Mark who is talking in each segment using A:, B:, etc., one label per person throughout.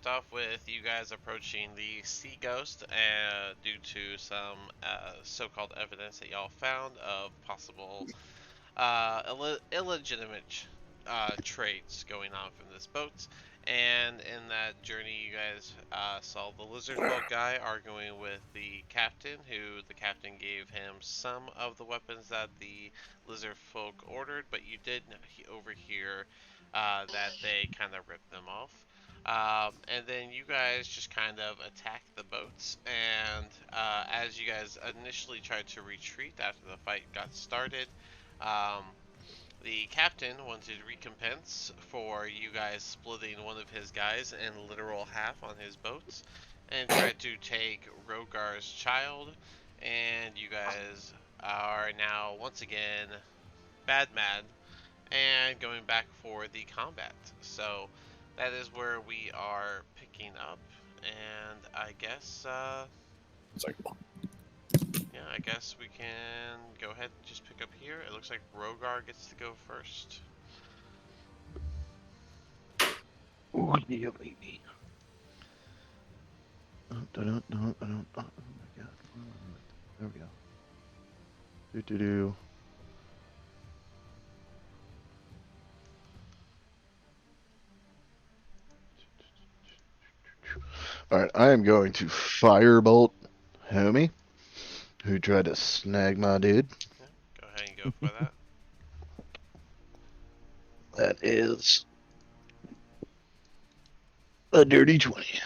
A: off with you guys approaching the Sea Ghost due to some so-called evidence that y'all found of possible illegitimate trades going on from this boat. And in that journey, you guys saw the lizard folk guy arguing with the captain, who the captain gave him some of the weapons that the lizard folk ordered, but you did overhear that they kind of ripped them off. And then you guys just kind of attacked the boats, and as you guys initially tried to retreat after the fight got started, um, the captain wanted recompense for you guys splitting one of his guys in literal half on his boats and tried to take Rogar's child, and you guys are now once again bad mad and going back for the combat. So that is where we are picking up, and I guess
B: It's like,
A: yeah, I guess we can go ahead and just pick up here. It looks like Rogar gets to go first.
C: Oh yeah, baby. Oh my god. There we go. Do. Alright, I am going to firebolt homie, who tried to snag my dude.
A: Yeah, go ahead and go for that.
C: That is a dirty 20.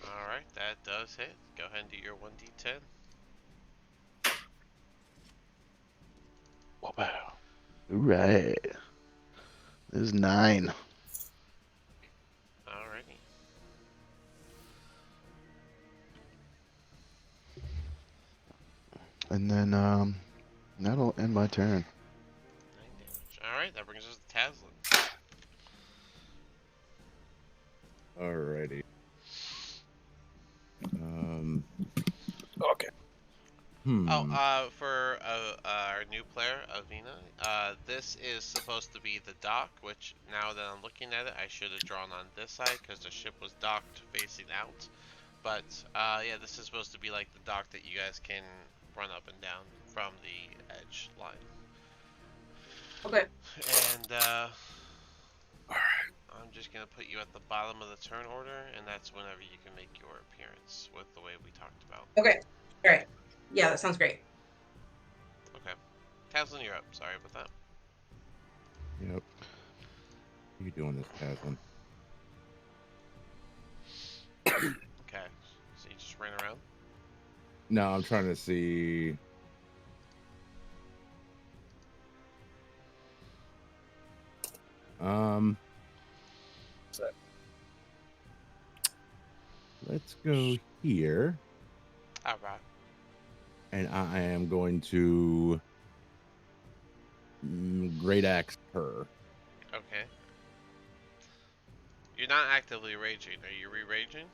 A: Alright, that does hit. Go ahead and do your 1d10.
C: Wow. Alright. This is 9.
A: Alrighty.
C: And then, that'll end my turn.
A: 9 damage. Alright, that brings us to Taslin.
B: alrighty. Okay.
A: For our new player, Avina, this is supposed to be the dock, which now that I'm looking at it, I should have drawn on this side because the ship was docked facing out. But yeah, this is supposed to be like the dock that you guys can run up and down from the edge line.
D: Okay.
A: And I'm just gonna put you at the bottom of the turn order, and that's whenever you can make your appearance with the way we talked about.
D: Okay. All right. Yeah, that sounds great.
A: Okay. Taslin, you're up. Sorry about that.
B: Yep. What are you doing this, Taslin?
A: Okay. So you just ran around?
B: No, I'm trying to see. Let's go here,
A: Alright.
B: and I am going to great axe her.
A: Okay. You're not actively raging. Are you re-raging?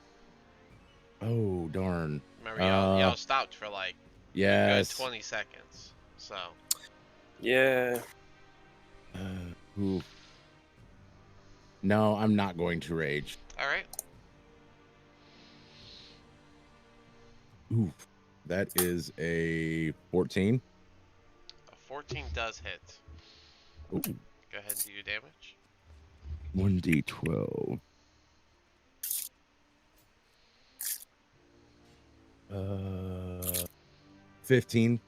B: Oh darn!
A: Remember, y'all stopped for like a good
B: Yes.
A: 20 seconds. So.
E: Yeah.
B: Oof. No, I'm not going to rage.
A: Alright.
B: Oof. That is a 14.
A: A 14 does hit.
B: Ooh.
A: Go ahead and do your damage.
B: 1d12. 15.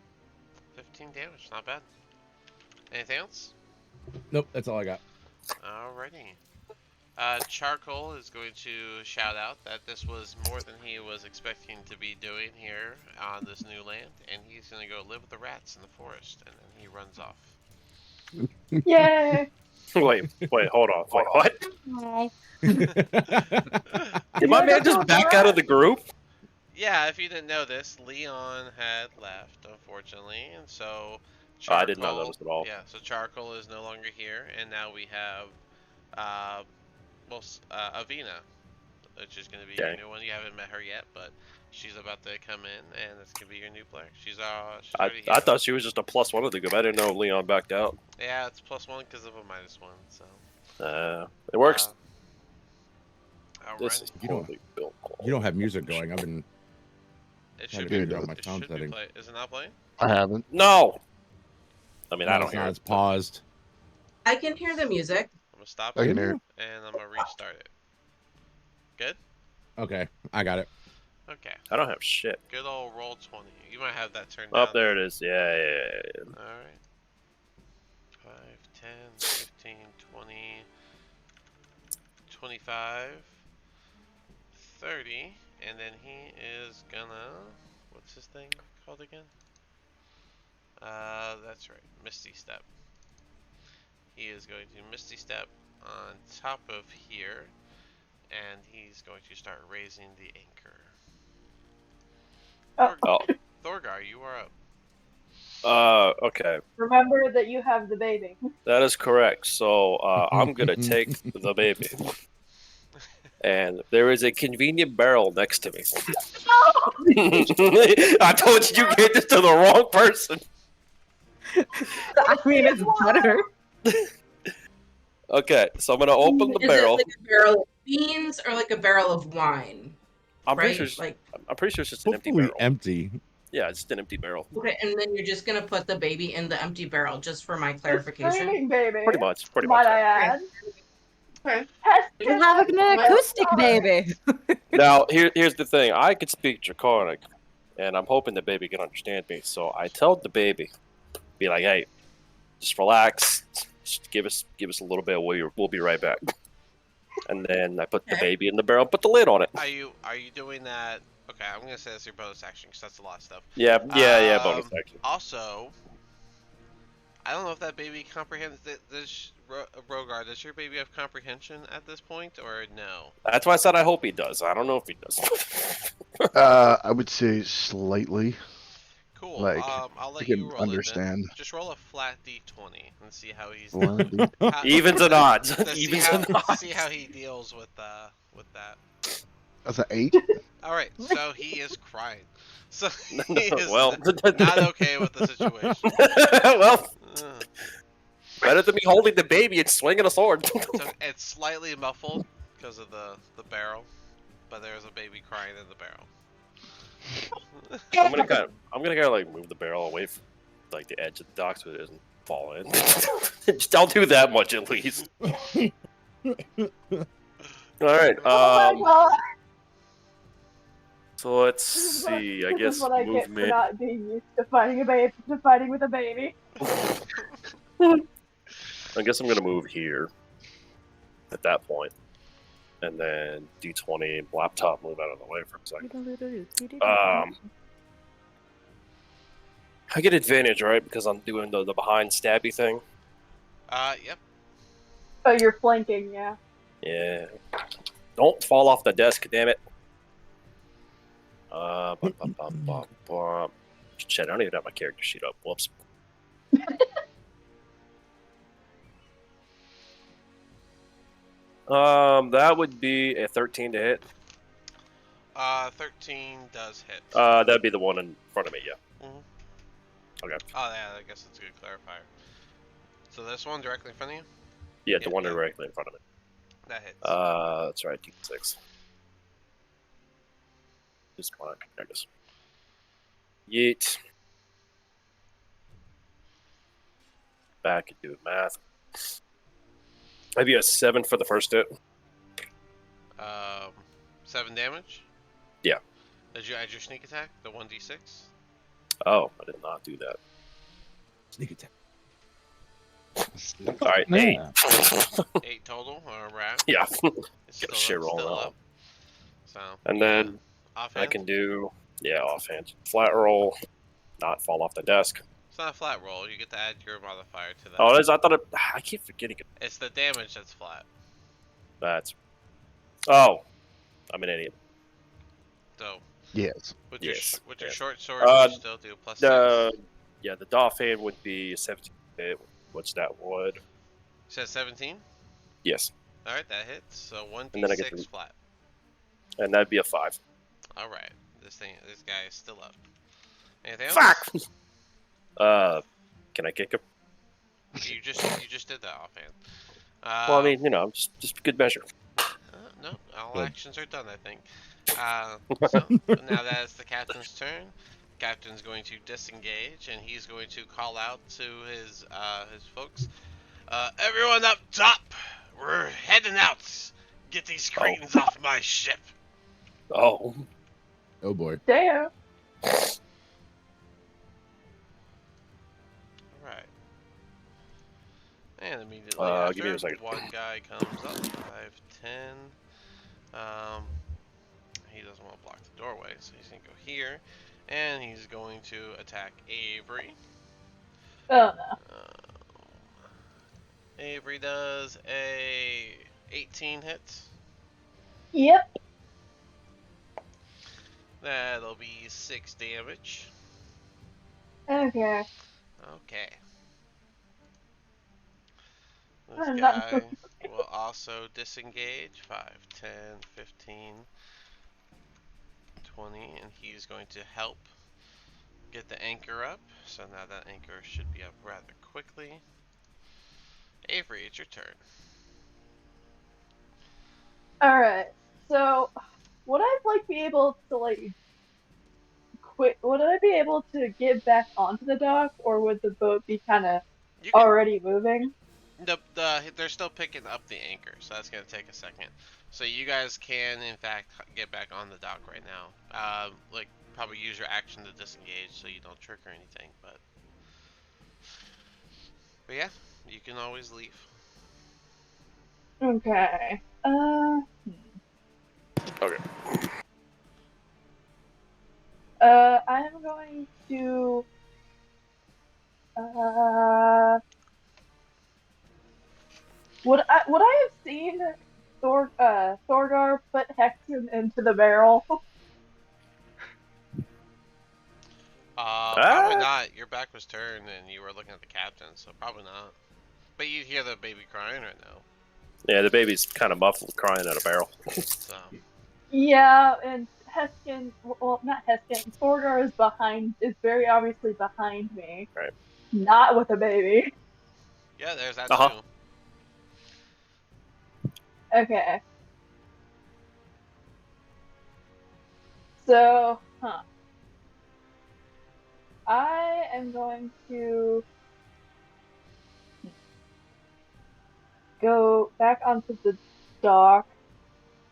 A: 15 damage. Not bad. Anything else?
B: Nope, that's all I got.
A: Alrighty. Charcoal is going to shout out that this was more than he was expecting to be doing here on this new land, and he's going to go live with the rats in the forest, and then he runs off.
F: Yay!
E: Wait, hold on. Wait, what?
F: Hi.
E: Did my man just back out of the group?
A: Yeah, if you didn't know this, Leon had left, unfortunately, and so
E: I did not notice at all.
A: Yeah, so Charcoal is no longer here, and now we have, Avina, which is going to be your new one. You haven't met her yet, but she's about to come in, and it's going to be your new player. She's already here.
E: I thought she was just a +1 of the group. I didn't know Leon backed out.
A: Yeah, it's +1 because of a -1, so.
E: It works. This is
B: You don't-
E: totally built.
B: You don't have music going. I've been
A: It
B: trying
A: should
B: to
A: be.
B: figure out my
A: It
B: sound
A: should be
B: setting.
A: play. Is it not playing?
C: I haven't.
E: No. I mean, I
B: No,
E: don't
B: it's
E: hear
B: not.
E: it.
B: It's paused.
D: I can hear the music.
A: I'm gonna stop
C: I
A: it
C: can hear it.
A: and I'm gonna restart it. Good.
B: Okay, I got it.
A: Okay.
E: I don't have shit.
A: Good old roll 20. You might have that turned
E: Oh,
A: down.
E: there it is. Yeah.
A: Alright. 5, 10, 15, 20, 25, 30, and then he is gonna. What's his thing called again? That's right. Misty Step. He is going to Misty Step on top of here, and he's going to start raising the anchor.
E: Oh.
A: Thorgar, you are up.
E: Okay.
F: Remember that you have the baby.
E: That is correct. So I'm gonna take the baby, and there is a convenient barrel next to me. I told you gave this to the wrong person.
G: I mean, it's better.
E: Okay, so I'm gonna open the
D: Is
E: barrel.
D: it like a barrel of beans or like a barrel of wine?
E: I'm
D: right?
E: pretty sure. It's,
D: Like,
E: I'm pretty sure it's just an empty
B: Hopefully
E: barrel.
B: empty.
E: Yeah, it's just an empty barrel.
D: okay, and then you're just gonna put the baby in the empty barrel, just for my
F: The
D: clarification.
F: screaming baby.
E: Pretty much.
F: Might I
E: Yeah.
F: add?
D: Okay.
F: Test
G: You have an acoustic baby.
E: Now, here's the thing. I could speak Draconic, and I'm hoping the baby can understand me. So I tell the baby, be like, "Hey, just relax. Just give us a little bit. We'll be right back." And then I put the
D: Okay.
E: baby in the barrel, put the lid on it.
A: Are you doing that? Okay, I'm gonna say that's your bonus action because that's a lot of stuff.
E: Yeah. Bonus
A: Um,
E: action.
A: Also, I don't know if that baby comprehends. Rogar, does your baby have comprehension at this point, or no?
E: That's why I said I hope he does. I don't know if he does.
C: I would say slightly.
A: Cool.
C: Like,
A: I'll let
C: you
A: you
C: can
A: roll
C: understand.
A: it then. Just roll a flat d20 and see how he's.
C: One,
A: how-
E: Evens and odds.
A: to see
E: Evens
A: how,
E: and
A: to
E: odds.
A: see how he deals with that.
C: That's an 8.
A: All right, so he is crying. So he is
E: Well,
A: not okay with the situation.
E: well,
A: Uh,
E: better than me holding the baby and swinging a sword.
A: so it's slightly muffled because of the barrel, but there's a baby crying in the barrel.
E: I'm gonna kind of like move the barrel away from like the edge of the dock so it doesn't fall in. Just I'll do that much at least. All right.
F: Oh my god!
E: So let's
F: This is
E: see. I
F: this
E: guess
F: is what I get for
E: movement.
F: not being used to fighting with a baby.
E: I guess I'm gonna move here at that point, and then D20 laptop move out of the way for a second. I get advantage, right? Because I'm doing the behind stabby thing.
A: Yep.
F: Oh, you're flanking, yeah.
E: Yeah. Don't fall off the desk, damn it. Shit, I don't even have my character sheet up. Whoops. That would be a 13 to hit.
A: 13 does hit.
E: That'd be the one in front of me, yeah.
A: Mhm.
E: Okay.
A: Oh yeah, I guess that's a good clarifier. So this one directly in front of you?
E: Yeah, the
A: Yeah,
E: one
A: yeah.
E: directly in front of me.
A: That hits.
E: That's right, D6. Just one, I guess. Yeet. Back and do math. Maybe a 7 for the first hit.
A: 7 damage?
E: Yeah.
A: Did you add your sneak attack? The 1d6?
E: Oh, I did not do that.
B: Sneak attack.
E: All right, 8.
B: Yeah.
A: 8 total, alright.
E: Yeah.
A: It's
E: Get a
A: still
E: shit
A: up,
E: roll
A: still
E: out.
A: up. So,
E: And then
A: offhand?
E: I can do, offhand. Flat roll, not fall off the desk.
A: It's not a flat roll, you get to add your modifier to that.
E: Oh, it is? I thought it. I keep forgetting it.
A: It's the damage that's flat.
E: That's. Oh, I'm an idiot.
A: So,
C: Yes.
A: with
E: Yes,
A: your
E: yes.
A: short sword, you still do +6.
E: Yeah, the Dolphin would be 17 hit, which that would.
A: You said 17?
E: Yes,
A: Alright, that hits. So
E: And then I get
A: 1d6
E: to-
A: flat.
E: and that'd be a 5.
A: Alright. This guy is still up. Anything else?
E: Fuck! Can I kick him?
A: You just did that offhand.
E: Well, I mean, just good measure.
A: No, all
C: Good.
A: actions are done, I think. So, now that it's the captain's turn, captain's going to disengage, and he's going to call out to his folks. Everyone up top! We're heading out! Get these cretins off my ship!
E: Oh.
B: Oh boy.
F: Damn.
A: Alright. And immediately
E: Give me
A: after,
E: a second.
A: one guy comes up, 5, 10. He doesn't want to block the doorway, so he's going to go here. And he's going to attack Avery.
F: Oh no.
A: Avery does a 18 hit.
F: Yep.
A: That'll be 6 damage.
F: Okay.
A: Okay. This
F: I'm not
A: guy will also disengage. 5, 10, 15, 20, and he's going to help get the anchor up. So now that anchor should be up rather quickly. Avery, it's your turn.
F: Alright. So would I like be able to like quit would I be able to get back onto the dock, or would the boat be kinda
A: You can.
F: already moving?
A: They're still picking up the anchor, so that's gonna take a second. So you guys can, in fact, get back on the dock right now. Like probably use your action to disengage, so you don't trigger anything. But yeah, you can always leave.
F: Okay.
E: Okay.
F: I am going to would I have seen Thorgar put Hexen into the barrel?
A: Probably not. Your back was turned and you were looking at the captain, so probably not. But you hear the baby crying right now.
E: Yeah, the baby's kind of muffled, crying at a barrel.
A: So
F: Yeah, and Heskin, well, not Heskin, Thorgar is very obviously behind me.
E: Right.
F: Not with a baby.
A: yeah, there's that
E: Uh-huh.
A: too.
F: Okay. So, I am going to go back onto the dock,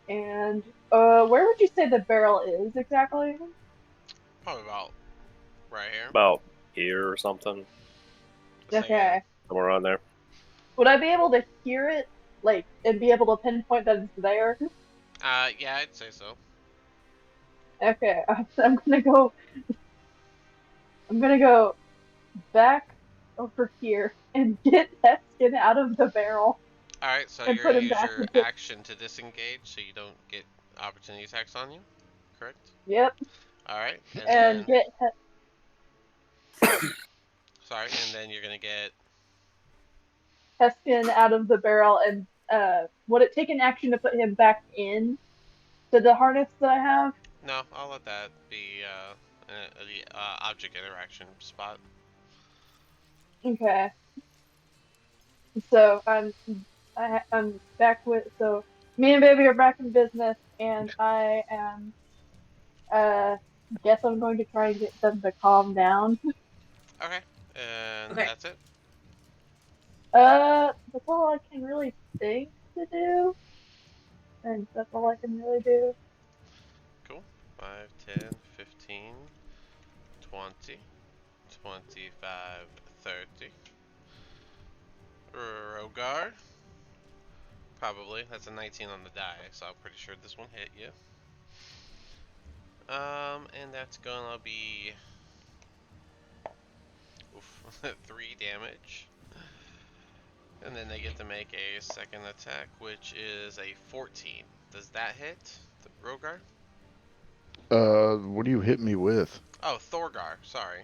F: and where would you say the barrel is exactly?
A: Probably about right here.
E: About here or something.
A: Just hang on.
F: Okay.
E: Somewhere around there.
F: Would I be able to hear it, like, and be able to pinpoint that it's there?
A: Yeah, I'd say so.
F: Okay, I'm gonna go. I'm gonna go back over here and get Heskin out of the barrel
A: Alright, so
F: and
A: you're
F: put
A: gonna
F: him
A: use
F: back
A: your
F: into.
A: action to disengage so you don't get opportunity attacks on you, correct?
F: Yep,
A: Alright,
F: and get.
A: and then you're gonna get.
F: Heskin out of the barrel, and would it take an action to put him back in to the harness that I have?
A: No, I'll let that be the object interaction spot.
F: Okay. So I'm back with me and baby are back in business, and I am guess I'm going to try and get them to calm down.
A: Okay, and
D: Okay.
A: that's it.
F: That's all I can really think to do, and that's all I can really do.
A: Cool. 5, 10, 15, 20, 25, 30. Rogar. Probably. That's a 19 on the die, so I'm pretty sure this one hit you. And that's gonna be 3 damage. And then they get to make a second attack, which is a 14. Does that hit the Rogar?
C: What do you hit me with?
A: Oh, Thorgar. Sorry.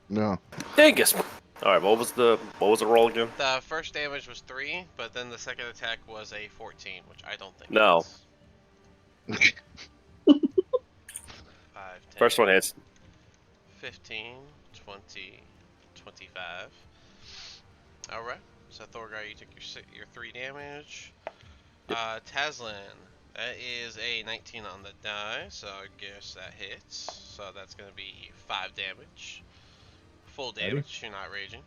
C: No.
E: Dingus. All right. What was the roll again?
A: The first damage was 3, but then the second attack was a 14, which I don't think
E: No.
A: hits. 5, 10,
E: First one hits.
A: 15, 20, 25. Alright, so Thorgar, you took your 3 damage. Tazlin, That is a 19 on the die, so I guess that hits. So that's going to be 5 damage. Full
B: Ready?
A: damage, you're not raging.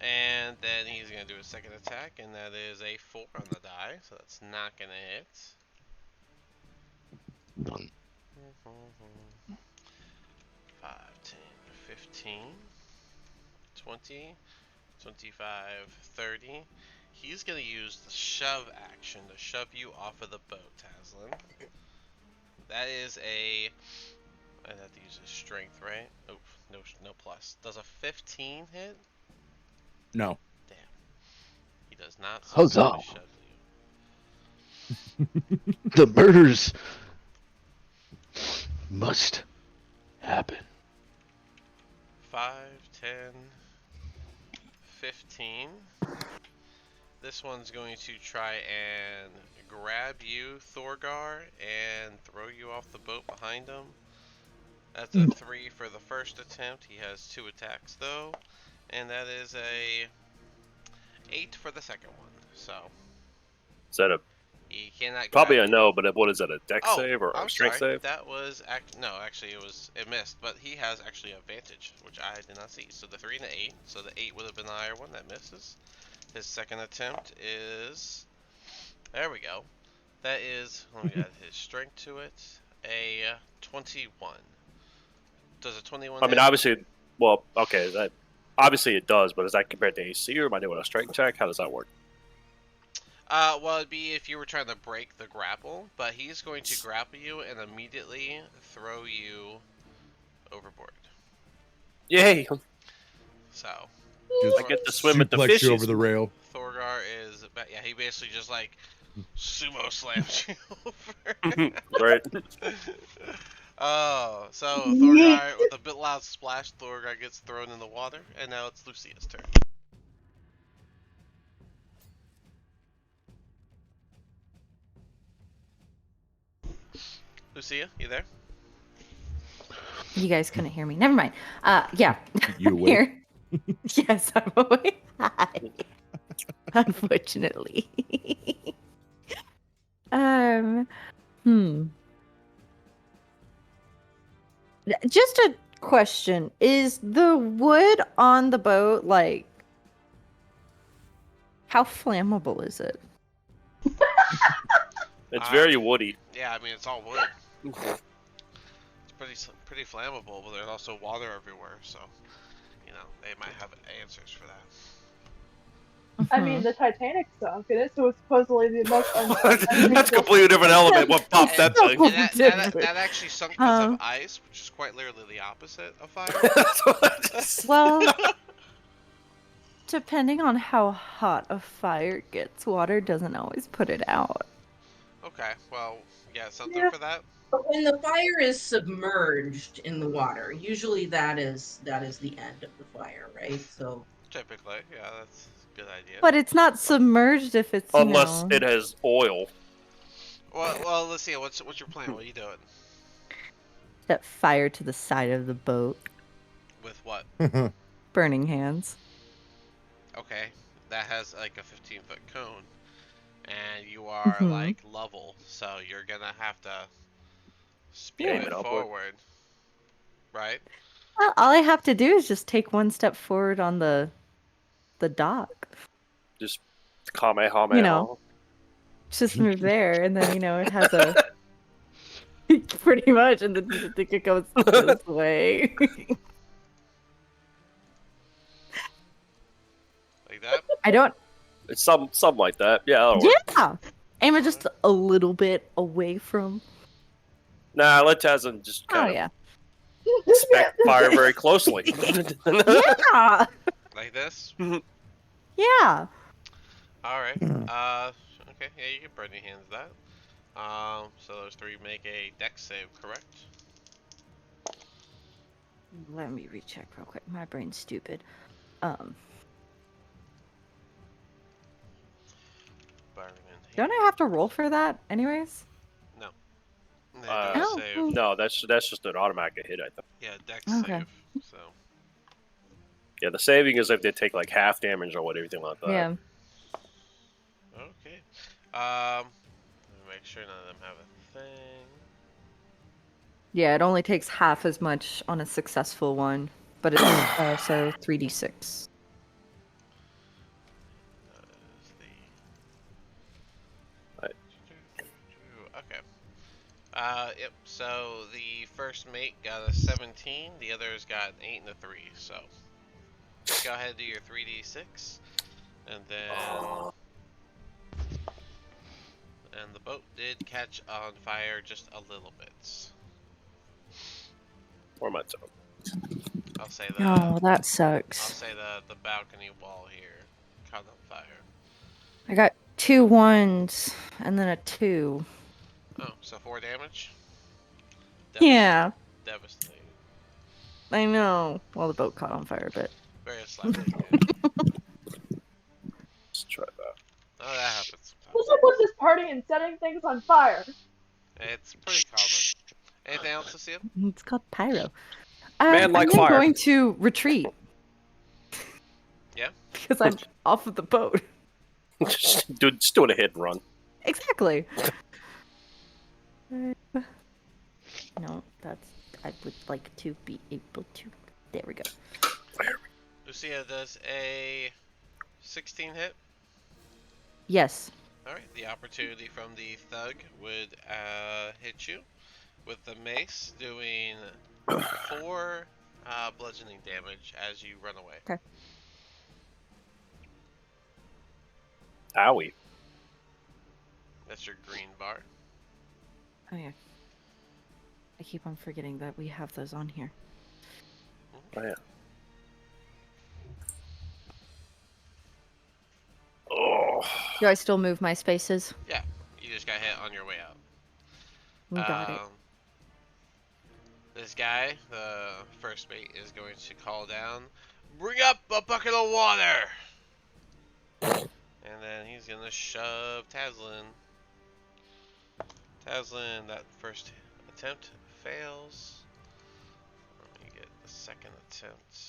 A: And then he's going to do a second attack, and that is a 4 on the die, so that's not going to hit. 5, 10, 15, 20, 25, 30. He's going to use the shove action to shove you off of the boat, Taslin. That is a... I'd have to use his strength, right? Oh, no plus. Does a 15 hit?
B: No.
A: Damn. He does not
C: Huzzah.
A: successfully shove you.
C: The murders must happen.
A: 5, 10, 15. This one's going to try and grab you, Thorgar, and throw you off the boat behind him. That's a 3 for the first attempt. He has 2 attacks though, and that is a 8 for the second one. So
E: Is that a
A: he cannot
E: probably
A: grab
E: a no? But what is that? A dex save or
A: I'm
E: a strength
A: sorry.
E: save?
A: That was no, actually it missed, but he has actually advantage, which I did not see. So the 3 and the 8. So the 8 would have been the higher one. That misses. His second attempt is, there we go. That is, let me add his strength to it. A 21. Does a 21
E: I mean,
A: hit?
E: obviously, well, okay, is that obviously it does, but is that compared to AC or am I doing a strength check? How does that work?
A: Well, it'd be if you were trying to break the grapple, but he's going to grapple you and immediately throw you overboard.
E: Yay!
A: So,
B: Just
E: I get to swim at the
B: suplex you
E: fishies.
B: over the rail.
A: Thorgar is, yeah, he basically just like sumo slams you over.
E: Right.
A: Oh, so Thorgar, with a bit loud splash, Thorgar gets thrown in the water, and now it's Lucia's turn. Lucia, you there?
G: You guys couldn't hear me. Never mind. Yeah.
B: You
G: I'm
B: awake?
G: here. Yes, I'm awake. Hi. Unfortunately. Hmm. Just a question. Is the wood on the boat like how flammable is it?
E: It's very woody.
A: Yeah, I mean it's all wood. It's pretty flammable, but there's also water everywhere, so you know they might have answers for that.
F: I mean, the Titanic sunk in it, so it's supposedly the most
E: That's a completely different element. What popped that
G: So
E: thing?
A: And that actually sunk because of
G: Huh.
A: ice, which is quite literally the opposite of fire.
E: That's what I just-
G: Well, depending on how hot a fire gets, water doesn't always put it out.
A: Okay, well, yeah, something
F: Yeah.
A: for that.
D: But when the fire is submerged in the water, usually that is the end of the fire, right? So
A: Typically, yeah, that's a good idea.
G: But it's not submerged if it's, you
E: Unless
G: know,
E: it has oil.
A: Well, let's see. What's your plan? What are you doing?
G: set fire to the side of the boat.
A: With what?
G: Burning hands.
A: Okay, that has like a 15-foot cone, and you are
G: Mhm.
A: like level, so you're gonna have to spew
E: Aim
A: it
E: it upward.
A: forward, right?
G: Well, all I have to do is just take one step forward on the dock.
E: Just Kamehameha.
G: You know. Just move there, and then, you know, it has a... Pretty much, and then you think it goes this way.
A: Like that.
G: I don't...
E: It's something like that. Yeah, that'll work.
G: Yeah! Aim it just a little bit away from...
E: Nah, let Tazin just
G: Oh,
E: kind of
G: yeah.
E: inspect fire very closely.
G: Yeah!
A: Like this.
G: Yeah!
A: All right. Okay. Yeah, you can burn your hands that. So those 3 make a dex save, correct?
G: Let me recheck real quick. My brain's stupid.
A: Burn in
G: Don't I have to roll for that anyways?
A: No. They
E: Uh,
A: do a
G: Oh,
A: save.
G: cool.
E: No, that's just an automatic hit, I think.
A: Yeah, dex
G: Okay.
A: save. So.
E: Yeah, the saving is if they take like half damage or what, everything like that.
G: Yeah.
A: Okay. Let me make sure none of them have a thing.
G: Yeah, it only takes half as much on a successful one, but it's so 3d6.
A: That is the.
E: Right.
A: Okay. Yep. So the first mate got a 17. The others got an 8 and a 3. So go ahead and do your 3d6, and then. And the boat did catch on fire just a little bit.
E: Or my toe.
A: I'll say the.
G: Oh, that
A: I'll
G: sucks.
A: say the balcony wall here caught on fire.
G: I got 2 1s and then a 2.
A: Oh, so 4 damage.
G: Yeah,
A: Devastating.
G: I know. Well, the boat caught on fire, but
A: Very slightly. Yeah.
E: Let's try that.
A: Oh, that happens
F: What's
A: sometimes.
F: up with this party and setting things on fire?
A: It's pretty common. Anything else to see?
G: it's called pyro.
E: Man like
G: I'm then
E: fire.
G: going to retreat.
A: Yeah?
G: Because I'm off of the boat.
E: just doing a hit and run.
G: Exactly. No, I would like to be able to. There we go.
A: Lucia does a 16 hit.
G: Yes.
A: Alright, the opportunity from the thug would hit you with the mace, doing 4 bludgeoning damage as you run away.
G: Okay.
E: Owie.
A: That's your green bar.
G: Oh yeah. I keep on forgetting that we have those on here.
E: Oh, yeah. Oh.
G: Do I still move my spaces?
A: Yeah, you just got hit on your way out.
G: Got it.
A: This guy, the first mate, is going to call down, "Bring up a bucket of water!" And then he's going to shove Taslin. Taslin, that first attempt fails. Let me get the second attempt.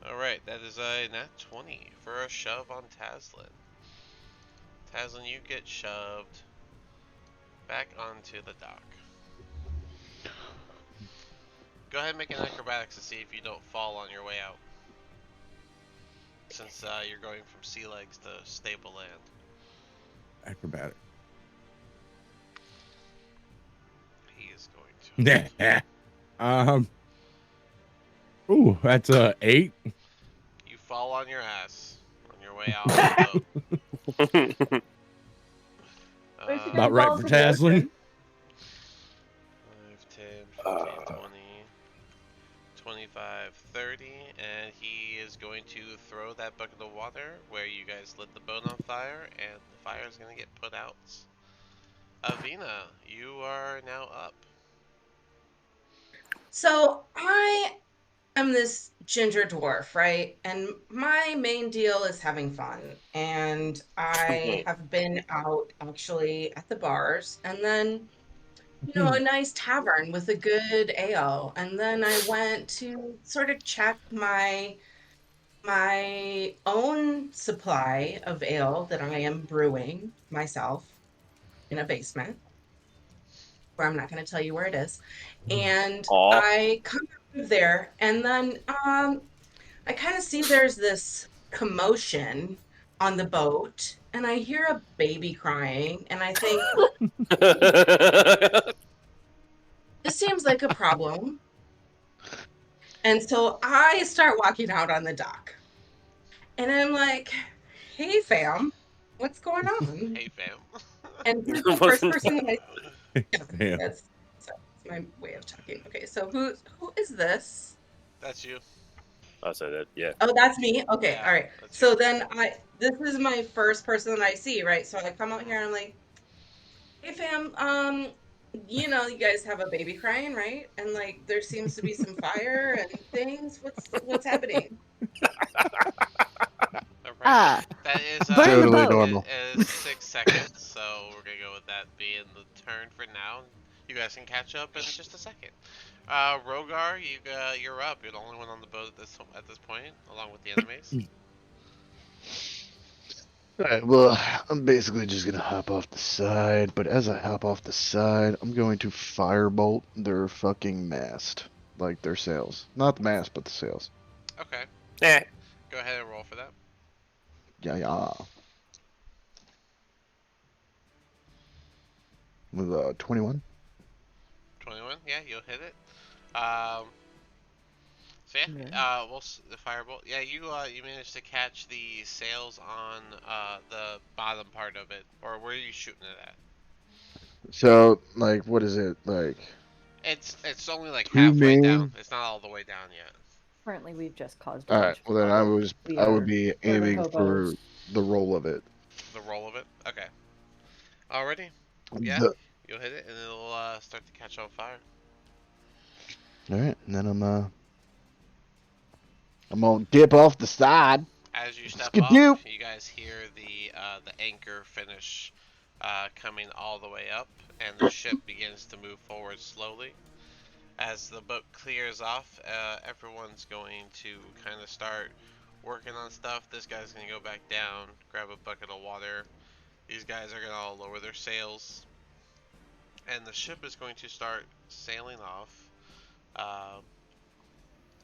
A: Alright, that is a nat 20 for a shove on Taslin. Taslin, you get shoved back onto the dock. Go ahead and make an acrobatics to see if you don't fall on your way out. Since you're going from sea legs to stable land.
B: Acrobatic.
A: He is going to.
B: Ooh, that's a 8.
A: You fall on your ass on your way out of the boat.
F: Basically,
B: About right
F: falls
B: for
F: in the
B: Taslin.
F: ocean.
A: 5, 10, 15, 20, 25, 30, and he is going to throw that bucket of water where you guys lit the boat on fire, and the fire is going to get put out. Avina, you are now up.
D: So I am this ginger dwarf, right? And my main deal is having fun. And I have been out actually at the bars and then, a nice tavern with a good ale. And then I went to sort of check my own supply of ale that I am brewing myself in a basement where I'm not going to tell you where it is. And
E: Aw.
D: I come out of there, and then I kind of see there's this commotion on the boat, and I hear a baby crying, and I think this seems like a problem. And so I start walking out on the dock, and I'm like, "Hey, fam, what's going on?"
A: Hey, fam.
D: And who's the first person that
B: Damn.
D: that's my way of talking. Okay, so who is this?
A: That's you.
E: I said that, yeah.
D: Oh, that's me. Okay,
A: Yeah,
D: all right.
A: that's
D: So
A: you.
D: then this is my first person that I see, right? So I come out here and I'm like, "Hey, fam, you guys have a baby crying, right? And like, there seems to be some fire and things. What's happening?"
A: Alright, that is
G: burn the
C: Totally
G: boat.
C: normal.
A: It is 6 seconds, so we're gonna go with that being the turn for now. You guys can catch up in just a second. Rogar, you're up. You're the only one on the boat at this point, along with the enemies.
C: Alright, well, I'm basically just gonna hop off the side, but as I hop off the side, I'm going to firebolt their fucking mast. Like their sails. Not the mast, but the sails.
A: Okay.
E: Eh.
A: Go ahead and roll for that.
C: Yeah. With 21.
A: 21. Yeah, you'll hit it. Um. So yeah,
G: Yeah.
A: the firebolt. Yeah, you managed to catch the sails on the bottom part of it, or where are you shooting it at?
C: So, like, what is it? Like,
A: It's only like
C: two
A: halfway down.
C: main.
A: It's not all the way down yet.
G: Currently, we've just caused a
C: Alright,
G: bunch of
C: well then
G: trouble. We
C: I would
G: are
C: be
G: murder
C: aiming for
G: hobos.
C: the roll of it.
A: The roll of it. Okay. Already. Yeah,
C: The,
A: you'll hit it, and it'll start to catch on fire.
C: Alright, and then I'm gonna dip off the side.
A: As you step off,
C: Skidoo!
A: you guys hear the anchor finish coming all the way up, and the ship begins to move forward slowly. As the boat clears off, everyone's going to kind of start working on stuff. This guy's going to go back down, grab a bucket of water. These guys are going to all lower their sails. And the ship is going to start sailing off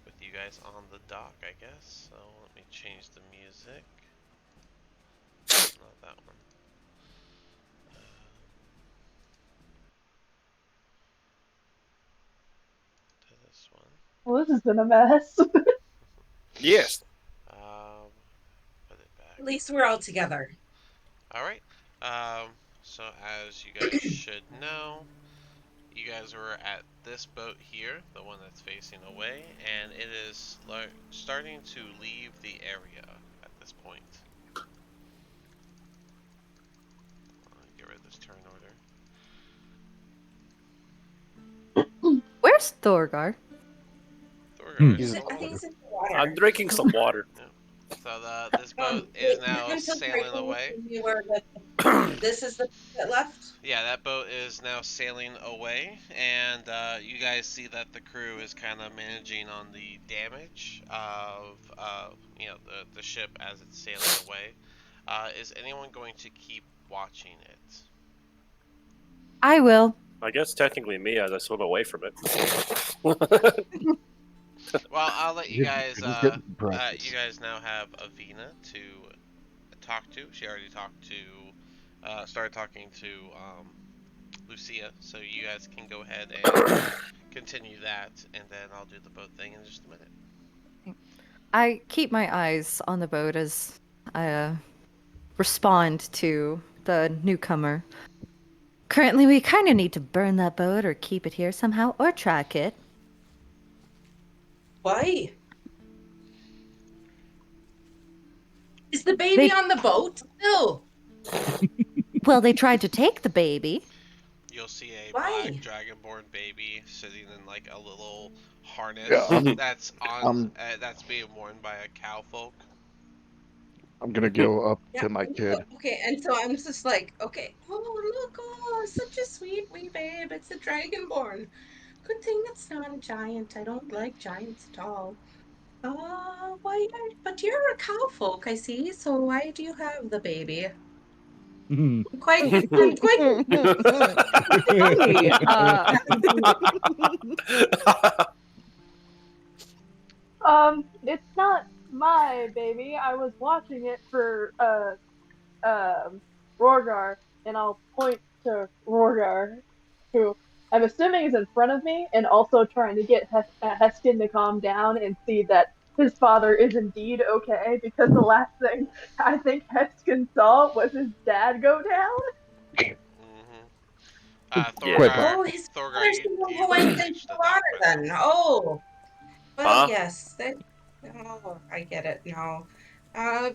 A: with you guys on the dock, I guess. So let me change the music. Not that one. To this one.
F: Well, this has been a mess.
E: Yes.
A: Put it back.
D: At least we're all together.
A: Alright. So as you guys should know, you guys were at this boat here, the one that's facing away, and it is starting to leave the area at this point. Get rid of this turn order.
G: Where's Thorgar?
A: Thorgar
C: He's
A: is
C: in
D: I
C: the
D: think
C: water.
D: it's in the water.
E: I'm drinking some water.
A: So this boat is now
D: I'm so
A: sailing
D: grateful
A: away.
D: to you where this is the that left.
A: Yeah, that boat is now sailing away, and you guys see that the crew is kind of managing on the damage of the ship as it's sailing away. Is anyone going to keep watching it?
G: I will.
E: I guess technically me as I swim away from it.
A: Well, I'll let you guys.
C: Just get practice.
A: You guys now have Avina to talk to. She already started talking to Lucia, so you guys can go ahead and continue that, and then I'll do the boat thing in just a minute.
G: I keep my eyes on the boat as I respond to the newcomer. Currently, we kind of need to burn that boat or keep it here somehow or track it.
D: Why? Is the baby
G: They-
D: on the boat still?
G: Well, they tried to take the baby.
A: You'll see a
D: Why?
A: black dragonborn baby sitting in like a little harness
C: Yeah,
A: that's on
C: I'm
A: that's being worn by a cowfolk.
C: I'm gonna go up
D: Yeah.
C: to my kid.
D: Okay, and so I'm just like, okay, oh look, oh, such a sweet wee babe. It's a dragonborn. Good thing it's not a giant. I don't like giants at all. But you're a cowfolk, I see. So why do you have the baby? I'm quite
G: Funny.
F: It's not my baby. I was watching it for Rorgar, and I'll point to Rorgar, who I'm assuming is in front of me, and also trying to get Heskin to calm down and see that his father is indeed okay, because the last thing I think Heskin saw was his dad go down.
A: Thorgar,
C: Quite
D: Oh, his
A: Thorgar,
D: father's
A: you,
D: the one
A: you
D: who went into
A: reached
D: the
A: the
D: water
A: dock by
D: then.
A: now.
D: Oh, well,
E: Huh?
D: yes. Oh, I get it now.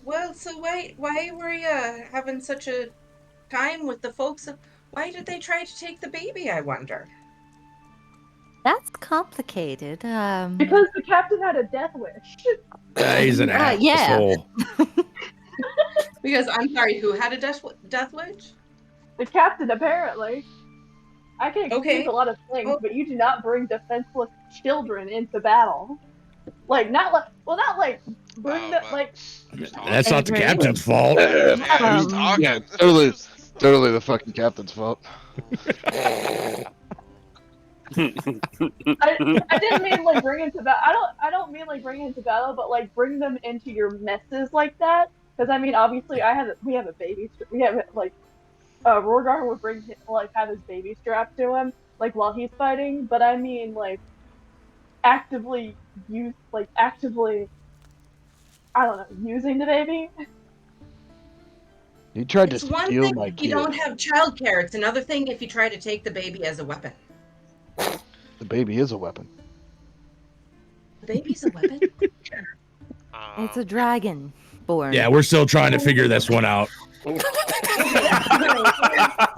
D: Well, so why were you having such a time with the folks? Why did they try to take the baby, I wonder?
G: That's complicated.
F: Because the captain had a death wish.
B: He's an
G: yeah.
B: asshole.
D: Because I'm sorry, who had a death wish?
F: The captain, apparently. I can excuse
D: Okay.
F: a lot of things,
D: Oh.
F: but you do not bring defenseless children into battle. Like not bring the
A: but
F: like.
A: who's talking?
B: That's not the
G: Avery.
B: captain's fault.
A: Yeah, who's talking?
C: Yeah, totally the fucking captain's fault.
F: I didn't mean like bring into battle. I don't mean like bring into battle, but like bring them into your messes like that. Because I mean, obviously, we have a baby. We have like Rorgar would have his baby strapped to him like while he's fighting. But I mean like actively I don't know using the baby.
C: He tried to
D: It's one
C: steal
D: thing
C: my
D: if you
C: kid.
D: don't have childcare. It's another thing if you try to take the baby as a weapon.
C: The baby is a weapon.
D: The baby's a weapon?
G: It's a dragon born.
B: Yeah, we're still trying to figure this one out.
D: Okay, right.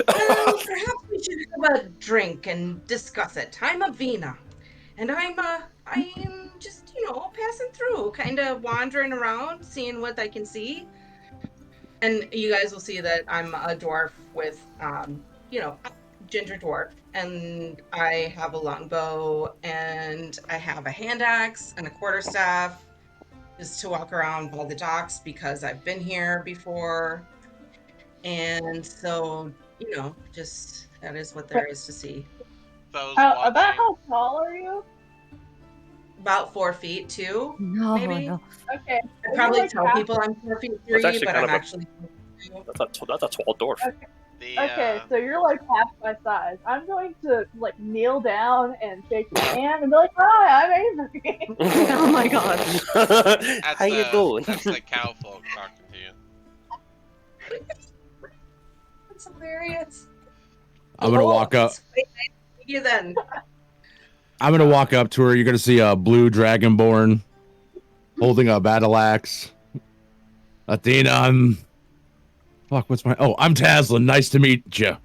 D: Well, perhaps we should have a drink and discuss it. I'm a Vina, and I'm just passing through, kind of wandering around, seeing what I can see. And you guys will see that I'm a dwarf with ginger dwarf, and I have a longbow, and I have a hand axe and a quarterstaff, just to walk around by the docks because I've been here before. And so, just that is what there is to see.
A: Those
F: About
A: watching.
F: how tall are you?
D: About 4 feet 2,
G: No,
D: maybe.
G: no.
F: Okay,
D: I
F: so
D: probably
F: you're like
D: tell
F: half.
D: people I'm 4 feet
E: That's
D: 3,
E: actually
D: but
E: kind
D: I'm
E: of a-
D: actually 4 feet 2.
E: That's a tall dwarf.
F: Okay, so you're like half my size. I'm going to like kneel down and shake your hand and be like, "Hi, I'm Avery."
G: Oh my god.
E: How you doing?
A: That's the cow folk talking to you.
D: That's hilarious.
B: I'm gonna walk up.
D: It's quite nice to meet you then.
B: I'm gonna walk up to her. You're gonna see a blue dragonborn holding a battle axe. Athena, fuck, what's my? Oh, I'm Taslin. Nice to meet you.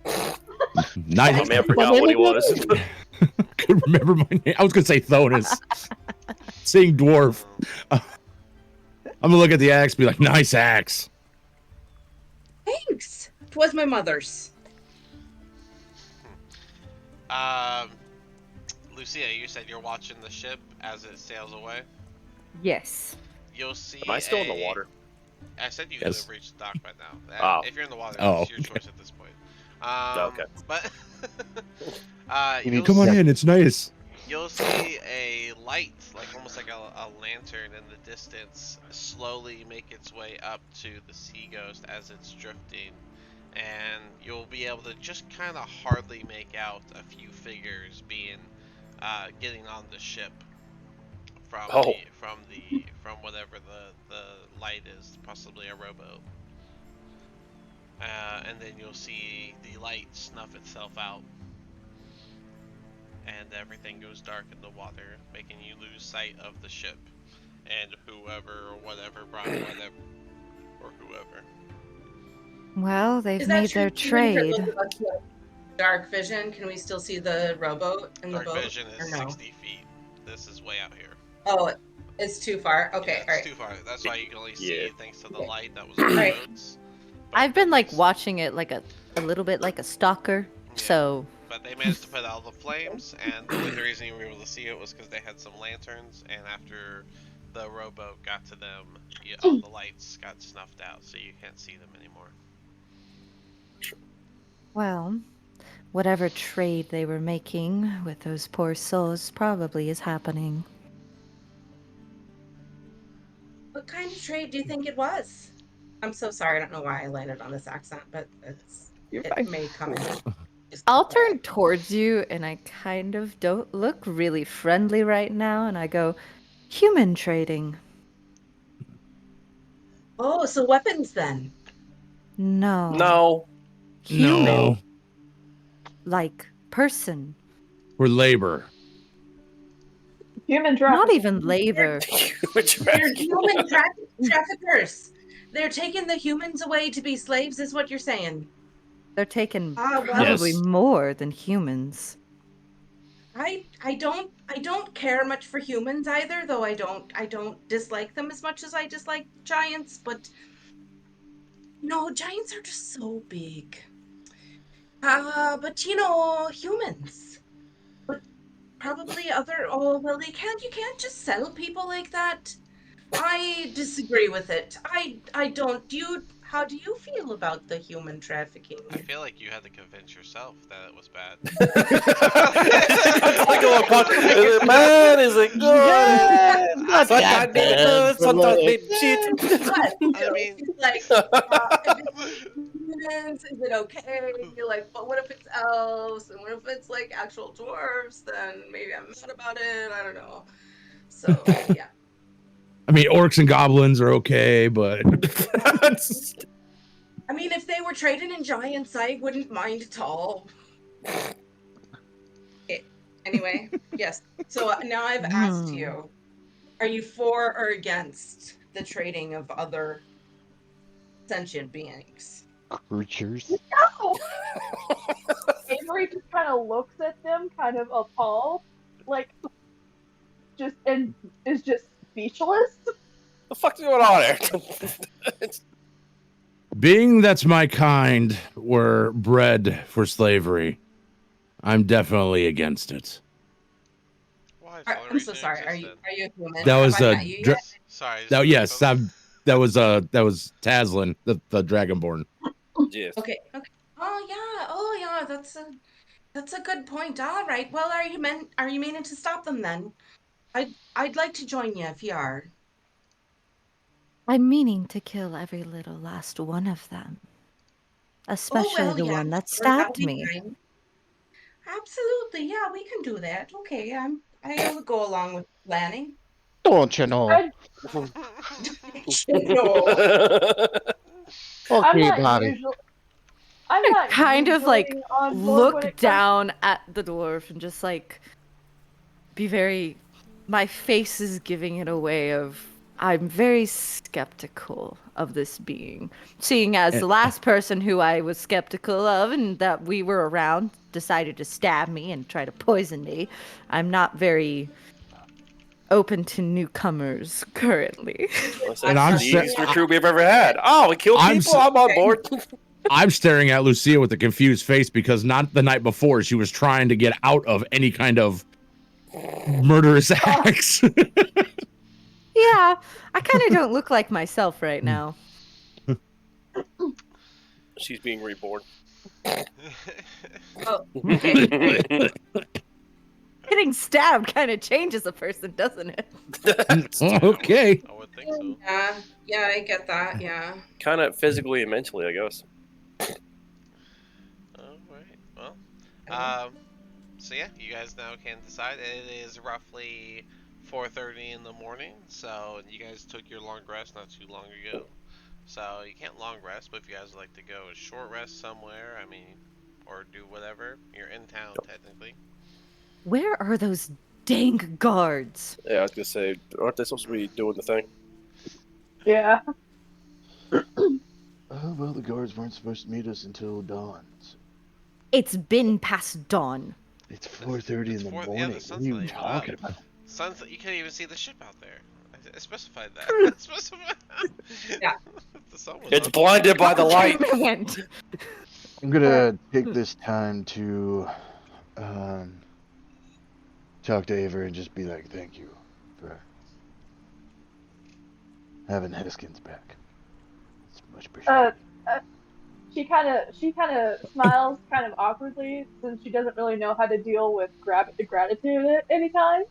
B: Nice.
E: Oh man, I forgot what he was.
B: I couldn't remember my name. I was gonna say Thonus. Seeing dwarf. I'm gonna look at the axe, be like, nice axe.
D: Thanks. It was my mother's.
A: Lucia, you said you're watching the ship as it sails away.
G: Yes.
A: You'll see.
E: Am I still in the water?
A: I said you
B: Yes.
A: could have reached the dock by now.
E: Oh.
A: If you're in the water,
B: Oh,
A: it's your choice at this point.
E: Okay.
A: But
B: Come on in. It's nice.
A: you'll see a light, like almost like a lantern in the distance, slowly make its way up to the sea ghost as it's drifting, and you'll be able to just kind of hardly make out a few figures getting on the ship from
E: Oh.
A: from whatever the light is, possibly a rowboat. And then you'll see the light snuff itself out, and everything goes dark in the water, making you lose sight of the ship and whoever or whatever brought whatever or whoever.
G: Well, they've
D: Is that
G: made their
D: true? Even if
G: trade.
D: it looks like dark vision, can we still see the rowboat in the
A: Dark
D: boat?
A: vision
D: or
A: is
D: no?
A: 60 feet. This is way out here.
D: Oh, it's too far. Okay,
A: Yeah,
D: all
A: it's
D: right.
A: too far. That's why you can only see
E: Yeah.
A: thanks to the
D: Okay.
A: light that was on the
D: Right.
A: boats. But
G: I've been like
A: it's-
G: watching it like a little bit like a stalker.
A: Yeah.
G: So
A: But they managed to put out the flames, and the only reason you were able to see it was because they had some lanterns, and after the rowboat got to them, all the lights got snuffed out, so you can't see them anymore.
G: well, whatever trade they were making with those poor souls probably is happening.
D: What kind of trade do you think it was? I'm so sorry. I don't know why I landed on this accent, but it may come in.
G: I'll turn towards you and I kind of don't look really friendly right now and I go, human trading.
D: Oh, so weapons then?
G: No.
E: No.
G: Human.
B: No,
G: Like person.
B: we're labor.
F: Human trafficking.
G: Not even labor.
D: They're human traffickers. They're taking the humans away to be slaves, is what you're saying.
G: They're taking
D: Ah, well,
G: probably
B: Yes.
G: more than humans.
D: I don't care much for humans either, though I don't dislike them as much as I dislike giants, but no, giants are just so big. But humans. But probably other. Oh well, they can't. You can't just sell people like that. I disagree with it. I don't. Do you? How do you feel about the human
A: I
D: trafficking?
A: feel like you had to convince yourself that it was bad.
E: Like a little punk. Is it bad? Is it good?
C: Yeah, it's not
E: Sometimes
C: that
E: maybe
C: bad,
E: good,
C: but
E: sometimes
C: like,
E: maybe shit.
D: But
A: I mean,
D: it's like, if it's humans, is it okay? Like, but what if it's elves? And what if it's like actual dwarves? Then maybe I'm mad about it. I don't know. So yeah.
B: I mean, orcs and goblins are okay, but
D: I mean, if they were trading in giants, I wouldn't mind at all. Anyway, yes. So now I've asked
G: Hmm.
D: you, are you for or against the trading of other sentient beings?
C: creatures.
F: No! Avery just kind of looks at them, kind of appalled, like just and is just speechless.
E: The fuck's going on there?
B: being that my kind were bred for slavery, I'm definitely against it.
A: why
D: I'm so
A: toleration
D: sorry.
A: existed?
D: Are you a human?
B: That
D: Have
B: was
D: I met you yet?
A: Sorry, just
B: that
A: for the
B: yes,
A: folks.
B: that was Taslin, the Dragonborn.
E: Yes.
D: Okay, okay. Oh yeah, that's a good point. All right. Well, are you meaning to stop them then? I'd like to join you if you are.
G: I'm meaning to kill every little last one of them,
D: Oh
G: especially
D: well,
G: the
D: yeah,
G: one that
D: of course, that'll
G: stabbed
D: be
G: me.
D: fine. Absolutely, yeah, we can do that. Okay, I'll go along with planning.
C: Don't you know?
F: I,
D: No.
F: I'm
C: Okay,
F: not
C: buddy.
F: usually I'm not
G: Kind of
F: usually
G: like
F: on board when
G: look
F: it comes to
G: down at the dwarf and just like be very. My face is giving it away of. I'm very skeptical of this being. Seeing as
B: Eh,
G: the last person who I was skeptical of and that we were around decided to stab me and try to poison me, I'm not very open to newcomers currently.
E: What's
B: And
E: that?
B: I'm
E: The
B: sta-
E: easiest recruit we've ever had. Oh, we kill
B: I'm
E: people?
B: s-
E: I'm on board.
B: I'm staring at Lucia with a confused face because not the night before she was trying to get out of any kind of murderous acts.
G: Yeah, I kind of don't look like myself right now.
E: She's being reborn.
D: Oh, okay.
G: Getting stabbed kind of changes a person, doesn't it?
B: Okay.
A: I would think so.
D: Yeah, I get that. Yeah.
E: Kind of physically and mentally, I guess.
A: Alright, well. Um, so yeah, you guys now can decide. It is roughly 4:30 in the morning, so you guys took your long rest not too long ago. So you can't long rest, but if you guys would like to go a short rest somewhere, I mean, or do whatever, you're in town technically.
G: Where are those dang guards?
E: Yeah, I was gonna say, aren't they supposed to be doing the thing?
F: yeah.
C: Oh, well, the guards weren't supposed to meet us until dawn. So
G: It's been past dawn.
C: it's 4:30
A: It's
C: in the
A: four- yeah,
C: morning.
A: the
C: What
A: sun's
C: are you
A: not even
C: talking
A: up.
C: about?
A: Sun's, you can't even see the ship out there. I specified that. I specified.
D: Yeah.
A: The sun was
E: It's
A: up.
E: blinded by the light.
G: Command.
C: I'm gonna take this time to talk to Avery and just be like, thank you for having Heskins back. It's much appreciated.
F: Uh, she kind of smiles kind of awkwardly since she doesn't really know how to deal with gratitude at any time.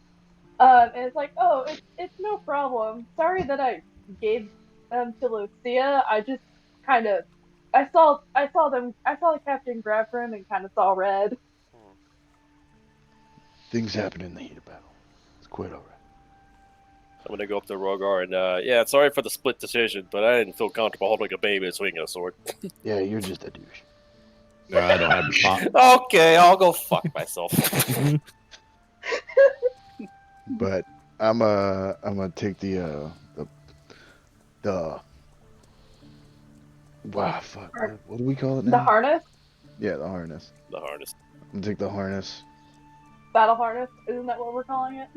F: And it's like, oh, it's no problem. Sorry that I gave them to Lucia. I just kind of I saw the captain grab for him and kind of saw red.
A: Hmm.
C: Things happen in the heat of battle. It's quite alright.
E: I'm gonna go up to Rogar and, yeah, sorry for the split decision, but I didn't feel comfortable holding a baby and swinging a sword.
C: Yeah, you're just a douche.
B: No, I don't have the pop.
E: Okay, I'll go fuck myself.
C: But I'm gonna take the wow, fuck, what do we call it now?
F: The harness,
C: Yeah, the harness.
E: The harness.
C: I'm gonna take the harness.
F: battle harness, isn't that what we're calling it?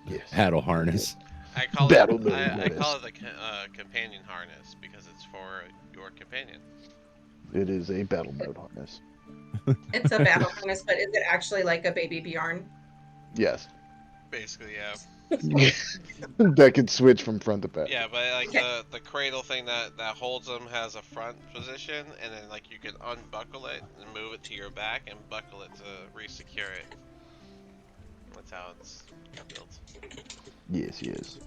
C: Yes.
B: Paddle harness.
A: I call
C: Battle
A: it.
C: mode
A: I call
C: harness.
A: it the companion harness because it's for your companion.
C: It is a battle mode harness.
D: It's a battle harness, but is it actually like a baby Bjorn?
C: Yes.
A: Basically, yeah.
C: That can switch from front to back.
A: Yeah, but like
D: Okay.
A: the cradle thing that holds them has a front position, and then like you can unbuckle it and move it to your back and buckle it to re-secure it. That's how it's built.
C: Yes, yes.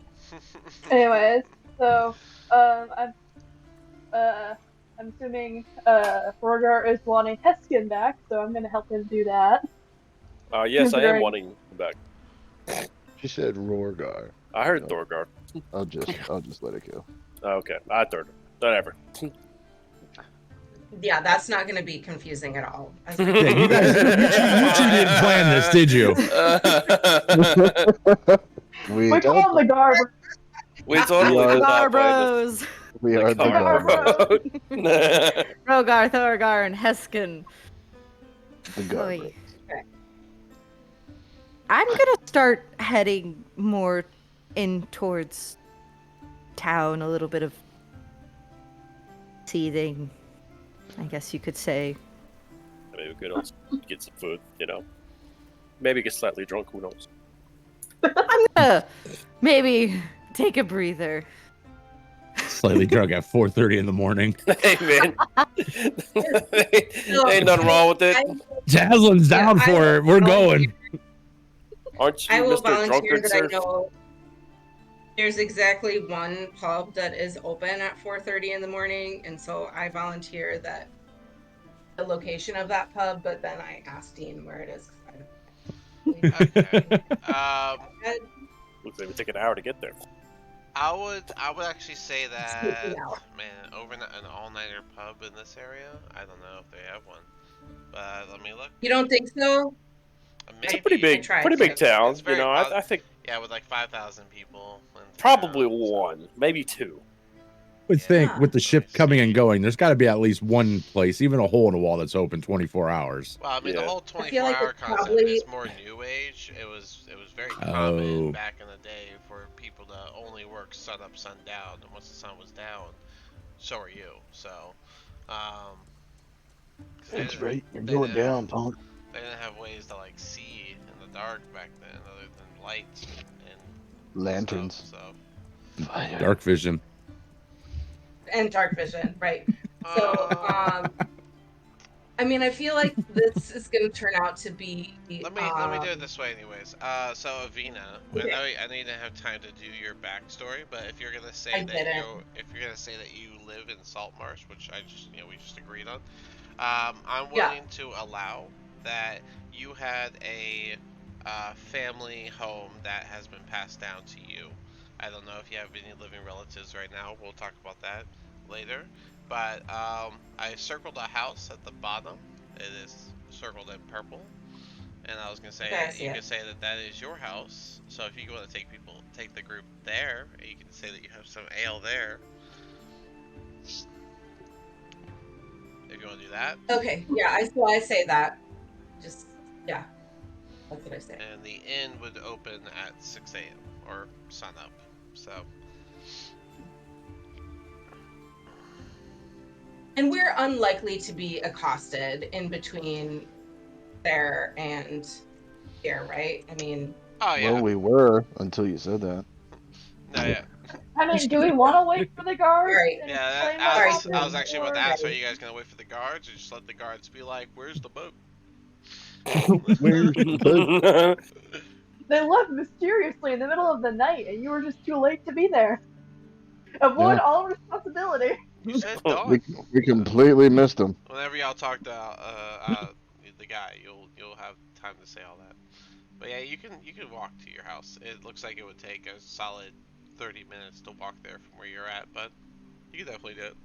F: Anyways, so I'm assuming Rogar is wanting Heskin back, so I'm gonna help him do that.
E: Yes, I am
F: Considering
E: wanting him back.
C: She said Rorgar.
E: I heard
C: So
E: Thorgar.
C: I'll just let it go.
E: Okay, I third him. Whatever.
D: Yeah, that's not going to be confusing at all.
B: Yeah, you guys, you two didn't plan this, did you?
F: we call him the Garb.
E: We totally
C: are-
E: did not plan this.
G: Garbros!
C: We are the
F: Garb.
C: Garb.
G: Rogar, Thorgar, and Heskin.
C: The Garb.
G: Oy. I'm gonna start heading more in towards town, a little bit of seething, I guess you could say.
E: Maybe we could also get some food, you know. Maybe get slightly drunk, who knows?
G: I'm gonna maybe take a breather.
B: Slightly drunk at 4:30 in the morning.
E: Hey, man. Ain't nothing wrong with it.
B: Jasline's down
D: Yeah,
B: for it. We're going.
E: Aren't
D: I
E: you
D: will
E: Mr.
D: volunteer
E: Drunkard,
D: that
E: sir?
D: I know there's exactly one pub that is open at 4:30 in the morning, and so I volunteer that the location of that pub, but then I asked Dean where it is. 'Cause
A: Okay.
E: Looks like it would take an hour to get there.
A: I would actually say that,
D: Sleeping out.
A: man, an all-nighter pub in this area. I don't know if they have one, but let me look.
D: You don't think so?
A: Maybe.
E: It's a pretty big,
D: tried
E: pretty big
D: to.
E: town.
A: It's
E: You
A: very
E: know, I think
A: Yeah, with like 5,000 people. in
E: probably
A: town, so-
E: one, maybe two.
B: Would think
D: Yeah.
B: with the ship
A: Let me
B: coming
A: see.
B: and going, there's got to be at least one place, even a hole in the wall that's open 24 hours.
A: Well, I mean, the
E: Yeah.
A: whole
D: I feel like
A: 24-hour
D: it's
A: concept
D: probably-
A: is more new age. It was very
B: Oh.
A: common back in the day for people to only work sun up, sun down, and once the sun was down, so are you. So, 'cause they
C: That's
A: didn't-
C: right. You're
A: they
C: going
A: didn't-
C: down, punk.
A: They didn't have ways to like see in the dark back then, other than lights and
C: Lanterns.
A: stuff.
C: Fire.
B: Dark vision.
D: And dark vision, right? So, I mean, I feel like this is going to turn out to be.
A: Let me do it this way, anyways. So Avina,
D: Okay.
A: I need to have time to do your backstory, but if you're gonna say
D: I
A: that
D: didn't.
A: if you're gonna say that you live in Saltmarsh, which we just agreed on, I'm
D: Yeah.
A: willing to allow that you had a family home that has been passed down to you. I don't know if you have any living relatives right now. We'll talk about that later. But I circled a house at the bottom. It is circled in purple. And I was gonna say
D: Okay, I see
A: you
D: it.
A: could say that is your house. So if you want to take the group there, you can say that you have some ale there. If you want to do that.
D: Okay, yeah, I say that. Just yeah, that's what I say.
A: And the inn would open at 6 a.m. or sun up. So
D: And we're unlikely to be accosted in between there and here, right? I mean,
A: oh yeah,
C: Well, we were until you said that.
A: no yeah.
F: I mean, do we want to wait for the guards?
D: Right.
F: and
A: Yeah,
F: explain
A: I
F: what
A: was
F: happened,
A: actually about to
F: or-
A: ask, are you guys gonna wait for the guards, or just let the guards be like, "Where's the boat?"
C: Where's the
F: They left mysteriously in the middle of the night, and you were just too late to be there. Avoid
C: Yeah.
F: all responsibility.
A: You said
C: we,
A: dawn.
C: we completely missed him.
A: Whenever y'all talk to the guy, you'll have time to say all that. But yeah, you can walk to your house. It looks like it would take a solid 30 minutes to walk there from where you're at, but you can definitely do it.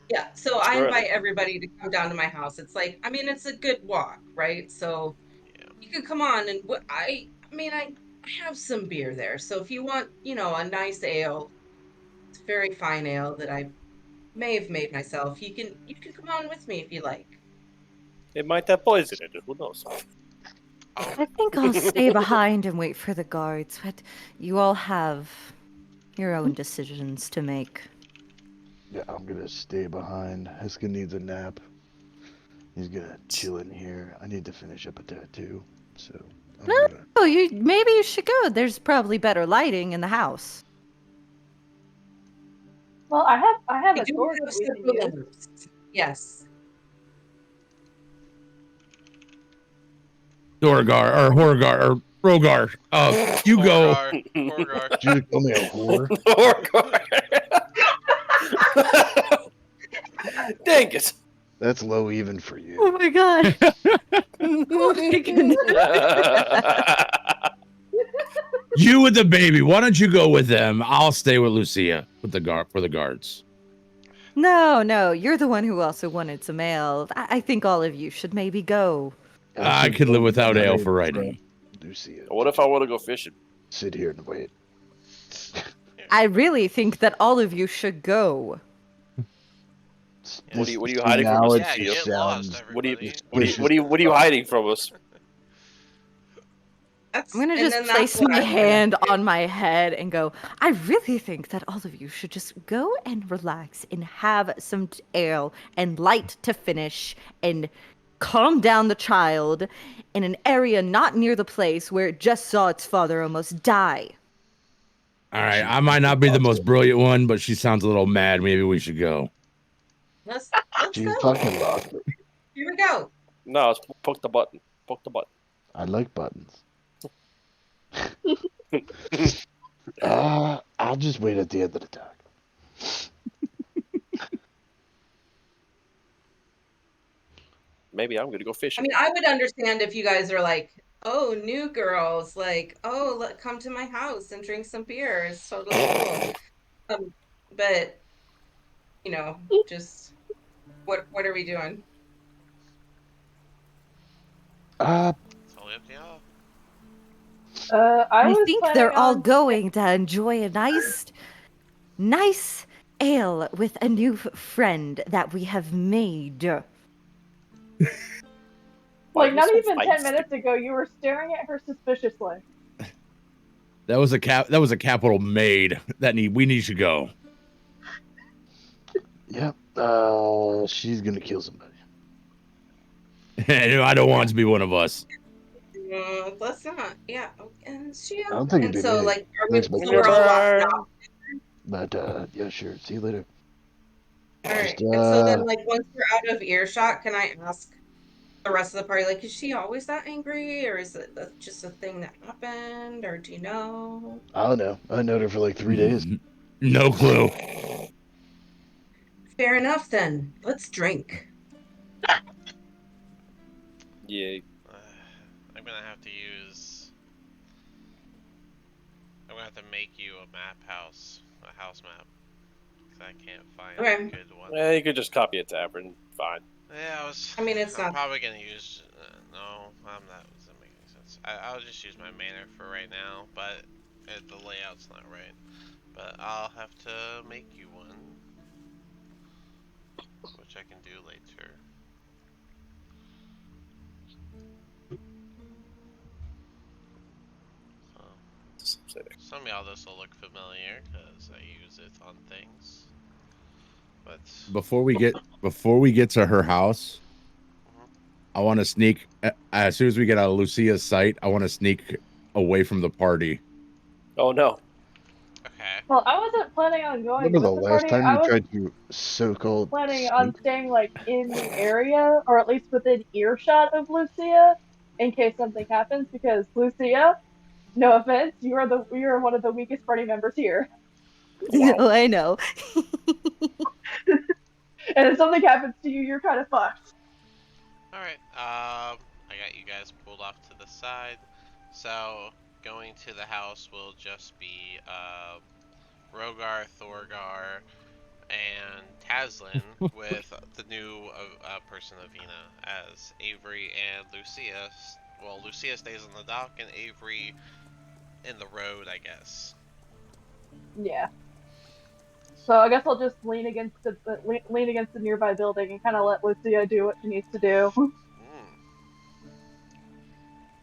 D: yeah. So I
E: Sure.
D: invite everybody to come down to my house. It's like, I mean, it's a good walk, right? So
A: Yeah.
D: you can come on, and I mean, I have some beer there. So if you want, a nice ale, it's very fine ale that I may have made myself. You can come on with me if you like.
E: It might have poison in it. Who knows?
G: I think I'll stay behind and wait for the guards, but you all have your own decisions to make.
C: Yeah, I'm gonna stay behind. Heskin needs a nap. He's gonna chill in here. I need to finish up a tattoo, so I'm
G: No,
C: gonna.
G: maybe you should go. There's probably better lighting in the house.
F: Well, I have
D: We
F: a
D: do
F: torch
D: have
F: we can
D: several
F: use.
D: lamps. Yes.
B: Dorgar or Horgar or Rogar. You go.
A: Horgar. Horgar.
C: Did you just call me a whore?
E: Dang it!
C: That's low even for
G: Oh
C: you.
G: my god. Oh my goodness.
B: You and the baby. Why don't you go with them? I'll stay with Lucia with the guards.
G: No, you're the one who also wanted some ale. I think all of you should maybe go.
B: I could live without ale for right now.
C: Lucia.
E: What if I want to go fishing?
C: Sit here and wait.
G: I really think that all of you should go.
E: What are you hiding from
C: now
E: us?
C: it
A: Yeah,
C: just
A: get lost,
C: sounds-
A: everybody.
E: What are you hiding from us?
D: That's,
G: I'm gonna
D: and
G: just
D: then that's
G: place
D: what
G: my
D: I'm gonna
G: hand
D: do.
G: on my head and go, I really think that all of you should just go and relax and have some ale and light to finish and calm down the child in an area not near the place where it just saw its father almost die.
B: All right, I might not be the most brilliant one, but she sounds a little mad. Maybe we should go.
D: Let's
C: She
D: go.
C: fucking lost it.
D: Here we go.
E: No, it's poke the button. Poke the button.
C: I like buttons. I'll just wait at the end of the talk.
E: Maybe I'm gonna go
D: I
E: fishing.
D: mean, I would understand if you guys are like, oh, new girls, like, oh, come to my house and drink some beer. It's totally cool. But you know, just what are we doing?
A: It's totally up to y'all.
F: I
G: I
F: was
G: think
F: planning
G: they're all
F: on-
G: going to enjoy a nice ale with a new friend that we have made.
F: Like, not
E: so
F: even 10
E: feisty.
F: minutes ago, you were staring at her suspiciously.
B: That was a capital made. We need to go.
C: Yep. She's gonna kill somebody.
B: I don't want it to be one of us.
D: Let's not. Yeah. And she.
C: I don't think it'd
D: And
C: be
D: so,
C: me.
D: like,
C: Thanks,
D: so
C: Mike.
D: we're all locked out.
C: But yeah, sure. See you later.
D: All right.
C: Just,
D: And so then, like, once we're out of earshot, can I ask the rest of the party, like, is she always that angry, or is it just a thing that happened, or do you know?
C: I don't know. I known her for like 3 days.
B: No clue.
D: Fair enough, then. Let's drink.
E: Yeah.
A: I'm gonna have to use. I'm gonna have to make you a house map, because I can't find
D: Okay.
A: a good one.
E: Yeah, you could just copy a tavern. Fine.
A: Yeah,
D: I mean, it's
A: I'm
D: not.
A: probably gonna use. No, I'm not. Doesn't make any sense. I'll just use my manor for right now, but the layout's not right. But I'll have to make you one, which I can do later. So, some of y'all this will look familiar because I use it on things. But
B: Before we get to her house, I want to sneak. As soon as we get out of Lucia's sight, I want to sneak away from the party.
E: Oh no.
A: okay.
F: Well, I wasn't planning on going
C: Remember
F: with
C: the
F: the
C: last
F: party.
C: time
F: I
C: you
F: was
C: tried to so-called
F: planning on
C: sneak?
F: staying, like, in the area, or at least within earshot of Lucia, in case something happens, because Lucia, no offense, you are one of the weakest party members here.
G: No, I know.
F: And if something happens to you, you're kind of fucked.
A: Alright, I got you guys pulled off to the side. So, going to the house will just be, Rogar, Thorgar, and Tazlin with the new person, Avina, as Avery and Lucia. Well, Lucia stays on the dock and Avery in the road, I guess.
F: Yeah. So I guess I'll just lean against the nearby building and kind of let Lucia do what she needs to do.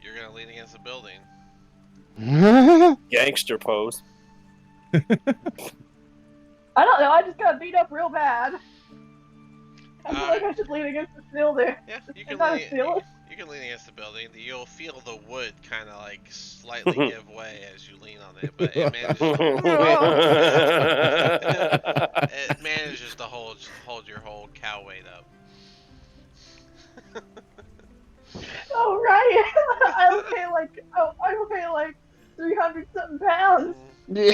A: You're gonna lean against the building.
E: Gangster pose.
F: I don't know. I just got beat up real bad. I feel like I should lean against the building.
A: Yeah, you
F: Is
A: can
F: that a
A: lean.
F: ceiling?
A: You can lean against the building. You'll feel the wood kind of like slightly give way as you lean on it, but it manages. It manages to hold your whole cow weight up.
F: Oh right. I weigh like 300 something pounds.
C: Yeah.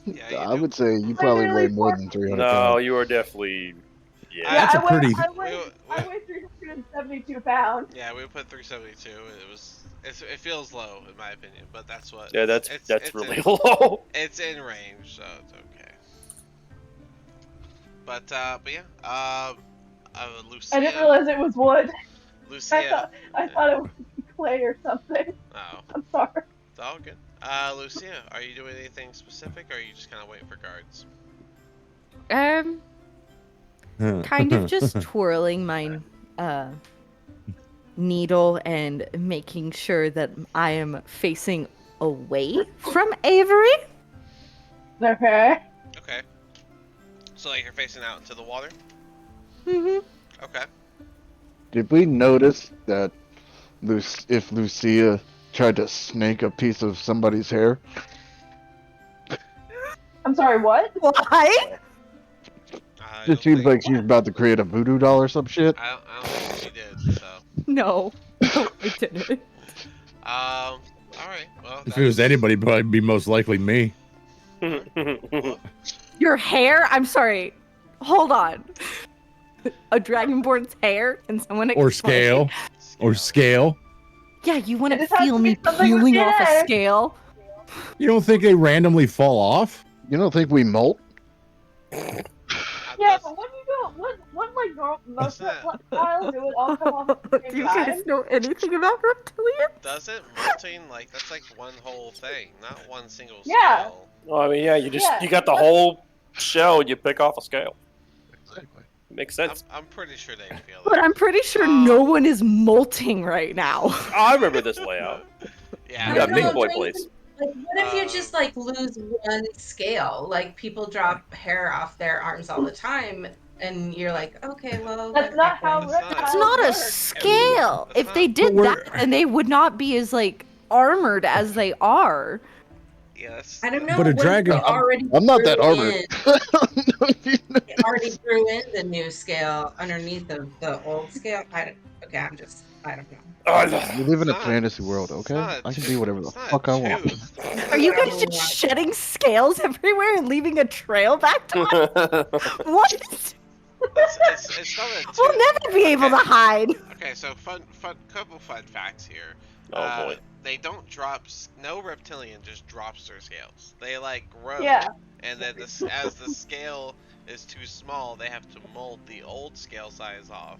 A: Yeah,
C: I
A: you
C: would say you
F: I'm
C: probably
F: nearly
C: weigh more than 300
E: no,
C: pounds.
E: you are definitely. Yeah.
F: Yeah,
B: That's a pretty.
F: I weigh 372 pounds.
A: do. Yeah, we put 372. It feels low in my opinion, but that's what.
E: Yeah,
A: it's,
E: that's
A: it's
E: really
A: in,
E: low.
A: It's in range, so it's okay. But yeah. Lucia.
F: I didn't realize it was wood.
A: Lucia.
F: I thought it was clay or something.
A: Oh,
F: I'm sorry.
A: it's all good. Lucia, are you doing anything specific, or are you just kind of waiting for guards?
G: Kind of just twirling my needle and making sure that I am facing away from Avery.
F: Okay.
A: Okay. So like you're facing out into the water.
G: Mm-hmm.
A: Okay.
C: Did we notice that if Lucia tried to snake a piece of somebody's hair?
F: I'm sorry, what?
G: Why?
C: It seems like she's about to create a voodoo doll or some shit.
A: I don't think she did. So.
G: No. No, I didn't.
A: All right. Well.
B: If it was anybody, probably be most likely me.
G: Your hair? I'm sorry. Hold on. A dragonborn's hair? Can someone
B: Or
G: explain?
B: scale. Or scale.
G: Yeah, you want
F: It
G: to
F: just has
G: feel
F: to
G: me
F: be something with
G: peeling off a
F: hair.
G: scale?
B: You don't think they randomly fall off?
C: You don't think we molt?
F: Yeah, but when you go, when like most
A: that?
F: reptiles, it would all come off at the
G: Do
F: same
G: you guys
F: time.
G: know anything about reptilians?
A: Doesn't molting like that's like one whole thing, not one single
F: Yeah.
A: scale.
E: Well, I mean, yeah, you
F: Yeah.
E: got the whole shell. You pick off a scale.
C: Exactly.
E: Makes sense.
A: I'm pretty sure they feel
G: But
A: it.
G: I'm pretty sure no one is molting right now.
E: I remember this layout.
A: Yeah.
E: You got
D: I
E: big
D: don't
E: boy
D: know,
E: plates.
D: Like, what if you just like lose one scale? Like people drop hair off their arms all the time, and you're like, okay, well,
F: That's
D: what
F: not how
A: That's not-
F: reptiles
G: It's not a
F: work.
G: scale.
A: That's
G: If
A: not-
G: they did
B: But
G: that, then they would not be as like armored as they are.
A: Yeah. That's,
D: I don't know.
B: But a
D: what if
B: dragon-
D: they already
C: I'm not that
D: grew
C: armored.
D: in-
C: I don't know if you know.
D: They already grew in the new scale underneath the old scale. I don't know.
C: We live in a
A: It's not-
C: fantasy world,
A: it's
C: okay?
A: not a
C: I can
A: tooth-
C: be whatever the
A: it's not a
C: fuck I want.
A: tooth.
G: Are you guys just shedding scales everywhere and leaving a trail back to us? What?
A: It's not a tooth.
G: We'll never be able to hide.
A: Okay, so couple fun facts here.
E: Oh boy.
A: They don't drop. No reptilian just drops their scales. They like grow.
F: Yeah.
A: And then as the scale is too small, they have to mold the old scale size off.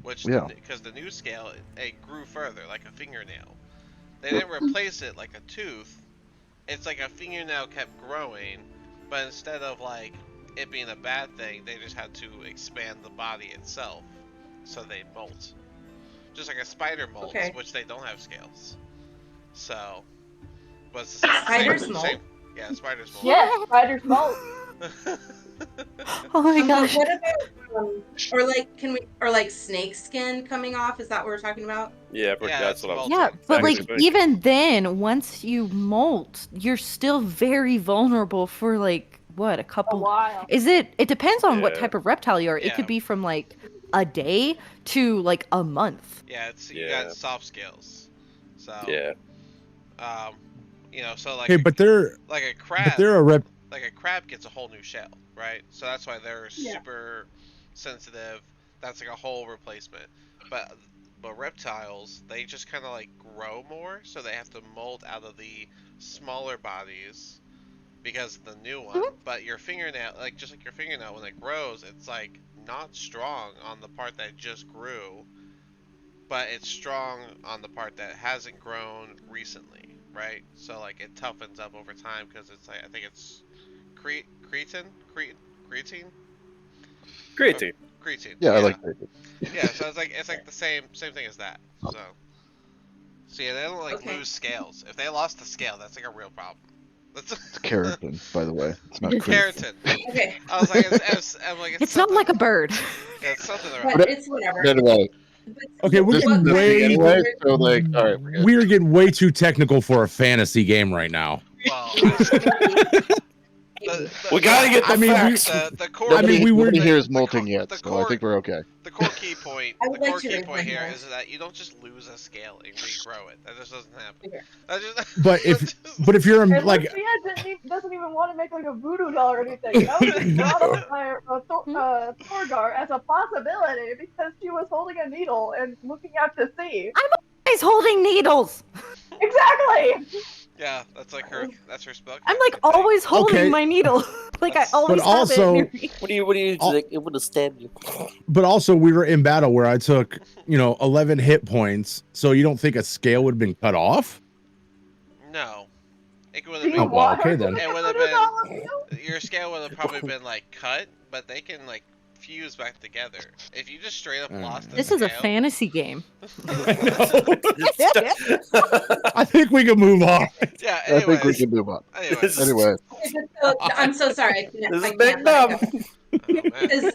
A: Which,
C: Yeah.
A: because the new scale, it grew further, like a fingernail. They didn't replace it like a tooth. It's like a fingernail kept growing, but instead of like it being a bad thing, they just had to expand the body itself, so they molt. Just like a spider molts,
D: Okay.
A: which they don't have scales. So, but it's the
D: Spiders
A: same,
D: molt?
A: yeah, spiders molt.
F: Yeah, spiders molt.
G: Oh my
D: But
G: gosh.
D: what about or like snake skin coming off? Is that what we're talking about?
E: Yeah,
A: Yeah,
E: that's what I was.
G: Yeah, but like
E: Exactly.
G: even then, once you molt, you're still very vulnerable for like what, a
F: A
G: couple.
F: while.
G: It depends on what
E: Yeah.
G: type of reptile you are. It
A: Yeah.
G: could be from like a day to like a month.
A: Yeah, you
E: Yeah.
A: got soft scales. So,
E: Yeah.
A: So like
B: Okay, but they're
A: like a crab.
B: a rep.
A: Like a crab gets a whole new shell, right? So that's why they're
F: Yeah.
A: super sensitive. That's like a whole replacement. But reptiles, they just kind of like grow more, so they have to mold out of the smaller bodies because of the new one. But your fingernail, like just like your fingernail, when it grows, it's like not strong on the part that just grew, but it's strong on the part that hasn't grown recently, right? So like it toughens up over time because it's like I think it's creatine. Creatine.
C: Yeah, I like that.
A: Yeah, so it's like the same thing as that. So yeah, they don't like
D: Okay.
A: lose scales. If they lost the scale, that's like a real problem. That's
C: It's keratin, by the way. It's not creep.
A: keratin.
D: Okay,
A: I was like, I'm like,
G: It's not like a bird.
A: Yeah, it's something
D: but
A: around.
D: it's whatever.
C: Anyway,
D: But
B: Okay, we're
C: this
B: getting
C: is the
B: way
C: thing anyway, so like, all right, we're good.
B: we are getting way too technical for a fantasy game right now.
A: Well,
E: We gotta get the
B: I mean,
E: facts.
A: the core.
B: I mean, we were-
C: Nobody here is
A: the
C: molting
A: core-
C: yet,
A: the
C: so I
A: core-
C: think we're okay.
A: The core key point.
D: I
A: The
D: would like
A: core
D: to
A: key
D: raise
A: point
D: my
A: here
D: hand.
A: is that you don't just lose a scale and regrow it. That just doesn't happen.
D: Okay.
A: That just.
B: But if you're
F: And
B: like
F: Lucia doesn't even want to make like a voodoo doll or anything. That was just brought up by Thorgar as a possibility because she was holding a needle and looking out to sea.
G: He's holding needles.
F: Exactly.
A: Yeah, that's like her. That's her spell.
G: I'm like
A: casting thing.
G: always holding
B: Okay.
G: my needle. Like I
A: But
G: always have
B: also-
G: it near me.
E: What do you
B: I'll-
E: think? It would have stabbed you.
B: but also we were in battle where I took, 11 hit points. So you don't think a scale would have been cut off?
A: No. It would
F: Do
A: have
F: you
B: Oh,
A: been.
B: well,
F: want
B: okay
F: her
B: then.
F: to
A: It
F: make a
A: would have
F: voodoo
A: been-
F: doll of you?
A: Your scale would have probably been like cut, but they can like fuse back together. If you just straight up lost the
G: This is a
A: scale-
G: fantasy game.
B: I think we can move on.
A: Yeah.
C: I think we
A: Anyways.
C: can move on.
A: Anyways.
C: Anyway,
D: I'm so sorry.
E: This
D: I
E: is big
D: can't let it
E: dumb.
D: go.
A: Oh, man.
D: Because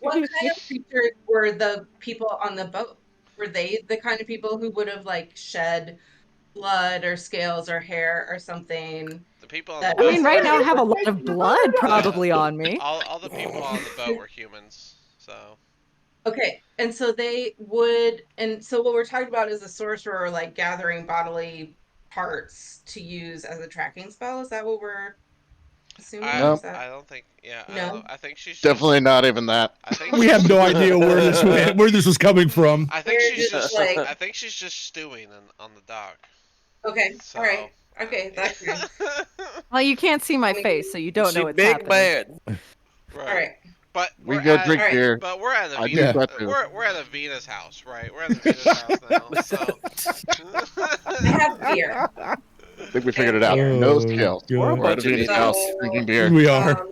D: what kind of creatures were the people on the boat? Were they the kind of people who would have like shed blood or scales or hair or something?
A: The people on
D: That-
A: the
G: I
A: boat.
G: mean, right now I have a lot of blood probably on me.
A: All the people on the boat were humans. So.
D: Okay, and so they would, and so what we're talking about is a sorcerer like gathering bodily parts to use as a tracking spell. Is that what we're assuming?
A: I,
C: No.
D: Is that-
A: I don't think. Yeah. I,
D: No?
A: don't know. I think she's
C: definitely not even that.
A: I think
B: We have no idea where this was coming from.
A: I think
D: We're
A: she's
D: just
A: just.
D: like-
A: I think she's just stewing on the dock.
D: Okay,
A: So.
D: all right, okay, that's good.
G: Well, you can't see my face, so you don't know
E: She
G: what's
E: big
G: happening.
E: man.
D: All right,
A: But
C: We
A: we're
C: go
A: at,
C: drink
D: Alright.
C: beer.
A: But we're at the
C: I
A: Venus.
C: do that too.
A: We're at the Venus house, right? We're at the Venus house now. So.
D: I have beer.
C: I think we figured it out.
D: Oh,
C: No scales.
B: God.
E: We're a
C: We're at
E: bunch
C: a
E: of
C: Venus
E: idiots.
C: house drinking beer.
B: We are.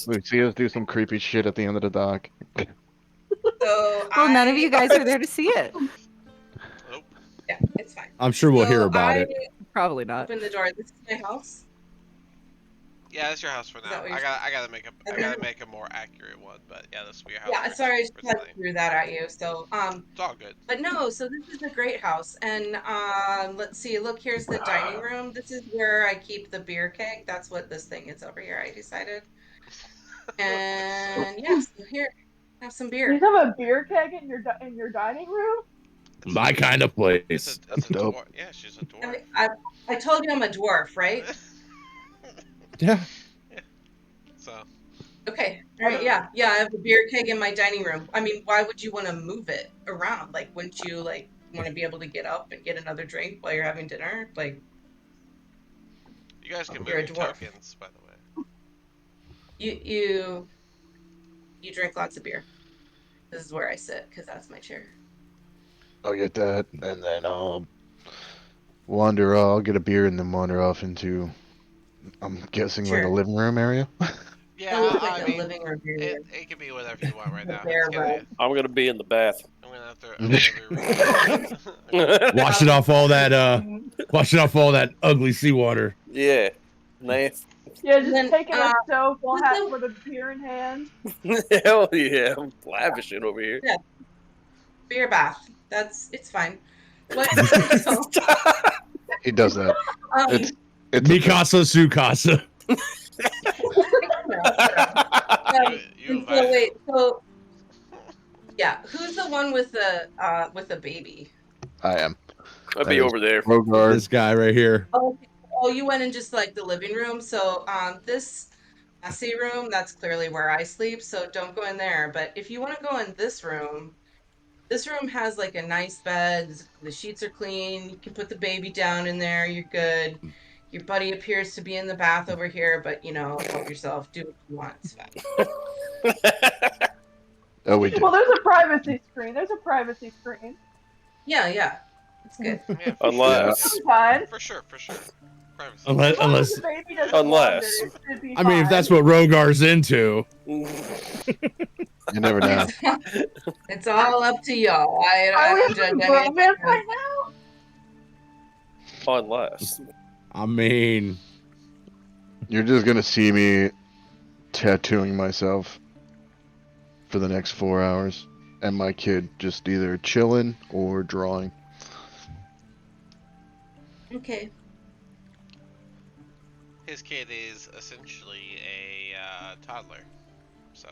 C: We see us do some creepy shit at the end of the dock.
D: So
G: Well, none of
D: I-
G: you guys are there to see it.
A: Nope.
D: Yeah, it's fine.
B: I'm sure we'll
D: So
B: hear about
D: I
B: it.
G: Probably not.
D: Open the door. This is my house.
A: Yeah, that's your house for
D: that
A: now.
D: what you're
A: I gotta make a
D: Okay.
A: a more accurate one, but yeah, this will be your house.
D: Yeah,
A: for-
D: sorry, I
A: for
D: just had
A: tonight.
D: threw that at you. So
A: It's all good.
D: but no, so this is a great house. And let's see, look, here's the dining room. This is where I keep the beer keg. That's what this thing is over here, I decided. And yeah, so here, have some
F: You
D: beer.
F: have a beer keg in your dining room?
B: My kind of place.
A: It's
C: That's
A: a
C: dope.
A: dwarf. Yeah, she's a
D: I,
A: dwarf.
D: I told you I'm a dwarf, right?
B: Yeah.
D: Okay. All right. Yeah. Yeah. I have a beer keg in my dining room. I mean, why would you want to move it around? Like, wouldn't you like want to be able to get up and get another drink while you're having dinner? Like,
A: You guys can move
D: You're a
A: your
D: dwarf.
A: tokens, by the way.
D: you drink lots of beer. This is where I sit because that's my chair.
C: I'll get that, and then I'll wander. I'll get a beer, and then wander off into. I'm guessing like a
D: Sure.
C: living room area.
A: Yeah,
D: It looks
A: I
D: like a
A: mean,
D: living room area.
A: it can be whatever you want right now.
D: Bare
A: It's gonna-
E: I'm gonna be in the bath.
A: I'm gonna have to. I'm gonna have to
B: Washing off all that ugly seawater.
E: Yeah. Nice.
F: Yeah, just
D: Then,
F: taking a stove while
D: what's the-
F: with a beer in hand.
E: Hell yeah. I'm lavishing over here.
D: Beer bath. It's fine. What? So,
C: He does that.
D: um,
C: It's
B: Mikasa Sukasa.
A: You
D: and so wait, so yeah, who's the one with the baby?
C: I am.
E: I'll be over there.
C: Rogard.
B: This guy right here.
D: Oh, you went in just like the living room. So this messy room, that's clearly where I sleep. So don't go in there. But if you want to go in this room has like a nice bed. The sheets are clean. You can put the baby down in there. You're good. Your buddy appears to be in the bath over here, but help yourself. Do what you want. It's fine.
C: Oh, we did.
F: Well, there's a privacy screen.
D: Yeah, yeah. It's good.
A: Yeah,
E: Unless.
F: Fine.
A: for sure. Privacy.
B: Unless
F: The baby doesn't
E: Unless-
F: wander, it should be
B: I mean, if
F: fine.
B: that's what Rogar's into.
C: You never know.
D: It's all up to y'all. I
F: Are we
D: don't
F: having
D: judge
F: romance
D: anything.
F: right now?
E: Unless.
B: I mean,
C: You're just gonna see me tattooing myself for the next 4 hours, and my kid just either chilling or drawing.
D: Okay.
A: His kid is essentially a toddler. So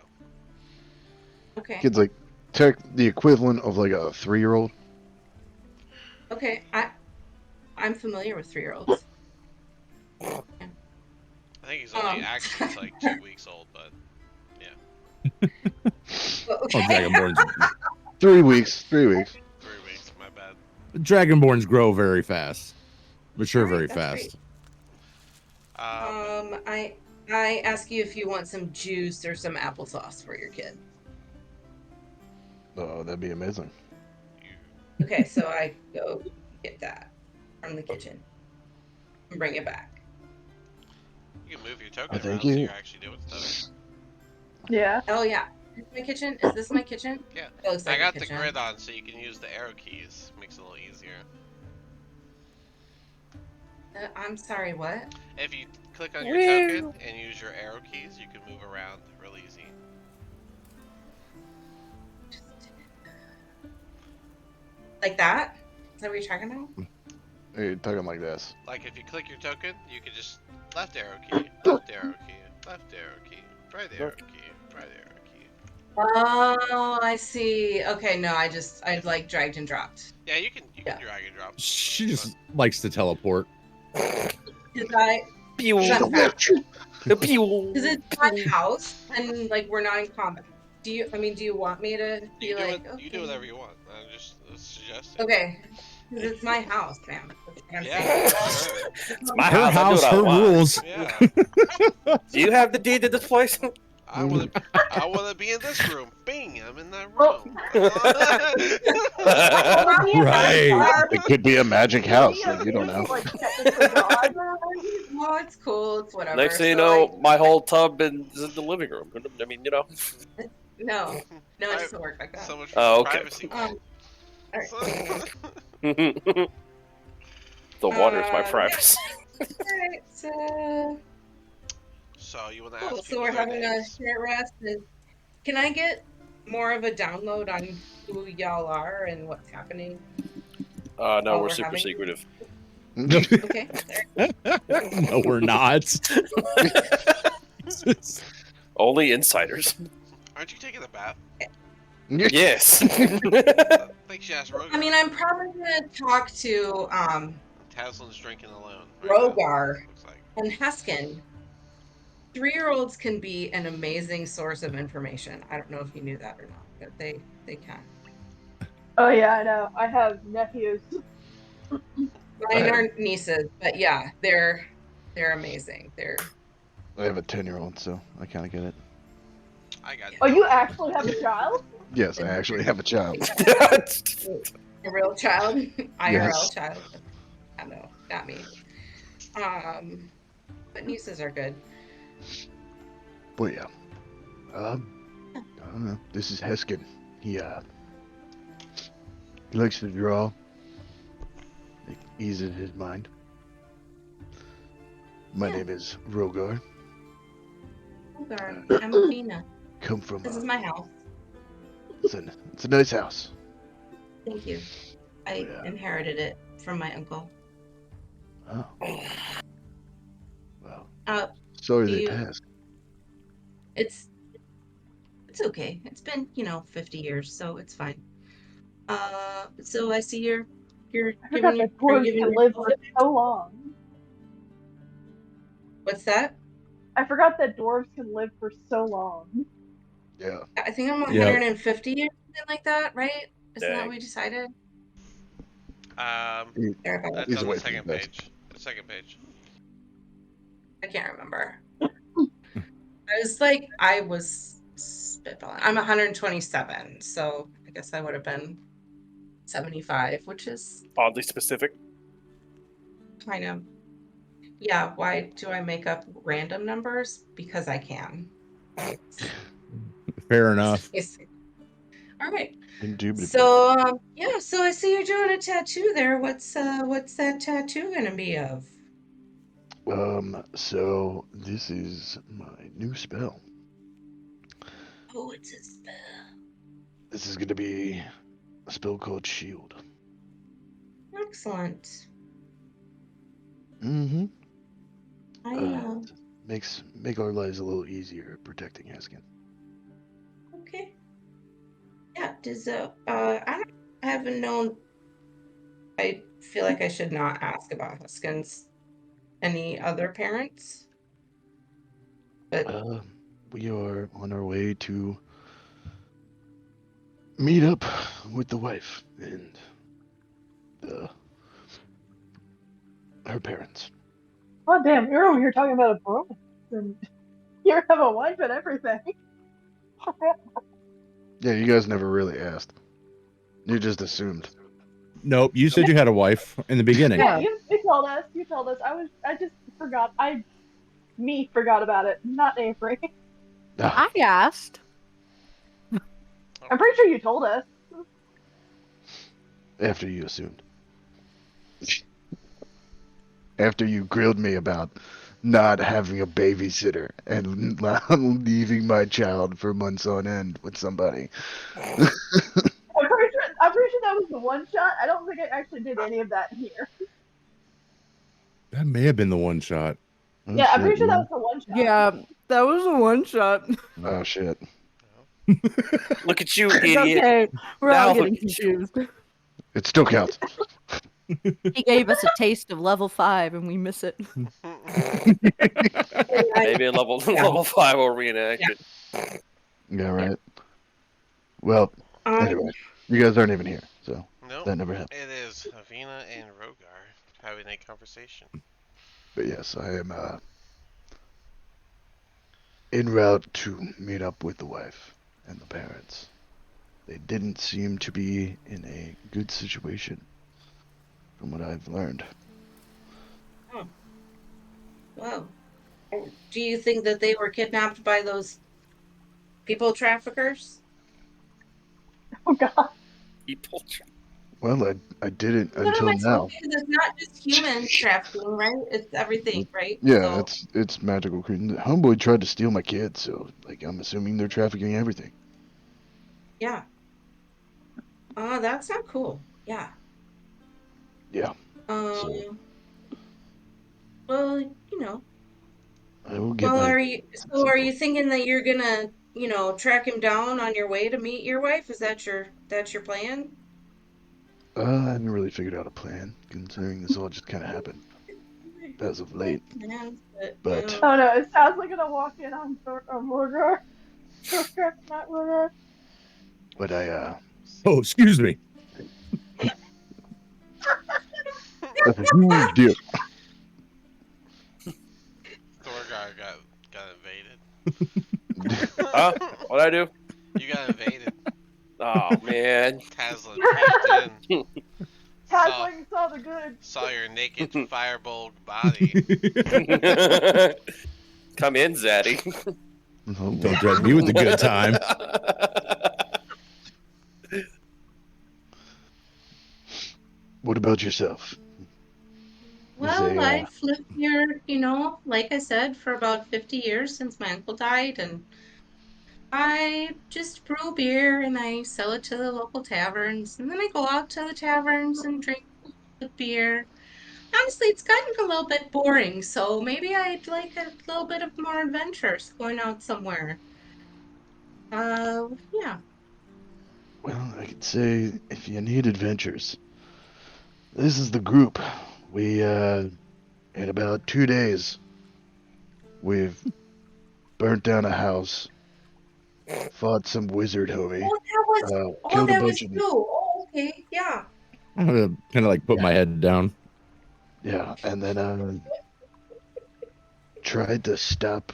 D: Okay.
C: Kid's like the equivalent of like a 3-year-old.
D: Okay. I'm familiar with 3-year-olds.
A: I think he's only actually like 2 weeks old, but
B: Oh,
D: Okay.
B: Dragonborns.
C: 3 weeks. 3 weeks.
A: 3 weeks. My bad.
B: Dragonborns grow very fast, mature
D: Alright,
B: very
D: that's
B: fast.
D: great. I ask you if you want some juice or some applesauce for your kid.
C: Oh, that'd be amazing.
D: Okay, so I go get that from the kitchen and bring it back.
A: You can move your token
C: thank
A: around so
C: you.
A: you're actually doing stuff.
F: Yeah.
D: Oh yeah, is my kitchen? Is this my kitchen?
A: Yeah.
D: It looks like
A: I
D: a
A: got the
D: kitchen.
A: grid on so you can use the arrow keys. Makes it a little easier.
D: I'm sorry, what?
A: If you click on your token and use your arrow keys, you can move around real easy.
D: Like that? Is that what you're talking about?
C: You're talking like this.
A: Like if you click your token, you can just left arrow key, left arrow key, left arrow key, right arrow key, right arrow key.
D: Oh, I see. Okay, no, I like dragged and dropped.
A: Yeah, you can
D: Yeah.
A: drag and drop.
B: She just likes to teleport.
D: Cause I'm fast. Cause it's my house and like we're not in combat. Do you want me to be
A: You
D: like
A: you do whatever you want. I'm just suggesting.
D: Okay. Cause it's my house, fam. That's what I'm
A: Yeah,
D: saying.
A: sure.
E: It's my
B: Her
E: house. I
B: house,
E: do what I
B: her
E: want.
B: rules.
A: Yeah.
E: Do you have the deed to this place?
A: I wanna be in this room. Bing, I'm in that
F: Oh.
A: room.
B: Right.
C: It could be a magic house. Like, you don't know.
F: Like, technically God, or-
D: No, it's cool. It's whatever.
E: Next thing you
D: So,
E: know, my whole tub is in the living room. I mean, you know.
D: no, it doesn't work like that.
A: So much for
E: Oh, okay.
A: privacy.
D: Alright.
E: The water's my
D: Yeah.
E: privacy.
D: Alright, so
A: So you wanna
D: cool.
A: ask
D: So
A: people
D: we're
A: their
D: having a
A: names?
D: short rest. And can I get more of a download on who y'all are and what's happening?
E: No,
D: Oh,
E: we're
D: we're
E: super
D: having-
E: secretive.
D: Okay.
B: No, we're not.
E: Only insiders.
A: Aren't you taking a bath?
E: Yes.
A: I think she asked Rogar.
D: I mean, I'm probably gonna talk to
A: Taslin's drinking alone. Right now,
D: Rogar
A: looks like.
D: and Heskin. 3-year-olds can be an amazing source of information. I don't know if you knew that or not, but they can.
F: Oh yeah, I know. I have nephews.
D: Mine are nieces, but yeah, they're amazing. They're
C: I have a 10-year-old, so I kind of get it.
A: I got.
F: Oh, you actually have a child?
C: Yes, I actually have a child.
D: a real child, IRL
C: Yes.
D: child. I know, not me. But nieces are good.
C: But yeah. I don't know. This is Heskin. He likes to draw. It eases his mind. My
D: Yeah.
C: name is Rogar.
D: Rogar, I'm Athena.
C: Come from
D: This is my house.
C: it's a nice house.
D: Thank you. I
C: Yeah.
D: inherited it from my uncle.
C: Oh. Well,
D: Uh,
C: sorry
D: do
C: they
D: you-
C: passed.
D: It's okay. It's been 50 years, so it's fine. So I see you're
F: I forgot
D: giving your,
F: that dwarves
D: giving
F: can
D: your-
F: live for so long.
D: What's that?
F: I forgot that dwarves can live for so long.
C: Yeah.
D: I think I'm
B: Yeah.
D: 150 or something like that, right? Isn't that
E: Dang.
D: what we decided?
A: Um,
D: Sorry about that.
A: that's
C: He's
A: on
C: away
A: the
C: from
A: second
C: the desk.
A: page. The second page.
D: I can't remember. I was spitballing. I'm 127, so I guess I would have been 75, which is
E: Oddly specific.
D: kind of, yeah. Why do I make up random numbers? Because I can.
B: Fair enough.
D: All right.
C: Indubitably.
D: So yeah. So I see you're doing a tattoo there. What's that tattoo gonna be of?
C: So this is my new spell.
D: Oh, it's a spell.
C: This is gonna be a spell called Shield.
D: Excellent.
C: Mm-hmm.
D: I
C: Make our lives a little easier protecting Haskin.
D: okay. Yeah. Does I haven't known. I feel like I should not ask about Huskins. Any other parents? But
C: We are on our way to meet up with the wife and the her parents.
F: Oh damn, you're over here talking about a bromance, and you have a wife and everything.
C: Yeah, you guys never really asked. You just assumed.
B: Nope, you said you had a wife in the beginning.
F: Yeah, you told us. You told us. I just forgot. Me forgot about it. Not Avery.
C: Ah,
G: I asked.
F: I'm pretty sure you told us.
C: after you assumed. After you grilled me about not having a babysitter and leaving my child for months on end with somebody.
F: I'm pretty sure that was the one shot. I don't think I actually did any of that here.
B: That may have been the one shot.
C: Oh,
F: Yeah, I'm
C: shit,
F: pretty sure that
C: yeah.
F: was the one shot.
G: Yeah, that was a one shot.
C: Oh shit.
E: Look at you,
G: It's
E: idiot.
G: okay. We're
E: Now
G: all
E: look
G: getting
E: at you.
G: confused.
C: It still counts.
G: He gave us a taste of level 5 and we miss it.
E: Maybe a level 5 will reenact it.
C: Yeah, right. Well, anyway, you guys aren't even here, so
A: Nope.
C: that never happened.
A: It is Avina and Rogar having a conversation.
C: But yes, I am en route to meet up with the wife and the parents. They didn't seem to be in a good situation, from what I've learned.
D: well, do you think that they were kidnapped by those people traffickers?
F: Oh god.
E: People.
C: Well, I didn't
D: What am
C: until
D: I supposed
C: now.
D: to do? It's not just human trafficking, right? It's everything, right?
C: Yeah,
D: So,
C: it's magical. Homeboy tried to steal my kid, so like I'm assuming they're trafficking everything.
D: yeah. That's not cool. Yeah.
C: Yeah,
D: Um,
C: so
D: well, you know.
C: I will get
D: Well,
C: my.
D: are you thinking that you're gonna, track him down on your way to meet your wife? Is that's your plan?
C: I haven't really figured out a plan, considering this all just kind of happened as of late.
D: Plans, but
C: But
F: Oh no, it sounds like gonna walk in on Rogar. Rogar, not Rogar.
C: but I
B: Oh, excuse me.
C: that's a huge deal.
A: Thorgar got invaded.
E: Huh? What'd I do?
A: You got invaded.
E: Oh, man.
A: Taslim peeked in,
F: Tasling saw the good.
A: saw your naked firebolt body.
E: Come in, Zaddy.
B: Don't threaten me with a good time.
C: What about yourself?
D: well, I've lived here, like I said, for about 50 years since my uncle died, and I just brew beer and I sell it to the local taverns, and then I go out to the taverns and drink the beer. Honestly, it's gotten a little bit boring, so maybe I'd like a little bit of more adventures, going out somewhere. Yeah.
C: Well, I could say if you need adventures, this is the group. We in about 2 days, we've burnt down a house, fought some wizard homie, killed a
D: That was
C: bunch of
D: you. Oh, okay, yeah.
B: I'm gonna kind of like put my head down.
C: yeah, and then tried to stop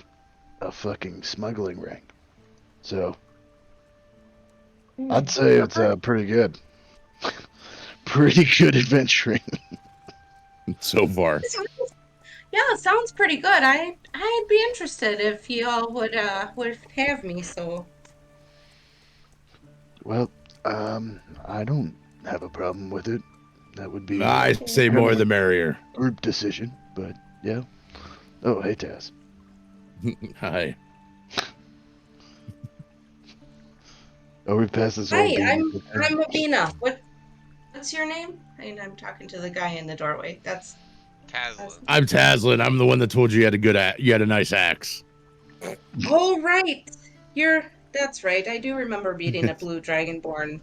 C: a fucking smuggling ring. So I'd say it's pretty good. Pretty good adventuring.
B: So far.
D: Yeah, it sounds pretty good. I'd be interested if you all would have me. So
C: Well, I don't have a problem with it. That would be
B: I say more the merrier.
C: group decision, but yeah. Oh, hey, Taz.
B: Hi.
C: Oh, we've passed this old
D: Hi,
C: bean.
D: I'm Abina. What's your name? And I'm talking to the guy in the doorway. That's
A: Taslin.
B: I'm Taslin. I'm the one that told you you had a nice axe.
D: Oh, right. That's right. I do remember beating a blue dragonborn.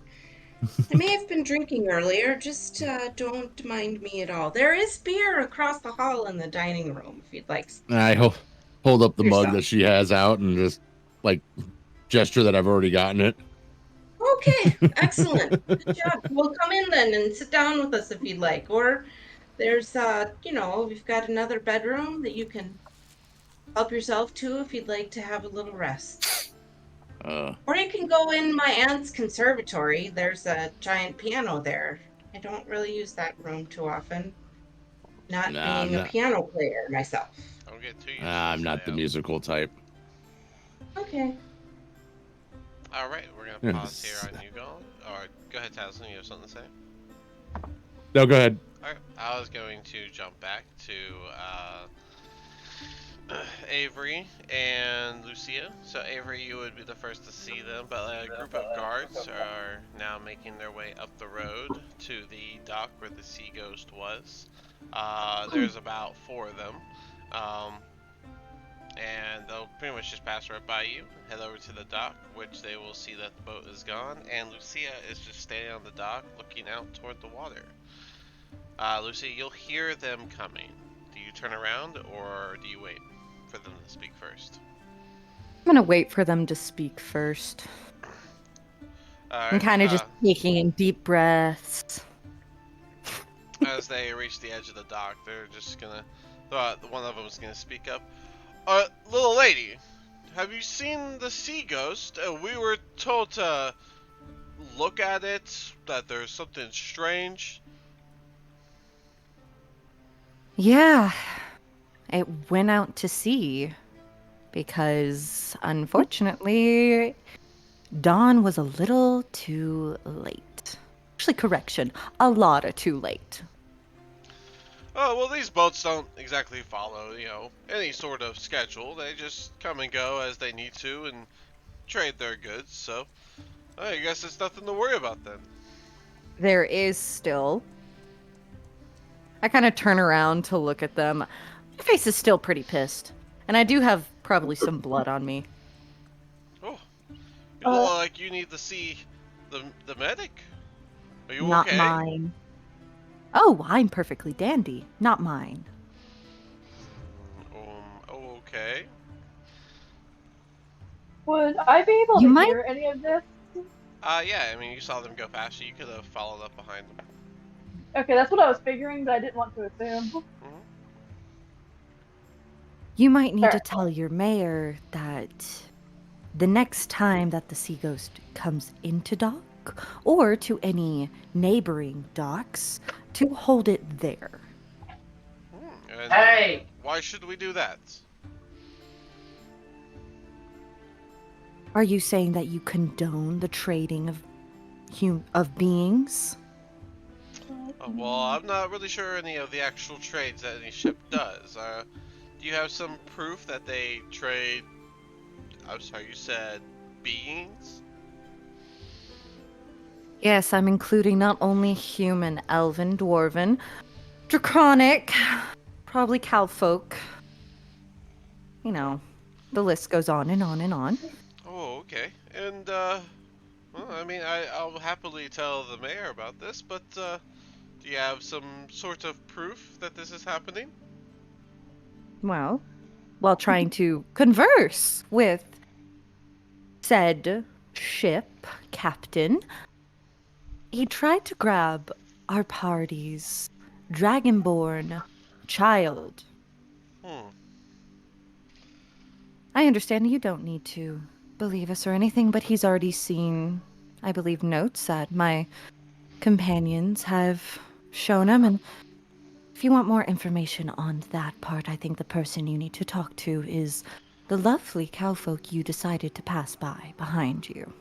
D: I may have been drinking earlier. Just don't mind me at all. There is beer across the hall in the dining room if you'd like
B: Hold up the mug
D: yourself.
B: that she has out and just like gesture that I've already gotten it.
D: Okay, excellent. Good job. Well, come in then and sit down with us if you'd like. Or there's we've got another bedroom that you can help yourself to if you'd like to have a little rest.
B: Uh,
D: Or you can go in my aunt's conservatory. There's a giant piano there. I don't really use that room too often, not
B: nah,
D: being a piano player myself.
A: Don't get too used to
B: I'm
A: this
B: not the
A: layout.
B: musical type.
D: Okay.
A: Alright, we're gonna pause here
B: Yes.
A: on you going. Or go ahead, Taslin, you have something to say?
B: No, go ahead.
A: Alright, I was going to jump back to Avery and Lucia. So Avery, you would be the first to see them, but a group of guards are now making their way up the road to the dock where the Sea Ghost was. There's about 4 of them. And they'll pretty much just pass right by you and head over to the dock, which they will see that the boat is gone, and Lucia is just standing on the dock looking out toward the water. Lucia, you'll hear them coming. Do you turn around or do you wait for them to speak first?
G: I'm gonna wait for them to speak first. I'm
A: Alright,
G: kind of just taking in deep breaths.
A: as they reach the edge of the dock, they're just gonna, one of them is gonna speak up. Little lady, have you seen the Sea Ghost? We were told to look at it, that there's something strange.
G: Yeah, it went out to sea because unfortunately, dawn was a little too late. Actually, correction, a lot too late.
A: Oh, well, these boats don't exactly follow, any sort of schedule. They just come and go as they need to and trade their goods, so I guess it's nothing to worry about then.
G: There is still. I kind of turn around to look at them. My face is still pretty pissed. And I do have probably some blood on me.
A: Oh, you look like you need to see the medic. Are you
G: Not
A: okay?
G: mine. Oh, I'm perfectly dandy. Not mine.
A: Okay.
F: Would I be able
G: You
F: to
G: might.
F: hear any of this?
A: Yeah, I mean, you saw them go past you. You could have followed up behind them.
F: Okay, that's what I was figuring, but I didn't want to assume.
A: Mm-hmm.
G: You might need to
F: Alright.
G: tell your mayor that the next time that the Sea Ghost comes into dock, or to any neighboring docks, to hold it there.
A: And
D: Hey!
A: why should we do that?
G: Are you saying that you condone the trading of beings?
A: Well, I'm not really sure any of the actual trades that any ship does. Do you have some proof that they trade? I'm sorry, you said beings?
G: Yes, I'm including not only human, elven, dwarven, draconic, probably cowfolk. You know, the list goes on and on and on.
A: Oh, okay. And well, I mean, I'll happily tell the mayor about this, but do you have some sort of proof that this is happening?
G: Well, while trying to converse with said ship captain, he tried to grab our party's dragonborn child.
A: Hmm.
G: I understand you don't need to believe us or anything, but he's already seen, I believe, notes that my companions have shown him. And if you want more information on that part, I think the person you need to talk to is the lovely cowfolk you decided to pass by behind you.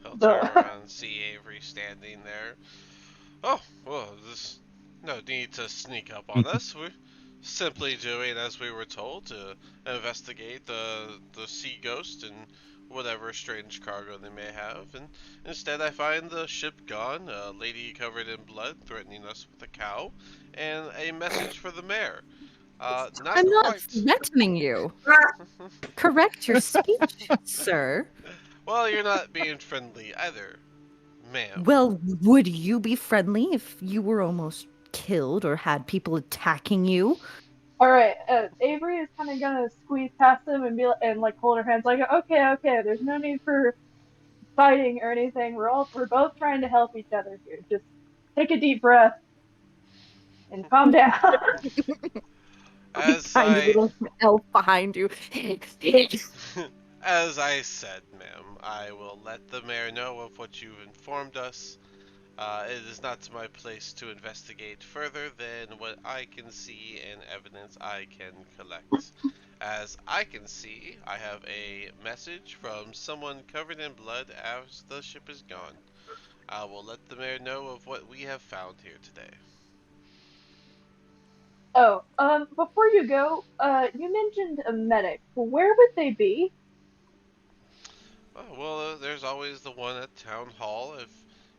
A: He'll turn
F: Duh.
A: around and see Avery standing there. Oh, well, there's no need to sneak up on us. We're simply doing as we were told to investigate the sea ghost and whatever strange cargo they may have. And instead, I find the ship gone, a lady covered in blood threatening us with a cow, and a message for the mayor. Not
G: I'm not
A: quite.
G: threatening you. Correct your speech, sir.
A: Well, you're not being friendly either, ma'am.
G: Well, would you be friendly if you were almost killed or had people attacking you?
F: All right, Avery is kind of gonna squeeze past him and and like hold her hands, like, okay, okay, there's no need for fighting or anything. We're both trying to help each other here. Just take a deep breath and calm down.
A: As
G: Tiny
A: I
G: little elf behind you.
A: As I said, ma'am, I will let the mayor know of what you've informed us. It is not my place to investigate further than what I can see and evidence I can collect. As I can see, I have a message from someone covered in blood as the ship is gone. I will let the mayor know of what we have found here today.
F: Oh, before you go, you mentioned a medic. Where would they be?
A: Oh, well, there's always the one at town hall if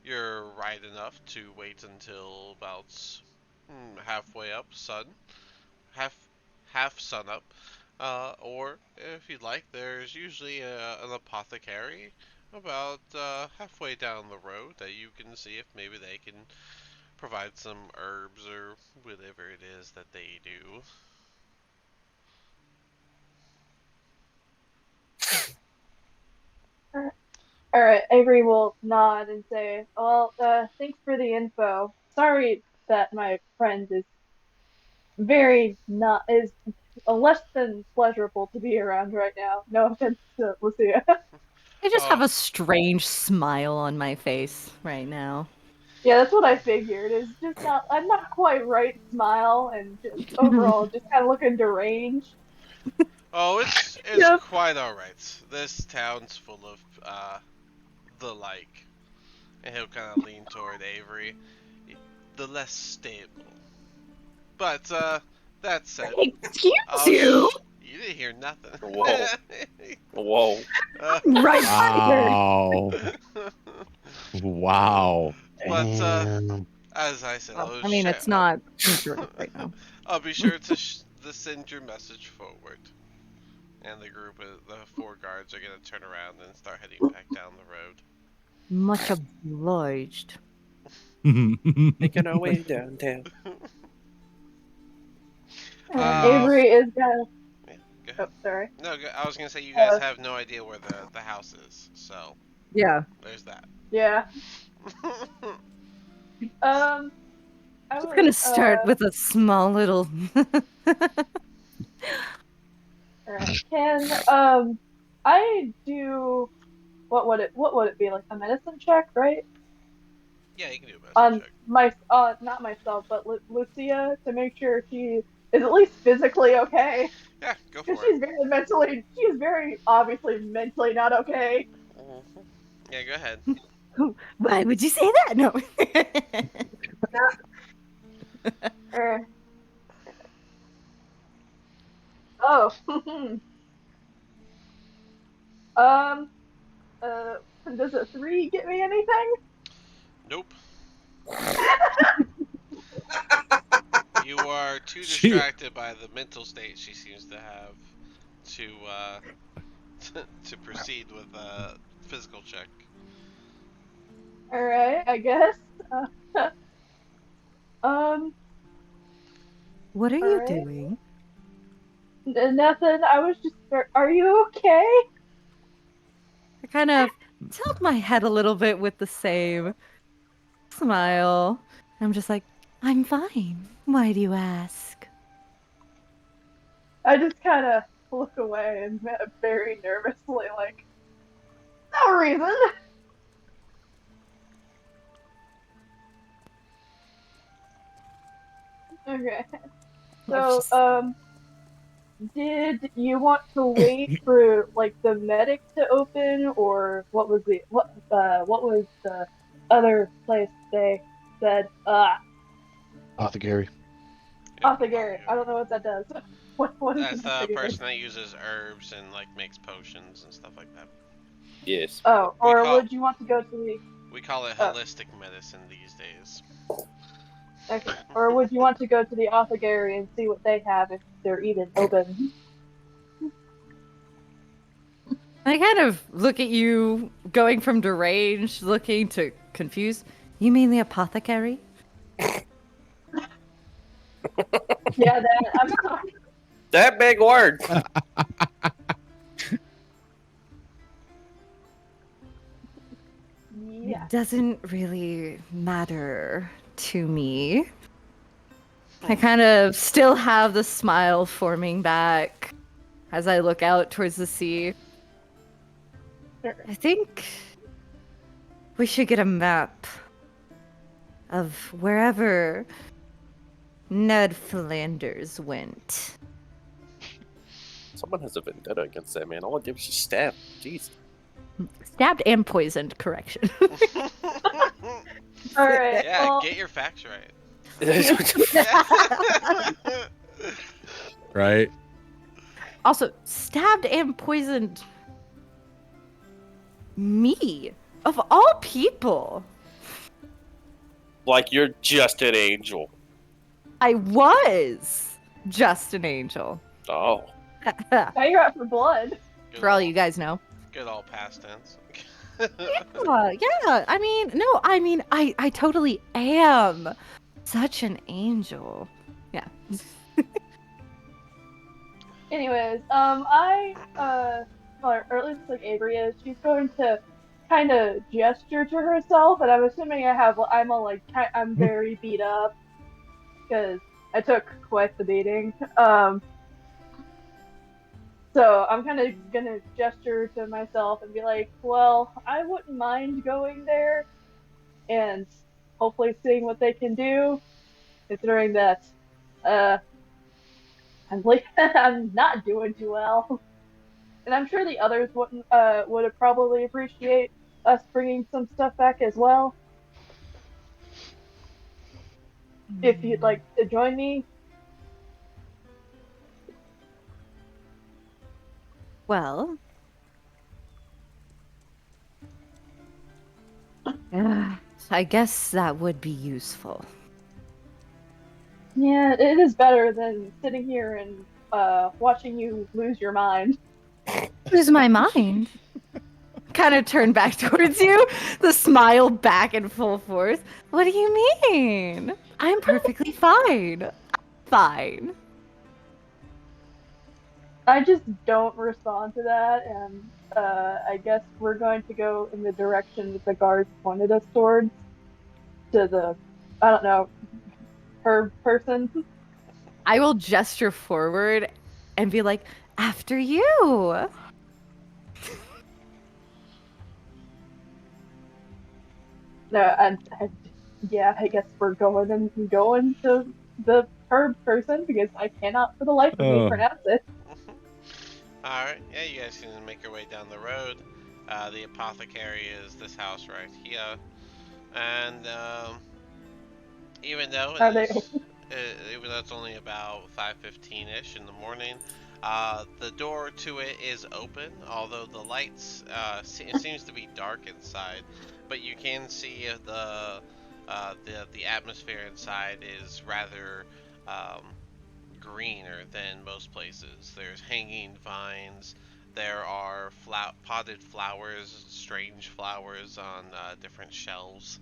A: you're right enough to wait until about halfway up sun, half half sun up. Or if you'd like, there's usually an apothecary about halfway down the road that you can see if maybe they can provide some herbs or whatever it is that they do.
F: All right, Avery will nod and say, "Well, thanks for the info. Sorry that my friend is very not is less than pleasurable to be around right now. No offense to Lucia."
G: I just have
A: Oh,
G: a strange smile on my face right now.
F: Yeah, that's what I figured. It's just not. I'm not quite right. Smile and just overall, just kind of looking deranged.
A: oh, it's
F: Yep.
A: quite all right. This town's full of the like, and he'll kind of lean toward Avery, the less stable. But that said,
G: Excuse you?
A: you didn't hear nothing.
E: Whoa. Whoa.
G: Right behind
B: Wow. Wow.
A: but
C: Damn.
A: as I said,
G: Well, I mean, it's not incorrect right now.
A: I'll be sure to send your message forward. And the group of the four guards are gonna turn around and start heading back down the road.
G: Much obliged.
E: Making our way downtown.
A: Uh,
F: Avery is gonna.
A: yeah, go
F: Oh,
A: ahead.
F: sorry.
A: No, I was gonna say you guys
F: Uh,
A: have no idea where the house is, so
G: Yeah.
A: there's that.
F: yeah. Um, I
G: Just
F: would.
G: gonna start with a small little.
F: Alright. Can I do what would it be, like a medicine check, right?
A: Yeah, you can do a medicine
F: On
A: check.
F: my not myself, but Lucia, to make sure she is at least physically okay,
A: Yeah, go
F: because
A: for it.
F: she's very obviously mentally not okay.
A: hmm Yeah, go ahead.
G: Why would you say that? No.
F: Er, oh. um does a 3 get me anything?
A: Nope. You are too
B: She
A: distracted by the mental state she seems to have to to proceed with a physical check.
F: Alright, I guess. Um,
G: What are you
F: alright.
G: doing?
F: Nothing. I was just. Are you okay?
G: I kind of tilt my head a little bit with the same smile. I'm just like, I'm fine. Why do you ask?
F: I just kind of look away and very nervously, like, no reason. Okay. So,
G: Just-
F: did you want to wait for like the medic to open, or what was the other place they said?
C: Apothecary.
F: Apothecary. I don't know what that does. What is
A: That's
F: an
A: the
F: apothecary?
A: person that uses herbs and like makes potions and stuff like that.
E: Yes.
F: Oh,
A: We
F: or
A: call
F: would you want to go to the?
A: we call it
F: Oh,
A: holistic medicine these days.
F: okay. Or would you want to go to the apothecary and see what they have if they're even open?
G: I kind of look at you going from deranged looking to confused. You mean the apothecary?
F: Yeah, that. I'm sorry.
E: That big word.
F: Yeah.
G: It doesn't really matter to me. I kind of still have the smile forming back as I look out towards the sea.
F: Sure.
G: I think we should get a map of wherever Ned Flanders went.
E: Someone has a vendetta against that man. All it did was just stab. Jeez.
G: Stabbed and poisoned, correction.
F: All right.
A: Yeah,
F: Well,
A: get your facts right.
B: Right?
G: Also, stabbed and poisoned me, of all people.
E: Like you're just an angel.
G: I was just an angel.
E: Oh.
F: now you're out for blood.
A: Good
G: For all
A: old-
G: you guys know.
A: Good old past tense.
G: Yeah. I mean, no, I totally am such an angel. Yeah.
F: Anyways, or at least like Avery is, she's going to kind of gesture to herself, and I'm assuming I'm all like, I'm very beat up because I took quite the beating. So I'm kind of gonna gesture to myself and be like, well, I wouldn't mind going there and hopefully seeing what they can do, considering that, I'm not doing too well. And I'm sure the others would have probably appreciate us bringing some stuff back as well. If you'd like to join me.
G: Well, I guess that would be useful.
F: Yeah, it is better than sitting here and watching you lose your mind.
G: Lose my mind. Kind of turn back towards you, the smile back in full force. What do you mean? I'm perfectly fine. Fine.
F: I just don't respond to that, and I guess we're going to go in the direction that the guards pointed us towards. To the, I don't know, her person.
G: I will gesture forward and be like, after you.
F: No, yeah, I guess we're going to the her person because I cannot for the life of me
B: Oh.
F: pronounce it.
A: Alright, yeah, you guys can make your way down the road. The apothecary is this house right here. And even though
F: Are they?
A: even though it's only about 5:15ish in the morning, the door to it is open. Although the lights, it seems to be dark inside, but you can see the atmosphere inside is rather greener than most places. There's hanging vines. There are potted flowers, strange flowers on different shelves.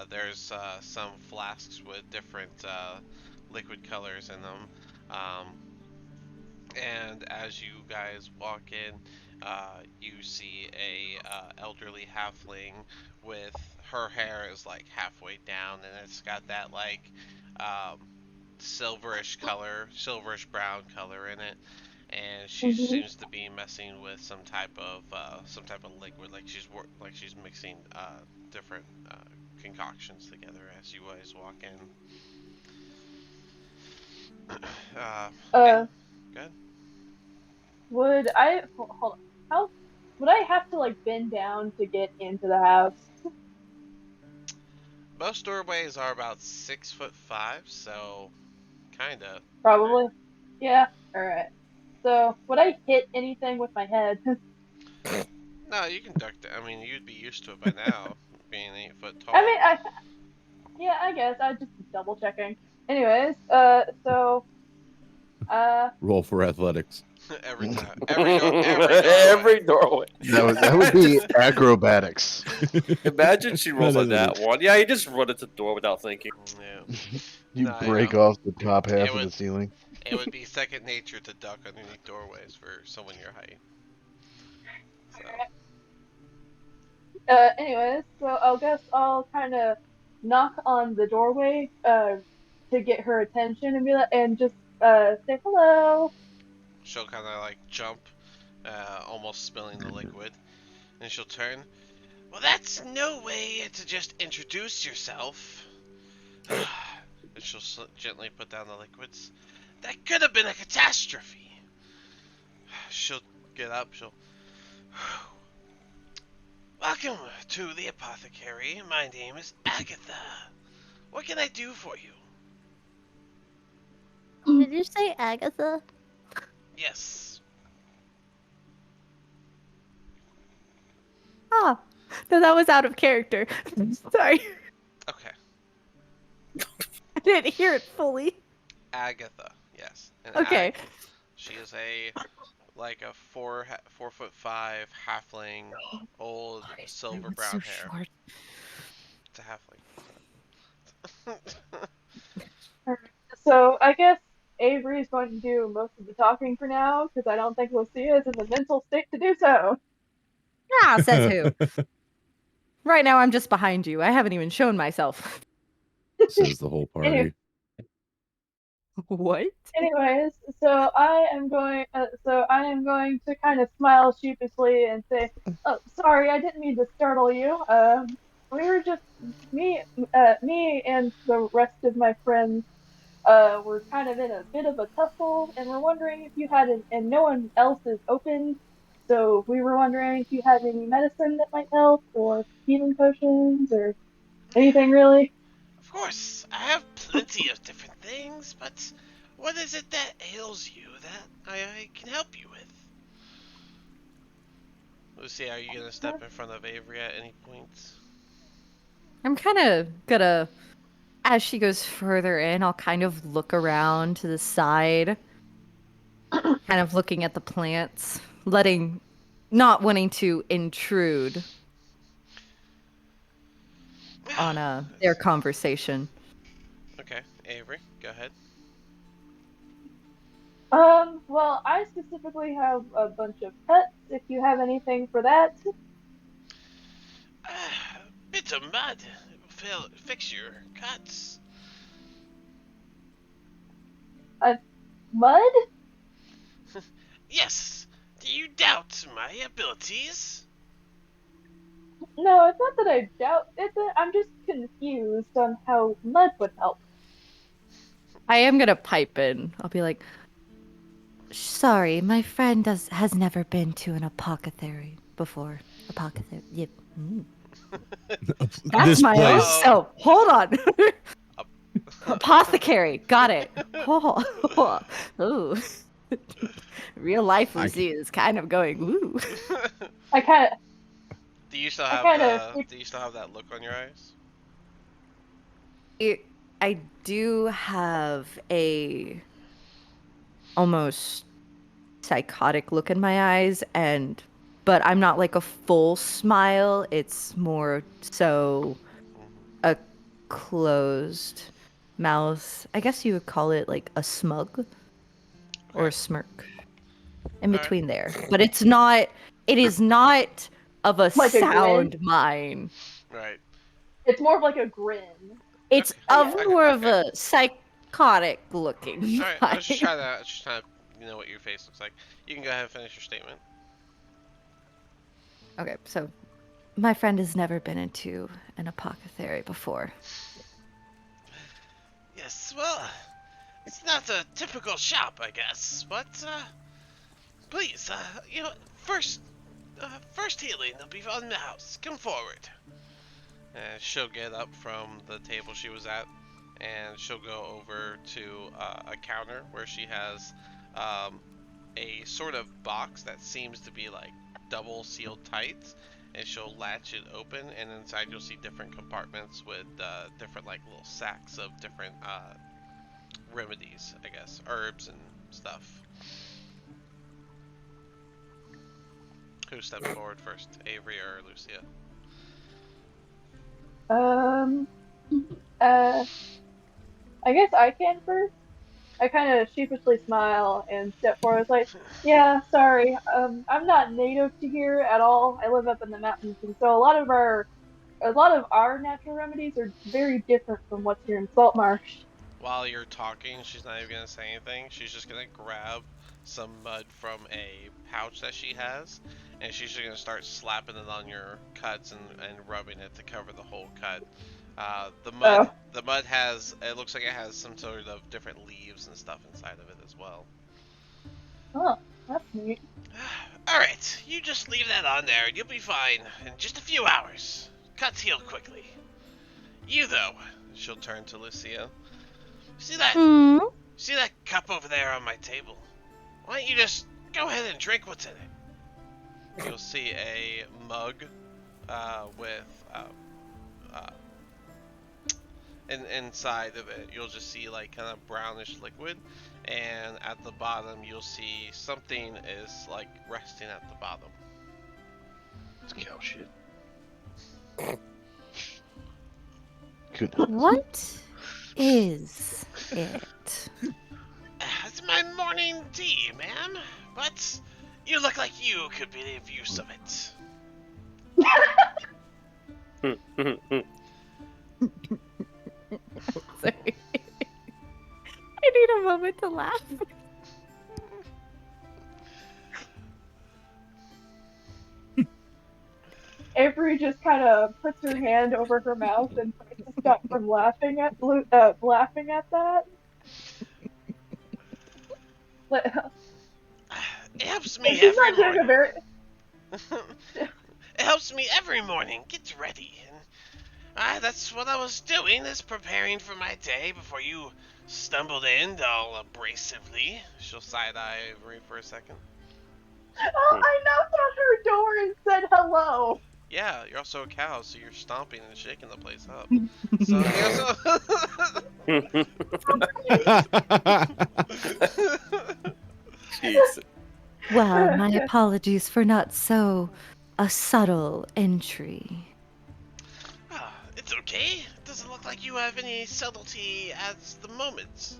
A: There's some flasks with different liquid colors in them. Um, and as you guys walk in, you see a elderly halfling with her hair is like halfway down, and it's got that like um, silverish color, silverish brown color in it, and she seems to be messing with some type of liquid, like she's mixing different concoctions together as you guys walk in.
F: Uh,
A: Good.
F: would I hold on? How would I have to like bend down to get into the house?
A: Most doorways are about 6'5", so Kinda.
F: Probably. Yeah. All right. So would I hit anything with my head?
A: No, you can duck down. I mean, you'd be used to it by now, being 8 foot
F: I
A: tall.
F: mean, yeah, I guess I just double checking. Anyways, so
B: Roll for athletics.
A: Every time, every
E: Every
A: doorway.
E: doorway.
C: That would be acrobatics.
E: Imagine she rolls on that
B: Athletics.
E: one. Yeah, you just run at the door without thinking.
A: Yeah.
C: You
A: No,
C: break off the top half
A: It
C: of the
A: would
C: ceiling.
A: it would be second nature to duck underneath doorways for someone your height. So
F: anyways, so I guess I'll kind of knock on the doorway to get her attention and be like, and just say hello.
A: she'll kind of like jump, almost spilling the liquid, and she'll turn. Well, that's no way to just introduce yourself. And she'll gently put down the liquids. That could have been a catastrophe. She'll get up. She'll. Welcome to the apothecary. My name is Agatha. What can I do for you?
G: Did you say Agatha?
A: Yes.
G: Ah, no, that was out of character. Sorry,
A: Okay.
G: I didn't hear it fully.
A: Agatha. Yes. And
G: Okay.
A: she is like a 4'5" halfling, old silver
G: It's
A: brown
G: so
A: hair.
G: short.
A: It's a halfling.
F: So I guess Avery's going to do most of the talking for now because I don't think Lucia's in the mental state to do so.
G: Ah, says who? Right now, I'm just behind you. I haven't even shown myself.
B: Says the whole party.
G: What?
F: Anyways, so I am going to kind of smile sheepishly and say, "Oh, sorry, I didn't mean to startle you. We were just me and the rest of my friends were kind of in a bit of a tussle, and we're wondering if you had and no one else is open, so we were wondering if you had any medicine that might help, or healing potions, or anything really."
A: Of course, I have plenty of different things, but what is it that ails you that I can help you with? Lucy, are you gonna step in front of Avery at any point?
G: I'm kind of gonna, as she goes further in, I'll kind of look around to the side, kind of looking at the plants, not wanting to intrude on their conversation.
A: Okay, Avery, go ahead.
F: Well, I specifically have a bunch of pets. If you have anything for that,
A: Bit of mud will fix your cuts.
F: mud?
A: Yes. Do you doubt my abilities?
F: No, it's not that I doubt it. I'm just confused on how mud would help.
G: I am gonna pipe in. I'll be like, sorry, my friend has never been to an apothecary before. Apothecary. Yep. Mm. That's
B: This
G: my own.
B: place.
G: So hold on. Apothecary. Got it. Oh. Ooh. Real life Lucy is kind of going, ooh.
F: I kind of.
A: Do you still
F: I
A: have
F: kinda-
A: Do you still have that look on your eyes?
G: I do have a almost psychotic look in my eyes, but I'm not like a full smile. It's more so a closed mouth. I guess you would call it like a smug or a smirk in
A: Alright.
G: between there. But it is not of a
F: Like a grin?
G: sound mind.
A: Right.
F: It's more of like a grin.
G: It's
A: Okay.
G: of
A: Okay,
G: more of
A: okay.
G: a psychotic looking
A: Alright, I was just
G: mind.
A: trying to know what your face looks like. You can go ahead and finish your statement.
G: Okay, so my friend has never been into an apothecary before.
A: Yes, well, it's not a typical shop, I guess, but, please, first healing will be on the house. Come forward. And she'll get up from the table she was at and she'll go over to a counter where she has a sort of box that seems to be like double sealed tight, and she'll latch it open, and inside you'll see different compartments with different like little sacks of different remedies, I guess, herbs and stuff. Who steps forward first, Avery or Lucia?
F: I guess I can first. I kind of sheepishly smile and step forward. I was like, "Yeah, sorry. I'm not native to here at all. I live up in the mountains, and so a lot of our natural remedies are very different from what's here in Saltmarsh."
A: While you're talking, she's not even gonna say anything. She's just gonna grab some mud from a pouch that she has, and she's just gonna start slapping it on your cuts and rubbing it to cover the whole cut.
F: Oh,
A: The mud has, it looks like it has some sort of different leaves and stuff inside of it as well.
F: oh, that's neat.
A: Alright, you just leave that on there and you'll be fine in just a few hours. Cuts heal quickly. You though, she'll turn to Lucia. See that?
G: Hmm.
A: See that cup over there on my table? Why don't you just go ahead and drink what's in it? You'll see a mug with and inside of it you'll just see like kind of brownish liquid, and at the bottom you'll see something is like resting at the bottom.
C: It's cow shit. Good.
G: What is it?
A: It's my morning tea, ma'am, but you look like you could be of use of it.
G: Sorry. I need a moment to laugh.
F: Avery just kind of puts her hand over her mouth and tries to stop from laughing at that. But,
A: It helps
F: and
A: me
F: she's
A: every
F: not doing
A: morning.
F: a very.
A: It helps me every morning get ready, and that's what I was doing, is preparing for my day before you stumbled in all abrasively. She'll side-eye Avery for a second.
F: Oh, I knocked on her door and said hello.
A: Yeah, you're also a cow, so you're stomping and shaking the place up. So,
E: Jeez.
G: Well, my apologies for not so a subtle entry.
A: It's okay. It doesn't look like you have any subtlety at the moment.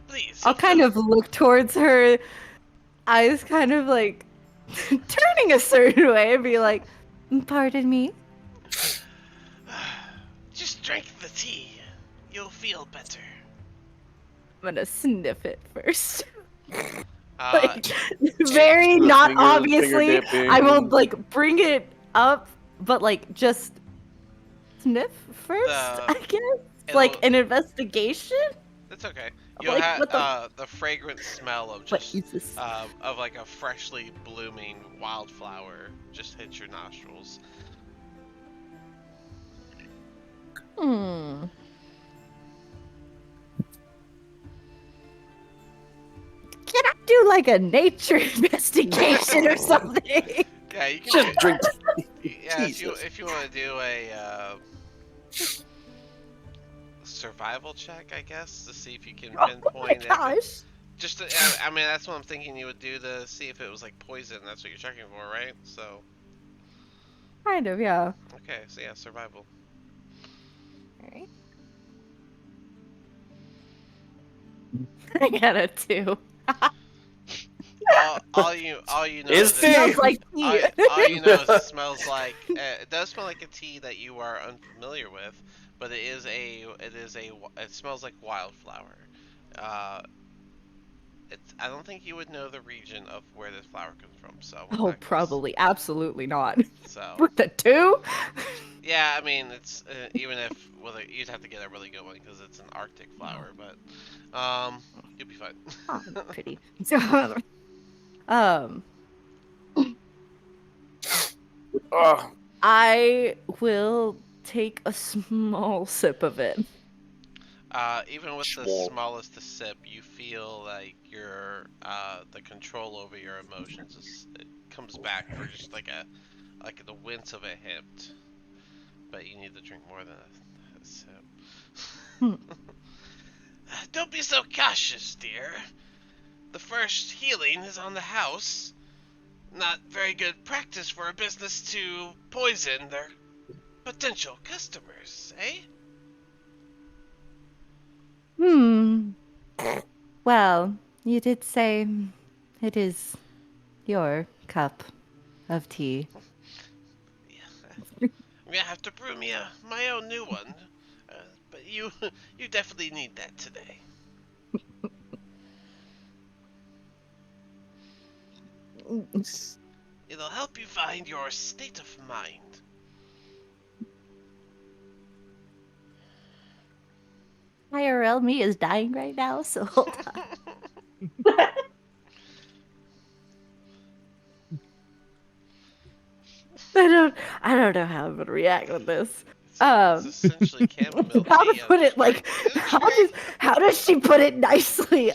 A: Please.
G: I'll kind of look towards her, eyes kind of like turning a certain way and be like, pardon me?
A: Just drink the tea. You'll feel better.
G: I'm gonna sniff it first.
A: Uh,
G: Like, very not
E: finger
G: obviously.
E: dipping.
G: I will like bring it up, but like just sniff first, I guess. Like
A: it'll-
G: an investigation.
A: It's okay. You'll
G: Like,
A: have
G: what
A: the fragrant smell of
G: What
A: just
G: is this?
A: of like a freshly blooming wildflower just hits your nostrils.
G: Hmm. Can I do like a nature investigation or something?
A: Yeah, you can
E: Just drink.
A: Yeah,
E: Jesus.
A: if you want to do a survival check, I guess, to see if you can
G: Oh my
A: pinpoint if it,
G: gosh.
A: just to, I mean that's what I'm thinking you would do to see if it was like poison. That's what you're checking for, right? So
G: Kind of, yeah.
A: okay, so yeah, survival.
G: Alright. I got a 2.
A: All you know
E: Is
A: is
E: tea.
A: it,
G: Smells like
A: all,
G: tea.
A: all you know is it smells like it does smell like a tea that you are unfamiliar with, but it smells like wildflower. I don't think you would know the region of where this flower comes from, so I'm
G: Oh,
A: not gonna
G: probably, absolutely not.
A: So
G: With the 2?
A: yeah, I mean it's even if you'd have to get a really good one because it's an Arctic flower, but you'll be fine.
G: Oh, pretty. So, um,
E: Oh,
G: I will take a small sip of it.
A: Even with the
E: Schmall.
A: smallest of sip, you feel like your the control over your emotions it comes back for just like the wince of a hint. But you need to drink more than a sip.
G: Hmm.
A: Don't be so cautious, dear. The first healing is on the house. Not very good practice for a business to poison their potential customers, eh?
G: Hmm. Well, you did say it is your cup of tea.
A: Yeah. I'm gonna have to brew me my own new one. Uh, but you you definitely need that today. It'll help you find your state of mind.
G: IRL me is dying right now, so hold on. I don't know how I'm gonna react with this.
A: It's essentially chamomile
G: How to
A: tea.
G: put it
A: Just
G: like how does she put it nicely?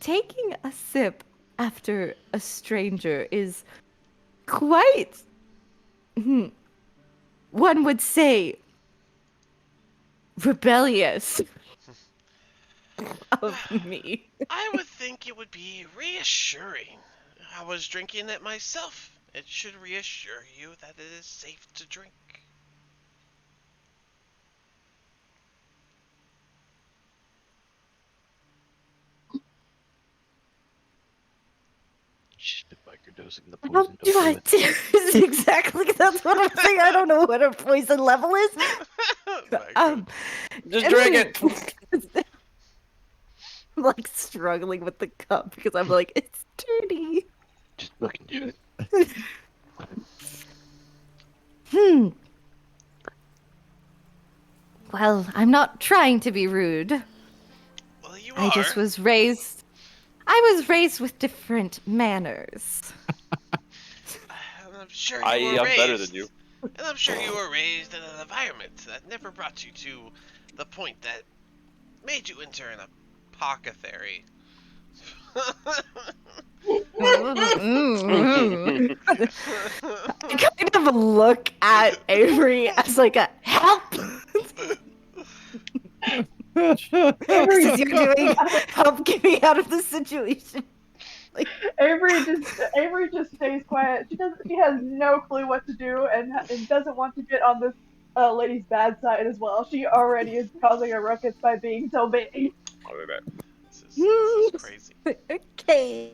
G: Taking a sip after a stranger is quite one would say rebellious of me.
A: I would think it would be reassuring. I was drinking it myself. It should reassure you that it is safe to drink.
C: She's been microdosing the
G: How
C: poison.
G: do
C: Don't
G: I
C: do it.
G: do exactly? That's what I'm saying. I don't know what her poison level is.
A: Very
E: Just drink it.
G: I'm like struggling with the cup because I'm like, it's dirty.
C: Just fucking do it.
G: Hmm. Well, I'm not trying to be rude.
A: Well, you
G: I
A: are.
G: just was raised. I was raised with different manners.
A: And I'm sure you
E: I.e.,
A: were
E: I'm better than
A: raised.
E: you.
A: And I'm sure you were raised in an environment that never brought you to the point that made you enter an apothecary.
G: I kind of look at Avery as like a help.
F: Avery,
G: This is you're doing. Help get me out of this situation. Like,
F: Avery just stays quiet. She has no clue what to do and doesn't want to get on this lady's bad side as well. She already is causing a ruckus by being so big.
E: I'll be back.
A: This is crazy.
G: okay.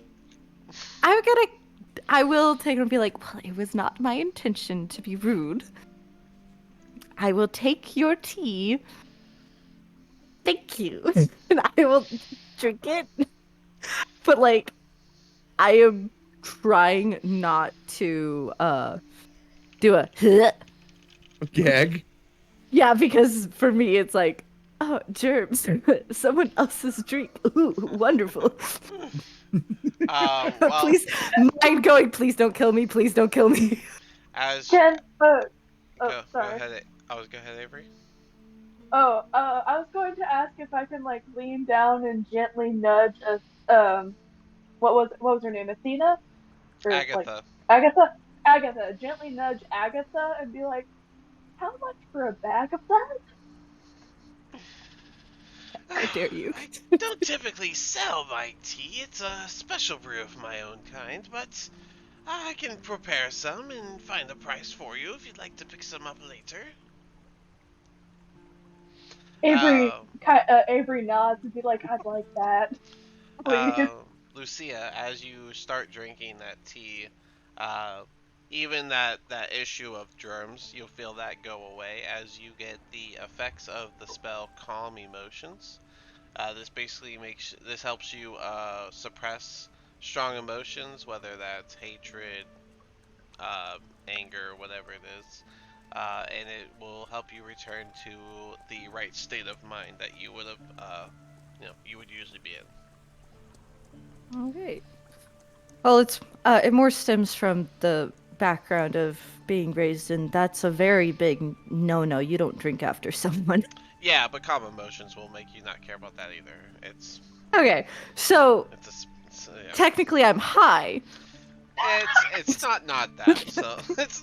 G: I will take it and be like, well, it was not my intention to be rude. I will take your tea. Thank you. And I will drink it. But like, I am trying not to do a
B: Gag.
G: yeah, because for me it's like, oh, germs. Someone else's drink. Ooh, wonderful.
A: Well,
G: Please, mind going. Please don't kill me. Please don't kill me.
A: as
F: Ken, oh,
A: go
F: sorry.
A: ahead. Go ahead, Avery.
F: I was going to ask if I can like lean down and gently nudge what was her name? Athena? Or like
A: Agatha.
F: Agatha? Agatha. Gently nudge Agatha and be like, how much for a bag of that?
G: How dare you?
A: I don't typically sell my tea. It's a special brew of my own kind, but I can prepare some and find a price for you if you'd like to pick some up later.
F: Avery
A: Uh,
F: Avery nods and be like, I'd like that. Please.
A: uh, Lucia, as you start drinking that tea, uh, even that issue of germs, you'll feel that go away as you get the effects of the spell Calm Emotions. This helps you suppress strong emotions, whether that's hatred, uh, anger, whatever it is, and it will help you return to the right state of mind that you would have, you would usually be in.
G: Okay. Well, it more stems from the background of being raised in, that's a very big no-no. You don't drink after someone.
A: Yeah, but calm emotions will make you not care about that either.
G: Okay, so
A: Yeah.
G: technically I'm high.
A: It's not that. So it's.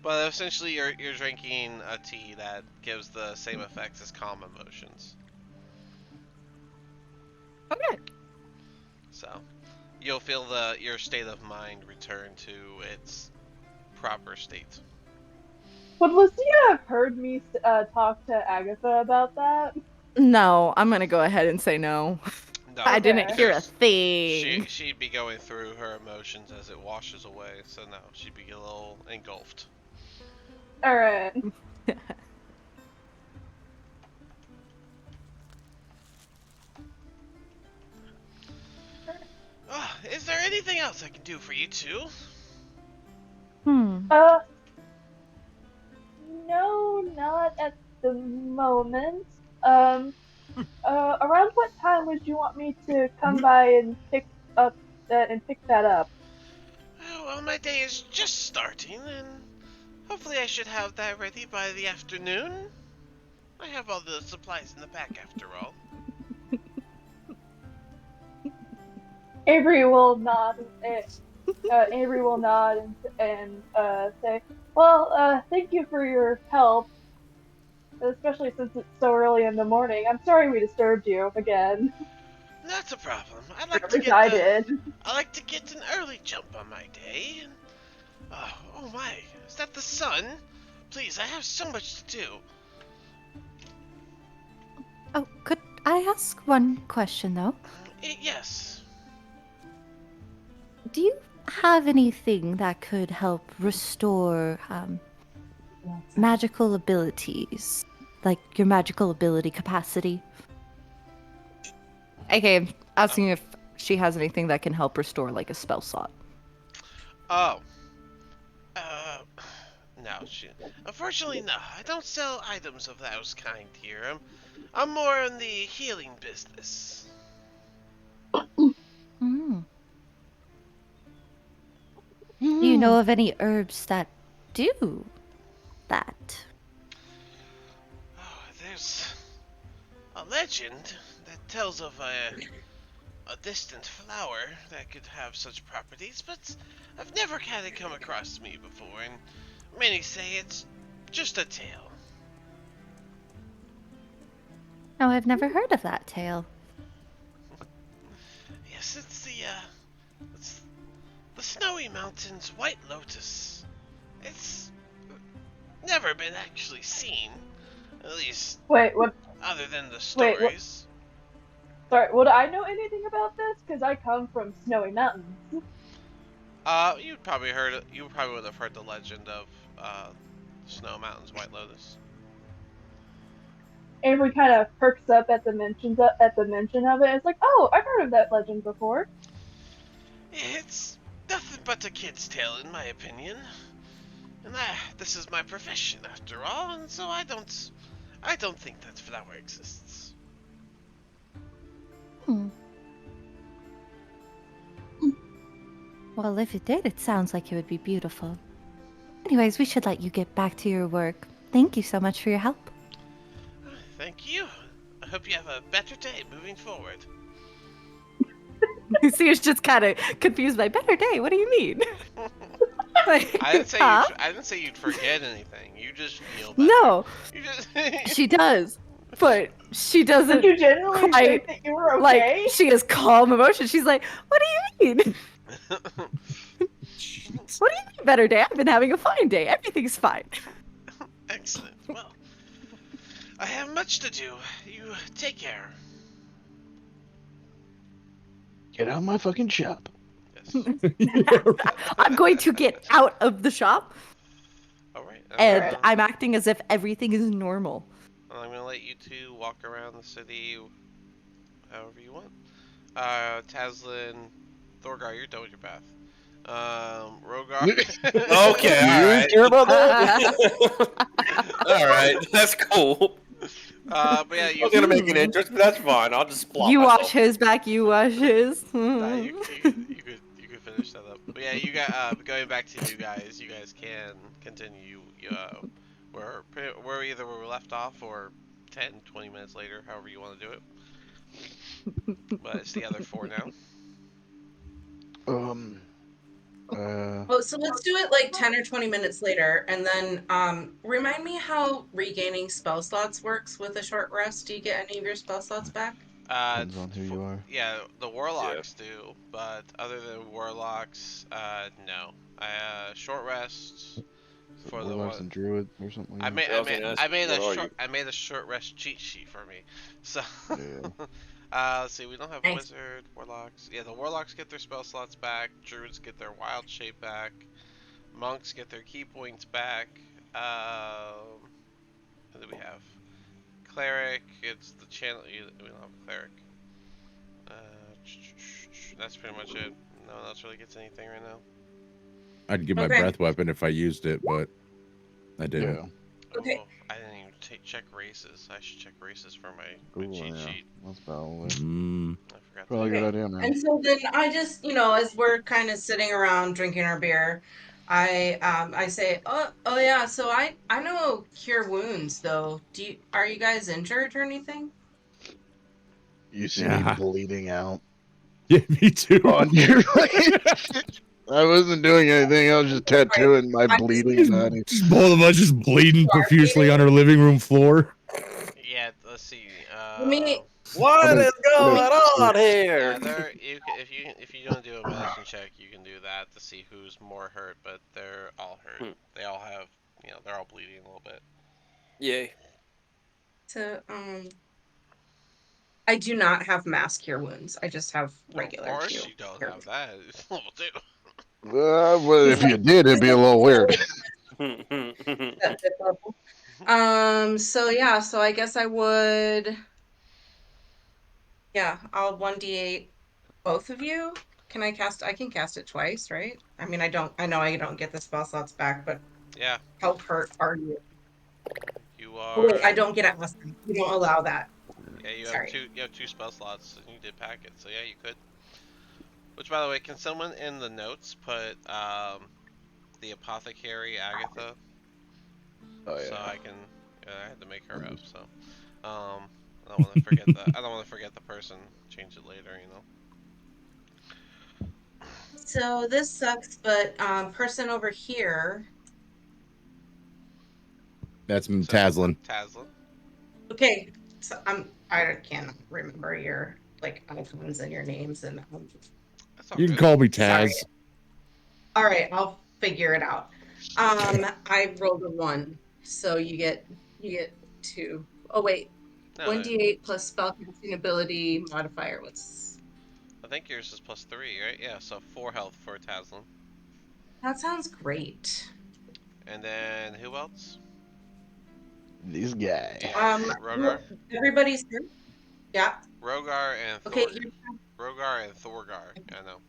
A: But essentially, you're drinking a tea that gives the same effects as calm emotions.
G: Okay.
A: So you'll feel your state of mind return to its proper state.
F: Would Lucia have heard me talk to Agatha about that?
G: No, I'm gonna go ahead and say no.
A: No,
G: I didn't hear a
A: because
G: thing.
A: she'd be going through her emotions as it washes away. So no, she'd be a little engulfed.
F: All right.
A: Is there anything else I can do for you two?
F: No, not at the moment. Around what time would you want me to come by and pick that up?
A: Well, my day is just starting, and hopefully I should have that ready by the afternoon. I have all the supplies in the back, after all.
F: Avery will nod. Avery will nod and say, "Well, thank you for your help, especially since it's so early in the morning. I'm sorry we disturbed you again."
A: Not a problem. I like to get an early jump on my day. And, oh my, is that the sun? Please, I have so much to do.
G: Oh, could I ask one question though?
A: Yes.
G: Do you have anything that could help restore magical abilities? Like your magical ability capacity? Okay, I'm asking if she has anything that can help restore like a spell slot.
A: Oh. No, unfortunately, no. I don't sell items of those kind here. I'm more in the healing business.
G: Mm. Do you know of any herbs that do that?
A: Oh, there's a legend that tells of a distant flower that could have such properties, but I've never had it come across me before, and many say it's just a tale.
G: No, I've never heard of that tale.
A: Yes, it's the Snowy Mountains White Lotus. It's never been actually seen, at least.
F: Wait, what?
A: Other than the
F: Wait,
A: stories.
F: Sorry, would I know anything about this? Because I come from Snowy Mountains.
A: You probably would have heard the legend of Snow Mountain's White Lotus.
F: Avery kind of perks up at the mention of it. It's like, oh, I've heard of that legend before.
A: It's nothing but a kid's tale, in my opinion. And this is my profession, after all, and so I don't think that flower exists.
G: Well, if it did, it sounds like it would be beautiful. Anyways, we should let you get back to your work. Thank you so much for your help.
A: Thank you. I hope you have a better day moving forward.
G: Lucia's just kind of confused by better day. What do you mean? Like,
A: I didn't say you'd forget anything. You just feel better.
G: No,
A: You just
G: she does, but she doesn't.
F: Did you genuinely think that you were okay?
G: Like, she has calm emotion. She's like, "What do you mean? What do you mean better day? I've been having a fine day. Everything's fine."
A: Excellent. Well, I have much to do. You take care.
C: Get out of my fucking shop.
A: Yes.
G: I'm going to get out of the shop,
A: All right.
G: and I'm acting as if everything is normal.
A: I'm gonna let you two walk around the city however you want. Taslin, Thorgar, you're done with your bath. Rogar.
E: Okay, alright.
C: Care about that?
E: Alright, that's cool.
A: But yeah,
E: I was gonna make an entrance, but that's fine. I'll just plop
G: You
E: myself.
G: wash his back. You wash his.
A: you could finish that up. But yeah, you got going back to you guys can continue. We're either where we left off or 10, 20 minutes later, however you want to do it. But it's the other four now.
C: Um.
D: Well, so let's do it like 10 or 20 minutes later, and then remind me how regaining spell slots works with a short rest. Do you get any of your spell slots back?
C: Depends on who you are.
A: Yeah, the
E: Yeah.
A: warlocks do, but other than warlocks, no. Short rest
C: So
A: for the
C: warlocks
A: one.
C: and druid or something like
A: I
C: that.
A: made
E: Yeah, I was gonna ask, what are you?
A: I made a short rest cheat sheet for me. So
C: Yeah.
A: let's see, we don't have
D: Nice.
A: wizard, warlocks. Yeah, the warlocks get their spell slots back, druids get their wild shape back, monks get their key points back. What do we have? Cleric, it's the channel. We don't have a cleric. Uh, that's pretty much it. No one else really gets anything right now.
B: I'd get my
D: Okay.
B: breath weapon if I used it, but I didn't.
C: Yeah.
D: Okay.
A: Oh, I didn't even check races. I should check races for my
C: Ooh,
A: cheat
C: yeah.
A: sheet.
C: That's probably
A: I forgot
C: probably a
A: to do
C: good
A: that.
C: idea, man.
D: And so then I just, as we're kind of sitting around drinking our beer, I say, oh yeah, so I know cure wounds though. Are you guys injured or anything?
C: You see me
B: Yeah.
C: bleeding out
B: Yeah, me too.
C: on your I wasn't doing anything. I was just tattooing my
D: I
C: bleeding body.
B: Just both of us just bleeding
D: You are
B: profusely
D: bleeding?
B: on our living room floor.
A: Yeah, let's see.
D: Let me
E: What is going on
A: Yeah,
E: here?
A: there. If you want to do a medicine check, you can do that to see who's more hurt. But they're all hurt. They all have, they're all bleeding a little bit.
E: Yay.
D: to I do not have mass cure wounds. I just have
A: Of
D: regular
A: course, you don't
D: cure
A: have that. It's level 2.
C: Well, if you did, it'd
D: This
C: be a
D: is
C: little weird.
D: at fifth level. So yeah, so I guess I would, yeah, I'll 1d8 both of you. I can cast it twice, right? I mean, I know I don't get the spell slots back, but
A: Yeah,
D: how hurt are you?
A: you
D: Oh, wait, I
A: are.
D: don't get acid. You don't allow that.
A: Yeah, you have
D: Sorry.
A: two. You have two spell slots, and you did pack it. So yeah, you could. Which, by the way, can someone in the notes put the apothecary Agatha?
C: Oh
A: So
C: yeah.
A: I can. I had to make her up. So I don't want to forget the. I don't want to forget the person. Change it later.
D: So this sucks, but person over here.
B: That's
A: So,
B: Taslin.
A: Taslin.
D: Okay, so I can't remember your like icons and your names and
A: That's all
B: You can
A: good.
B: call me
D: sorry.
B: Taz.
D: All right, I'll figure it out. I rolled a 1, so you get 2. Oh wait,
A: No,
D: 1d8 plus spellcasting ability modifier.
A: I think yours is +3, right? Yeah. So 4 health for Taslin.
D: That sounds great.
A: And then who else?
C: These guys.
A: Yeah, Rogar.
D: Everybody's here. Yeah.
A: Rogar and
D: Okay.
A: Rogar and Thorgar. I know.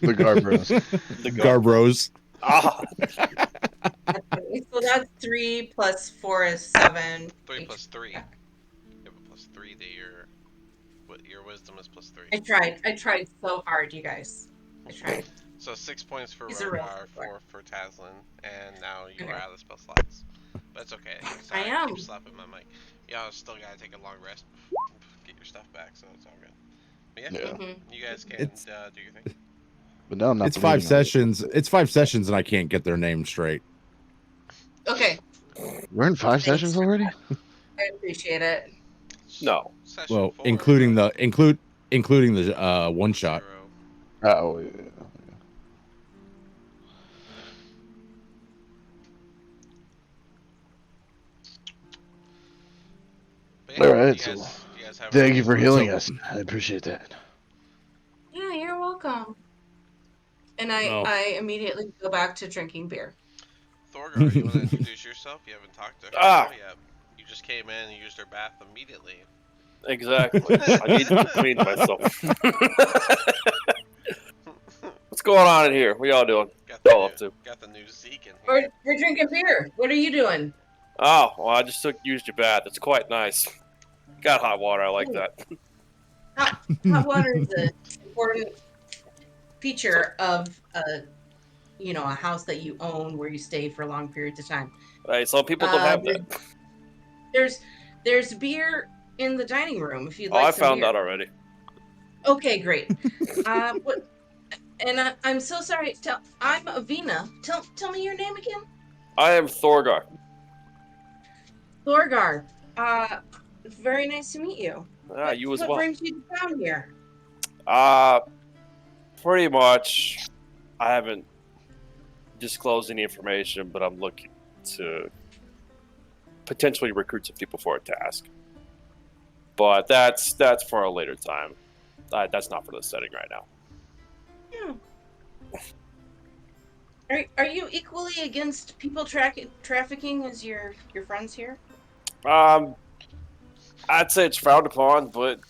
C: The Garbros.
E: The
B: Garbros.
E: Ah,
D: So that's 3 plus 4 is 7.
A: 3 plus 3. You have a +3 to your wisdom is +3.
D: I tried so hard, you guys. I tried.
A: So 6 points for
D: He's a real
A: Rogar,
D: support.
A: 4 for Taslin, and now you
D: Okay.
A: are out of spell slots. But it's okay. Sorry,
D: I am.
A: keep slapping my mic. Y'all still gotta take a long rest, get your stuff back, so it's all good. But yeah,
C: Yeah.
D: Mm-hmm.
A: you guys can
B: It's-
A: do your thing.
C: But now I'm not.
B: It's 5
C: bleeding
B: sessions. It's 5 sessions, and I can't get their name straight.
D: Okay.
C: We're in 5 sessions already.
D: I appreciate it.
E: no.
A: Session
B: Well,
A: 4,
B: including
A: but
B: the one shot.
A: 0.
C: Oh yeah.
A: But yeah,
C: All right,
A: you guys,
C: so
A: you guys have
C: Thank you for healing
B: So-
C: us. I appreciate that.
D: Yeah, you're welcome. And I
B: Oh.
D: I immediately go back to drinking beer.
A: Thorgar, you want to introduce yourself? You haven't talked to her yet. You just came in and used her bath immediately.
E: Exactly. I need to clean myself. What's going on in here? What y'all doing?
A: Got the new Zeke in here.
D: We're drinking beer. What are you doing?
E: Oh, well, I just used your bath. It's quite nice. Got hot water. I like that.
D: Hot water is important. feature of a house that you own where you stay for long periods of time.
E: Right, some people don't have
D: There's
E: that.
D: there's beer in the dining room if you'd
E: Oh, I
D: like some
E: found
D: beer.
E: that already.
D: Okay, great. What? And I'm so sorry. I'm Avina. Tell me your name again.
E: I am Thorgar.
D: Thorgar. Very nice to meet you.
E: Ah, you as
D: What
E: well.
D: brings you down here?
E: Pretty much. I haven't disclosed any information, but I'm looking to potentially recruit some people for a task. But that's for a later time. That's not for the setting right now.
D: Yeah. Are you equally against people trafficking as your friends here?
E: I'd say it's frowned upon, but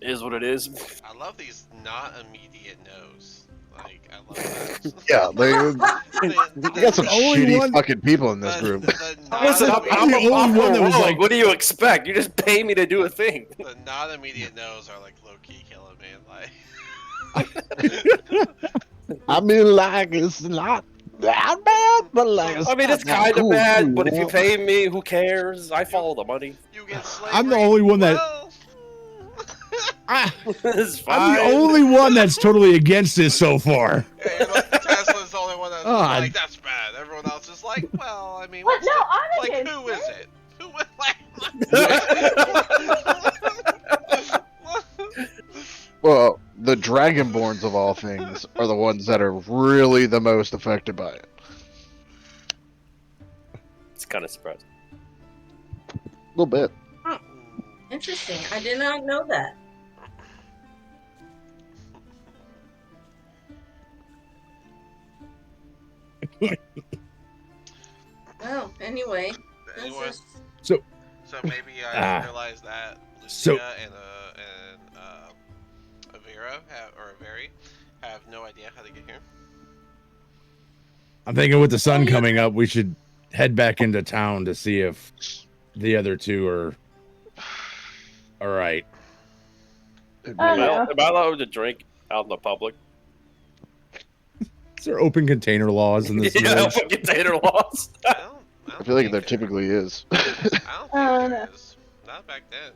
E: is what it is.
A: I love these not immediate no's. Like, I love that.
C: Yeah, we got some
B: only
C: shitty
B: one-
C: fucking people in this group.
E: Listen, I'm
B: the only one that was like-
E: what do you expect? You just pay me to do a thing.
A: The not immediate no's are like low key killing me. Like,
C: I mean, like, it's not that bad, but like,
E: I mean, it's kind of bad, but if you pay me, who cares? I follow the money.
A: you get slavery.
B: I'm the only one that-
A: well,
E: It's fine.
B: I'm the only one that's totally against this so far.
A: yeah, Tesla's the only one that's
B: God.
A: like, that's bad. Everyone else is like, well, I mean,
F: What?
A: what's
F: No,
A: the-
F: I'm
A: like,
F: against
A: who is
F: it.
A: it? Who
C: Well, the Dragonborns of all things are the ones that are really the most affected by it.
E: It's kind of surprising.
C: A little bit.
D: Interesting. I did not know that. Well, anyway, this
A: Anyone?
D: is-
A: So maybe I
B: Ah.
A: realized that Lucia
B: So-
A: and Avera Averi have no idea how to get here.
B: I'm thinking with the sun
D: Oh, yeah.
B: coming up, we should head back into town to see if the other two are all right.
C: It
F: Oh,
C: really-
F: yeah.
E: Am I allowed to drink out in the public?
B: Is there open container laws in this
E: Yeah,
B: village?
E: open container laws.
C: I feel like there typically is.
A: I don't think
F: Oh,
A: there
F: no.
A: is. Not back then.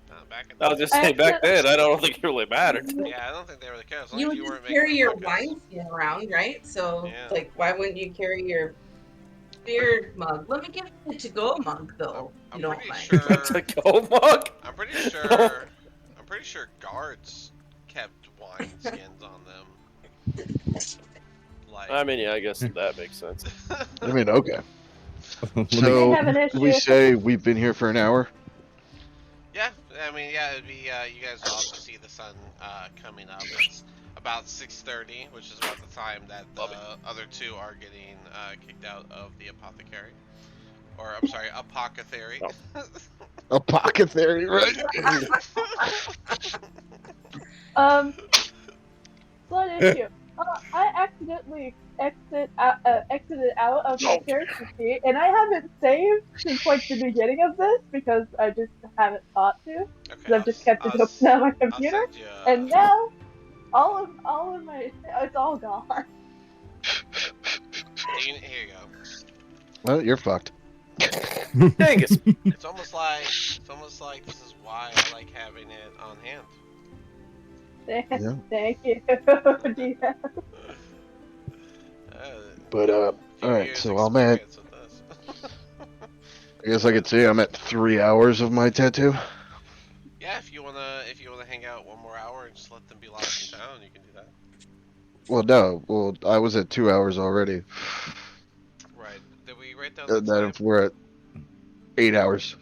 A: Not back in
E: I was just
F: I
E: saying, back
F: actually-
E: then, I don't think it really mattered.
A: Yeah, I don't think they really care. As long
D: you
A: as
D: would
A: you
D: just
A: weren't
D: carry
A: making
D: your
A: ruckus.
D: wineskin around, right? So,
A: Yeah.
D: like, why wouldn't you carry your beer mug? Let me give you a to-go mug, though.
A: I'm
D: you don't
A: pretty
D: mind.
A: sure.
E: To go mug.
A: I'm pretty sure. I'm pretty sure guards kept wine skins on them. Like,
E: I mean, yeah, I guess that makes sense.
C: I mean, okay.
B: Let me-
C: So,
F: I have an issue.
C: we say we've been here for an hour?
A: yeah, I mean, yeah, it'd be you guys will also see the sun coming up. It's about 6:30, which is about the time that the other two are getting kicked out of the apothecary, or I'm sorry, apothecary.
C: Apothecary, right?
F: Slight issue. I accidentally exited out of my character sheet, and I haven't saved since like the beginning of this because I just haven't thought to.
A: Okay,
F: Because I've just kept it open on my computer,
A: I'll send you,
F: and now all of my it's all gone.
A: here you go.
C: Well, you're fucked.
E: Dang it.
A: It's almost like this is why I like having it on hand.
C: Yeah.
F: Thank you. DM.
C: But,
A: Few
C: alright,
A: years
C: so I'm at,
A: experience with this.
C: I guess I could say I'm at 3 hours of my tattoo.
A: Yeah, if you wanna hang out one more hour and just let them be lost in town, you can do that.
C: Well, no. Well, I was at 2 hours already.
A: Right. Did we write down the
C: And then
A: time?
C: if we're at 8 hours.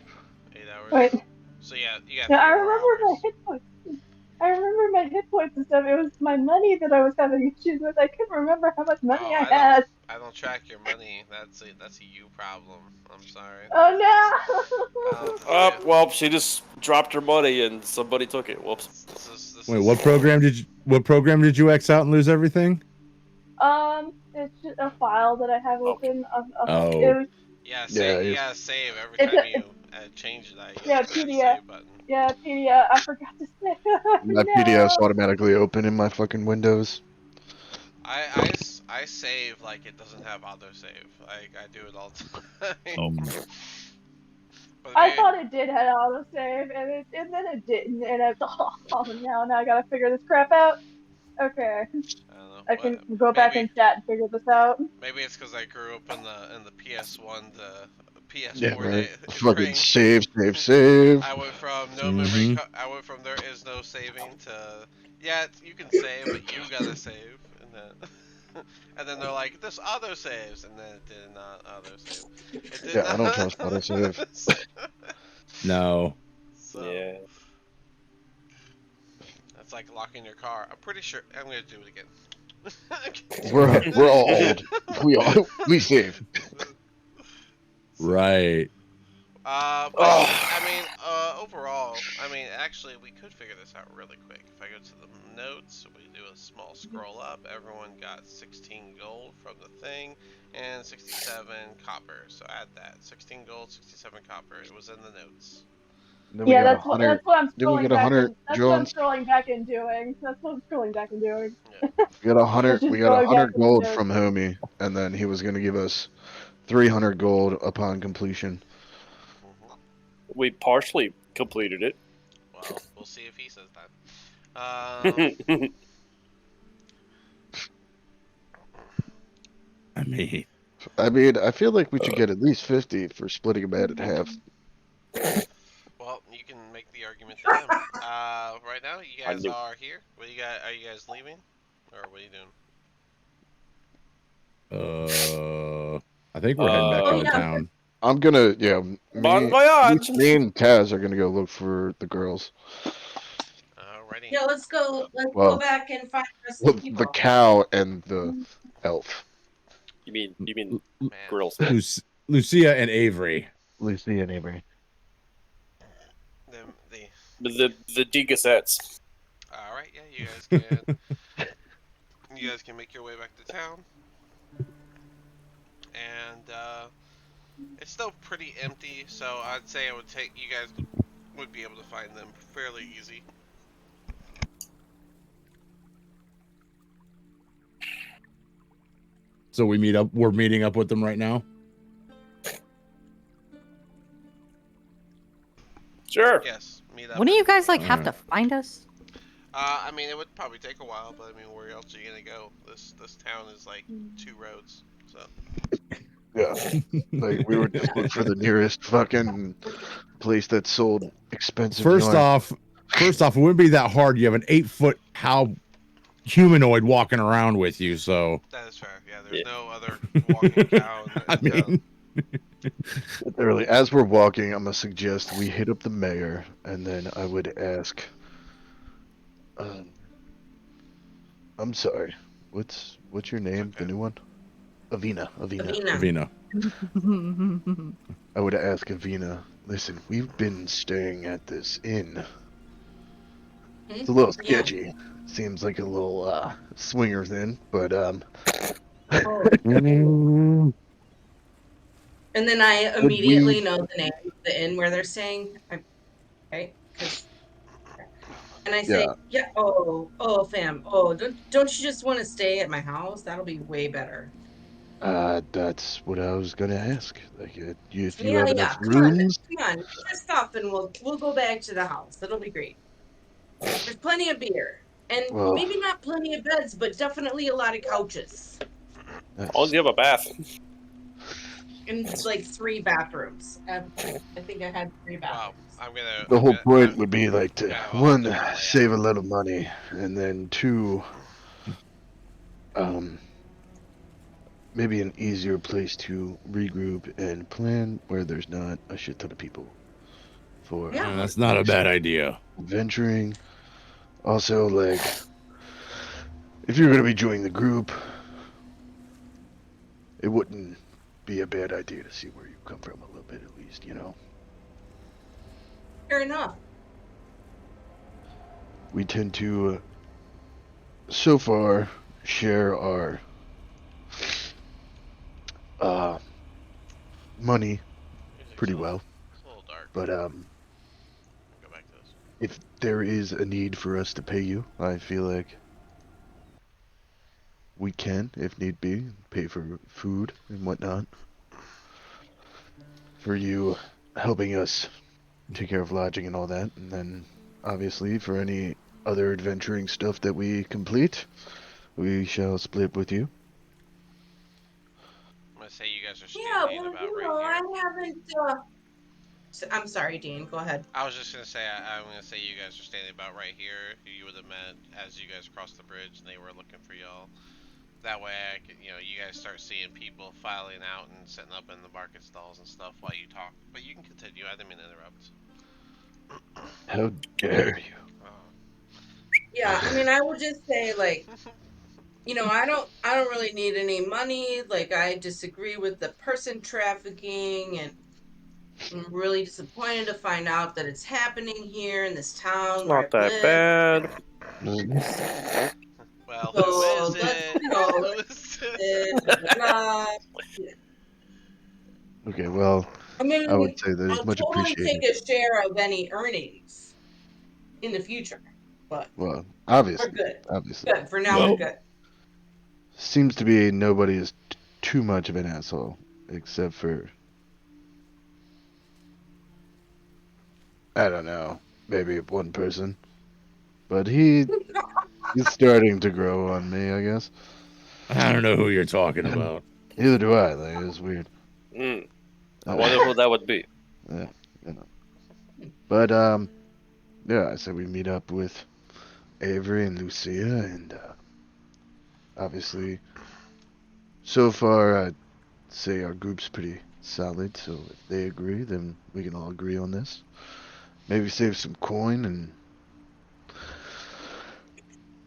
A: 8 hours.
F: Wait.
A: So yeah, you got.
F: Yeah, I
A: 3 more
F: remember my
A: hours.
F: hit points. I remember my hit points and stuff. It was my money that I was having issues with. I couldn't remember how much money
A: Oh,
F: I
A: I
F: had.
A: I don't track your money. That's a you problem. I'm sorry.
F: Oh no!
E: Well, she just dropped her money and somebody took it. Whoops.
A: This
B: Wait,
A: is-
B: what program did you X out and lose everything?
F: It's just a file that I have open.
B: Oh.
F: It was,
A: Yeah,
C: Yeah,
A: you
C: you-
A: gotta save every
F: It's
A: time
F: a-
A: you I changed it. I
F: Yeah,
A: pressed
F: PDF.
A: save button.
F: Yeah, PDF. I forgot to say.
C: My
F: No.
C: PDF's automatically open in my fucking Windows.
A: I save like it doesn't have autosave. I do it all the time.
E: Oh.
A: But
F: I
A: maybe,
F: thought it did have autosave, and then it didn't, and it's oh no, now I gotta figure this crap out. Okay,
A: I don't know.
F: I
A: What?
F: can go back
A: Maybe
F: in chat and figure this out.
A: maybe it's because I grew up in the PS1 to
C: Yeah,
A: PS4
C: right.
A: day
C: Fucking
A: train.
C: save.
A: I went from no memory.
B: Mm-hmm.
A: I went from there is no saving to yeah, you can save, but you gotta save, and then and then they're like this auto saves, and then it did not auto save. It did
C: Yeah, I don't
A: not.
C: trust autosave.
B: No.
A: So
E: Yeah.
A: that's like locking your car. I'm pretty sure I'm gonna do it again.
C: We're all old. We save.
B: Right.
A: But
E: Oh.
A: I mean, overall, I mean, actually, we could figure this out really quick. If I go to the notes, we do a small scroll up. Everyone got 16 gold from the thing, and 67 copper. So add that. 16 gold, 67 copper. It was in the notes.
C: Then we
F: Yeah,
C: got
F: that's what
C: 100.
F: I'm
C: Then we
F: scrolling
C: got
F: back
C: 100
F: in. That's what I'm
C: Jones.
F: scrolling back and doing. That's what I'm scrolling back and doing.
A: Yeah.
C: We got
F: I
C: 100.
F: was just
C: We got
F: going back
C: 100
F: in the
C: gold
F: notes.
C: from Homie, and then he was gonna give us 300 gold upon completion.
A: Mhm.
E: We partially completed it.
A: Well, we'll see if he says that.
B: I mean,
C: I feel like we should get at least 50 for splitting a man in half.
A: Well, you can make the argument to him. Right now, you
E: I
A: guys
E: knew-
A: are here. What you got? Are you guys leaving, or what are you doing?
B: I think we're heading back
E: Uh,
B: into
D: yeah.
B: town.
C: I'm gonna,
E: Bon voyage!
C: me and Kaz are gonna go look for the girls.
A: Alrighty.
D: Yeah, let's go. Let's go
C: Well,
D: back and find the rest of the
C: the
D: people.
C: cow and the elf.
E: You mean
B: L-
A: Man.
E: grills?
B: Lucia and Avery.
C: Lucy and Avery.
A: The
E: The D Gazettes.
A: All right, yeah, you guys can make your way back to town, and it's still pretty empty. So I'd say it would take you guys would be able to find them fairly easy.
B: So we meet up. We're meeting up with them right now.
E: Sure.
A: Yes, meet up.
G: Wouldn't you guys like have
B: Alright.
G: to find us?
A: I mean, it would probably take a while, but I mean, where else are you gonna go? This town is like 2 roads, so.
C: Yeah. Like we would just look for the nearest fucking place that sold expensive
B: First
C: yarn.
B: off, it wouldn't be that hard. You have an 8-foot cow humanoid walking around with you, so
A: That is fair. Yeah, there's
E: Yeah.
A: no other walking cow in
B: I
A: the town.
B: mean,
C: Literally, as we're walking, I'm gonna suggest we hit up the mayor, and then I would ask. I'm sorry. What's your name?
A: Okay.
C: The new one? Avina.
D: Avina.
B: Avina.
C: I would ask Avina. Listen, we've been staying at this inn. It's a little
D: Yeah.
C: sketchy. Seems like a little swingers inn, but
D: Oh. And then I
C: Would
D: immediately
C: we-
D: know the name of the inn where they're staying. Right? And I say,
C: Yeah.
D: fam. Oh, don't you just want to stay at my house? That'll be way better.
C: That's what I was gonna ask. Like, if you
D: Yeah,
C: have
D: yeah.
C: enough
D: Come on,
C: rooms,
D: just stop and we'll go back to the house. It'll be great. There's plenty of beer. And
C: Well-
D: maybe not plenty of beds, but definitely a lot of couches.
E: As long as you have a bath.
D: And like 3 bathrooms. I think I had 3
A: Wow,
D: bathrooms.
C: the whole point would be like to
A: Yeah, well,
C: one,
A: different layout.
C: save a little money, and then 2, maybe an easier place to regroup and plan where there's not a shit ton of people. For
D: Yeah.
B: that's not a bad idea.
C: venturing. Also, like, if you're gonna be joining the group, it wouldn't be a bad idea to see where you come from a little bit, at least, you know.
D: Fair enough.
C: We tend to, so far, share our money pretty well,
A: It's a little dark.
C: But
A: Go back to this.
C: if there is a need for us to pay you, I feel like we can, if need be, pay for food and whatnot. For you helping us take care of lodging and all that, and then obviously for any other adventuring stuff that we complete, we shall split with you.
A: I'm gonna say you guys are
D: Yeah,
A: standing
D: well,
A: about
D: you
A: right
D: know, I
A: here.
D: haven't. I'm sorry, Dean. Go ahead.
A: I was just gonna say, I'm gonna say you guys are standing about right here. Who you would have met as you guys crossed the bridge, and they were looking for y'all. That way, I could, you guys start seeing people filing out and setting up in the market stalls and stuff while you talk. But you can continue. I didn't mean to interrupt.
C: How dare you?
D: Yeah, I mean, I would just say, like, I don't really need any money. Like, I disagree with the person trafficking, and I'm really disappointed to find out that it's happening here in this
E: It's
D: town where
E: not
D: I
E: that
D: live.
E: bad.
A: Well, who is
D: So let's,
A: it? Who is
D: blah, blah,
A: it?
D: blah. Yeah.
C: Okay, well,
D: I
C: I would
D: mean,
C: say that is
D: I'll
C: much
D: totally
C: appreciated.
D: take a share of any earnings in the future, but
C: Well,
D: we're
C: obviously,
D: good.
C: obviously.
D: Good. For now, we're
B: Well,
D: good.
C: Seems to be nobody is too much of an asshole, except for, I don't know, maybe one person. But he's starting to grow on me, I guess.
B: I don't know who you're talking about.
C: Neither do I. Like, it's weird.
E: I wonder who that would be.
C: Yeah, you know. But yeah, I said we meet up with Avery and Lucia, and obviously, so far I'd say our group's pretty solid. So if they agree, then we can all agree on this. Maybe save some coin and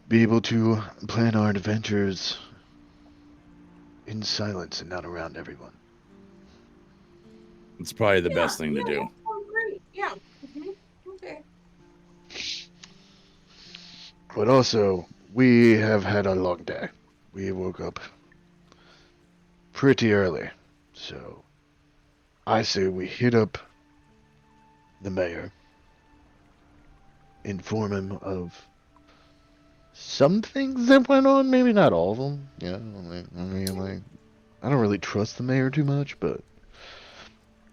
C: be able to plan our adventures in silence and not around everyone.
B: It's probably the
D: Yeah,
B: best thing to
D: yeah,
B: do.
D: that sounds great. Yeah. Okay.
C: But also, we have had a long day. We woke up pretty early, so I say we hit up the mayor, inform him of some things that went on, maybe not all of them. Yeah, like, I don't really trust the mayor too much, but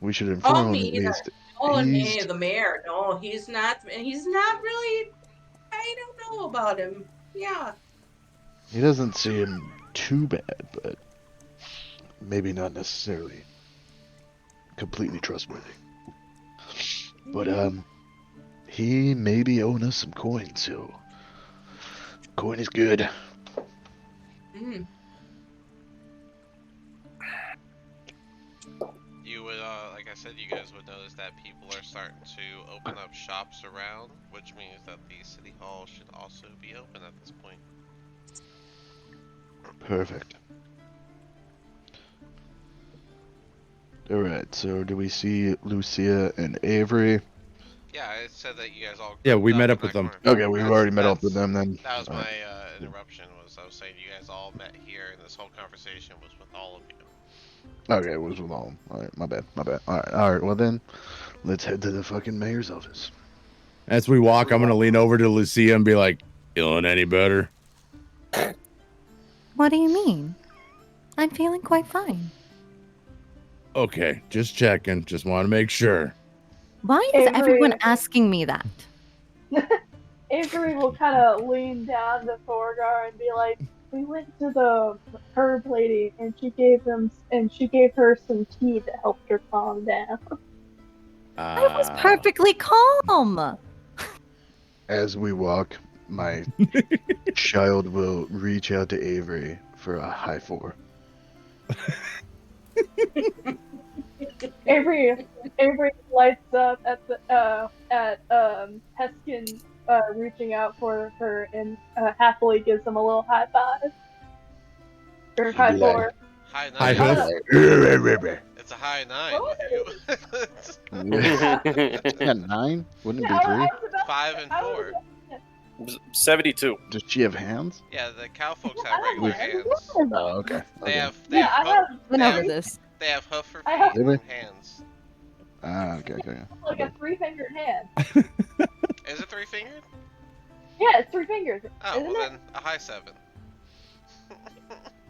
C: we should
D: Oh,
C: inform
D: me
C: him at
D: either.
C: least.
D: Oh,
C: He's
D: nee, the mayor. No, he's not. He's not really. I don't know about him. Yeah.
C: he doesn't seem too bad, but maybe not necessarily completely trustworthy. But he may be owing us some coin, so coin is good.
D: Mm.
A: You would, like I said, you guys would notice that people are starting to open up shops around, which means that the city hall should also be open at this point.
C: Perfect. Alright, so do we see Lucia and Avery?
A: Yeah, I said that you guys all
B: Yeah,
A: grouped
B: we met
A: in
B: up with
A: that
B: them.
A: corner.
C: Okay, we've already met up with
A: That's
C: them then.
A: that was my
C: Alright.
A: interruption. Was I was saying you guys all met here, and this whole conversation was with all of you.
C: Okay, it was with all. Alright, my bad. Alright, well then, let's head to the fucking mayor's office.
B: As we walk, I'm gonna lean over to Lucia and be like, "Feeling any better?"
G: What do you mean? I'm feeling quite fine.
B: Okay, just checking. Just want to make sure.
G: Why is everyone
F: Avery,
G: asking me that?
F: Avery will kind of lean down to Thorgar and be like, "We went to the herb lady, and she gave her some tea that helped her calm down."
G: I was perfectly calm.
C: As we walk, my child will reach out to Avery for a high four.
F: Avery lights up at Heskin reaching out for her and happily gives him a little high five or
C: He'll
F: high
C: be
F: four.
C: like,
A: High
B: High
A: nine.
B: hoof.
A: It's a high nine.
C: At 9? Wouldn't it
F: Yeah,
C: be 3?
F: I was about,
A: 5 and
F: I was
A: 4.
F: about,
E: 72.
C: Does she have hands?
A: Yeah, the cow folks
F: I
A: have
F: have
A: regular
F: my
A: hands.
F: hands.
C: Oh, okay.
A: They
C: Okay.
A: have
F: Yeah, I have
G: Went
A: they
G: over
A: have
G: this.
A: they have hoof for
F: I have-
A: feet
C: Really?
A: and hands.
C: Ah, okay.
F: Like a three-fingered hand.
A: Is it three-fingered?
F: Yeah, it's three fingers,
A: Oh,
F: isn't
A: well
F: it?
A: then, a high 7.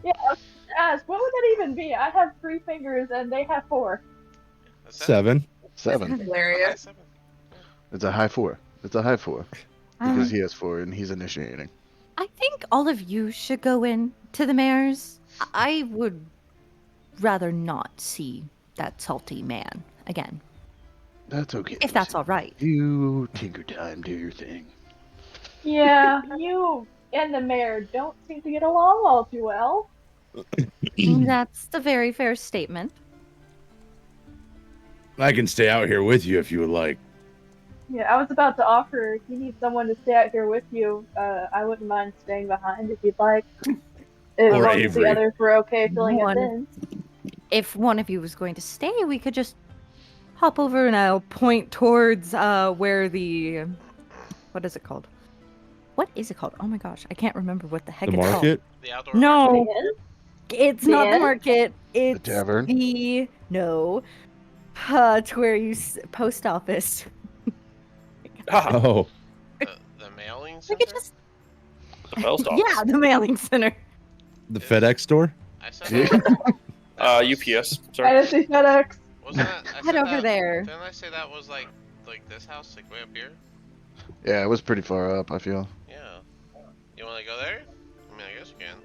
F: Yeah, I was just asked, what would that even be? I have three fingers and they have four.
A: A 7?
B: 7.
D: This
C: 7.
D: is
A: A high
D: hilarious.
A: 7.
C: It's a high 4. It's a high 4 because
G: Um,
C: he has 4 and he's initiating.
G: I think all of you should go in to the mayor's. I would rather not see that salty man again,
C: That's okay.
G: if that's
C: Lucy.
G: all right.
C: You take your time, do your thing.
F: Yeah, you and the mayor don't seem to get along all too well.
G: That's the very fair statement.
B: I can stay out here with you if you would like.
F: Yeah, I was about to offer if you need someone to stay out here with you, I wouldn't mind staying behind if you'd like. As
B: Or
F: long as the
B: Avery.
F: others were okay filling us
G: One.
F: in.
G: If one of you was going to stay, we could just hop over and I'll point towards where the what is it called? What is it called? Oh my gosh, I can't remember what the heck
B: The
G: it's
B: market?
A: The outdoor
G: called. No,
F: Then,
G: it's not the
F: Then?
G: market. It's
C: tavern?
G: the no. To where you post office.
E: Ah,
B: Oh,
A: the mailing
G: We
A: center?
G: could just
E: the post office.
G: yeah, the mailing center.
B: the FedEx store?
A: I said
C: Yeah.
A: that was-
E: UPS. Sorry.
F: Fantasy FedEx.
A: Wasn't that? I
G: Head
A: said
G: over
A: that,
G: there.
A: Didn't I say that was like this house, like way up here?
C: Yeah, it was pretty far up, I feel.
A: Yeah. You want to go there? I mean, I guess you can.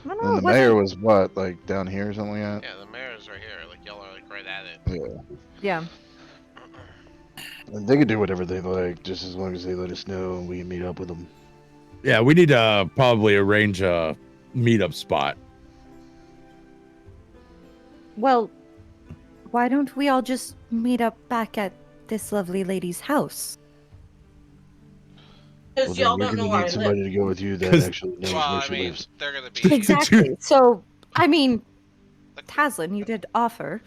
G: I don't
C: And the
G: know,
C: mayor was what, like down here or something like that?
A: Yeah, the mayor's right here. Like y'all are like right at it.
C: Yeah.
G: yeah.
C: And they can do whatever they like, just as long as they let us know and we can meet up with them.
B: Yeah, we need to probably arrange a meetup spot.
G: Well, why don't we all just meet up back at this lovely lady's house?
C: Well,
D: Because
C: then
D: y'all
C: we're
D: don't know
C: gonna
D: where I
C: need
D: live.
C: somebody to go with you that
B: 'Cause-
C: actually knows
A: Well,
C: where
A: I
C: she
A: mean,
C: lives.
A: they're gonna be.
G: Exactly. So, I mean,
A: the-
G: Taslin, you did offer.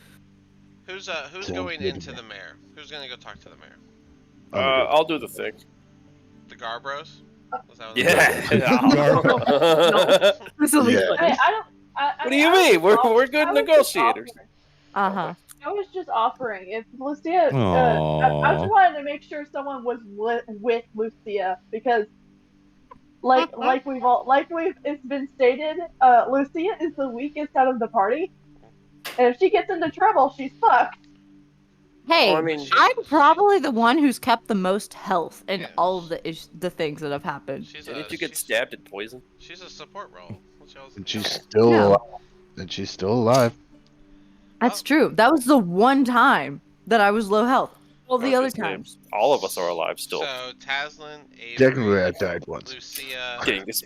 A: Who's
C: Sounds
A: going
C: good to
A: into
C: me.
A: the mayor? Who's gonna go talk to the mayor?
E: I'll do the thing.
A: The Garbros? Is that what
E: Yeah.
C: Yeah.
F: I don't.
E: What do you mean? We're good
F: I was just
E: negotiators.
F: offering.
G: Uh-huh.
F: I was just offering. If Lucia, I
B: Aww.
F: just wanted to make sure someone was with Lucia because, like it's been stated, Lucia is the weakest out of the party, and if she gets into trouble, she's fucked.
G: Hey,
E: Oh, I mean-
G: I'm probably the one who's kept the most health in
A: Yeah.
G: all of the things that have happened.
E: Didn't you get stabbed and poisoned?
A: She's a support role. What's y'all's
C: And
A: deal?
C: she's still
G: Yeah.
C: alive. And she's still alive.
G: That's
A: Oh.
G: true. That was the one time that I was low health. All the
E: I was
G: other
E: gonna say,
G: times.
E: all of us are alive still.
A: So Taslin,
C: Technically,
A: Avery,
C: I died once.
A: Lucia,
E: Getting this.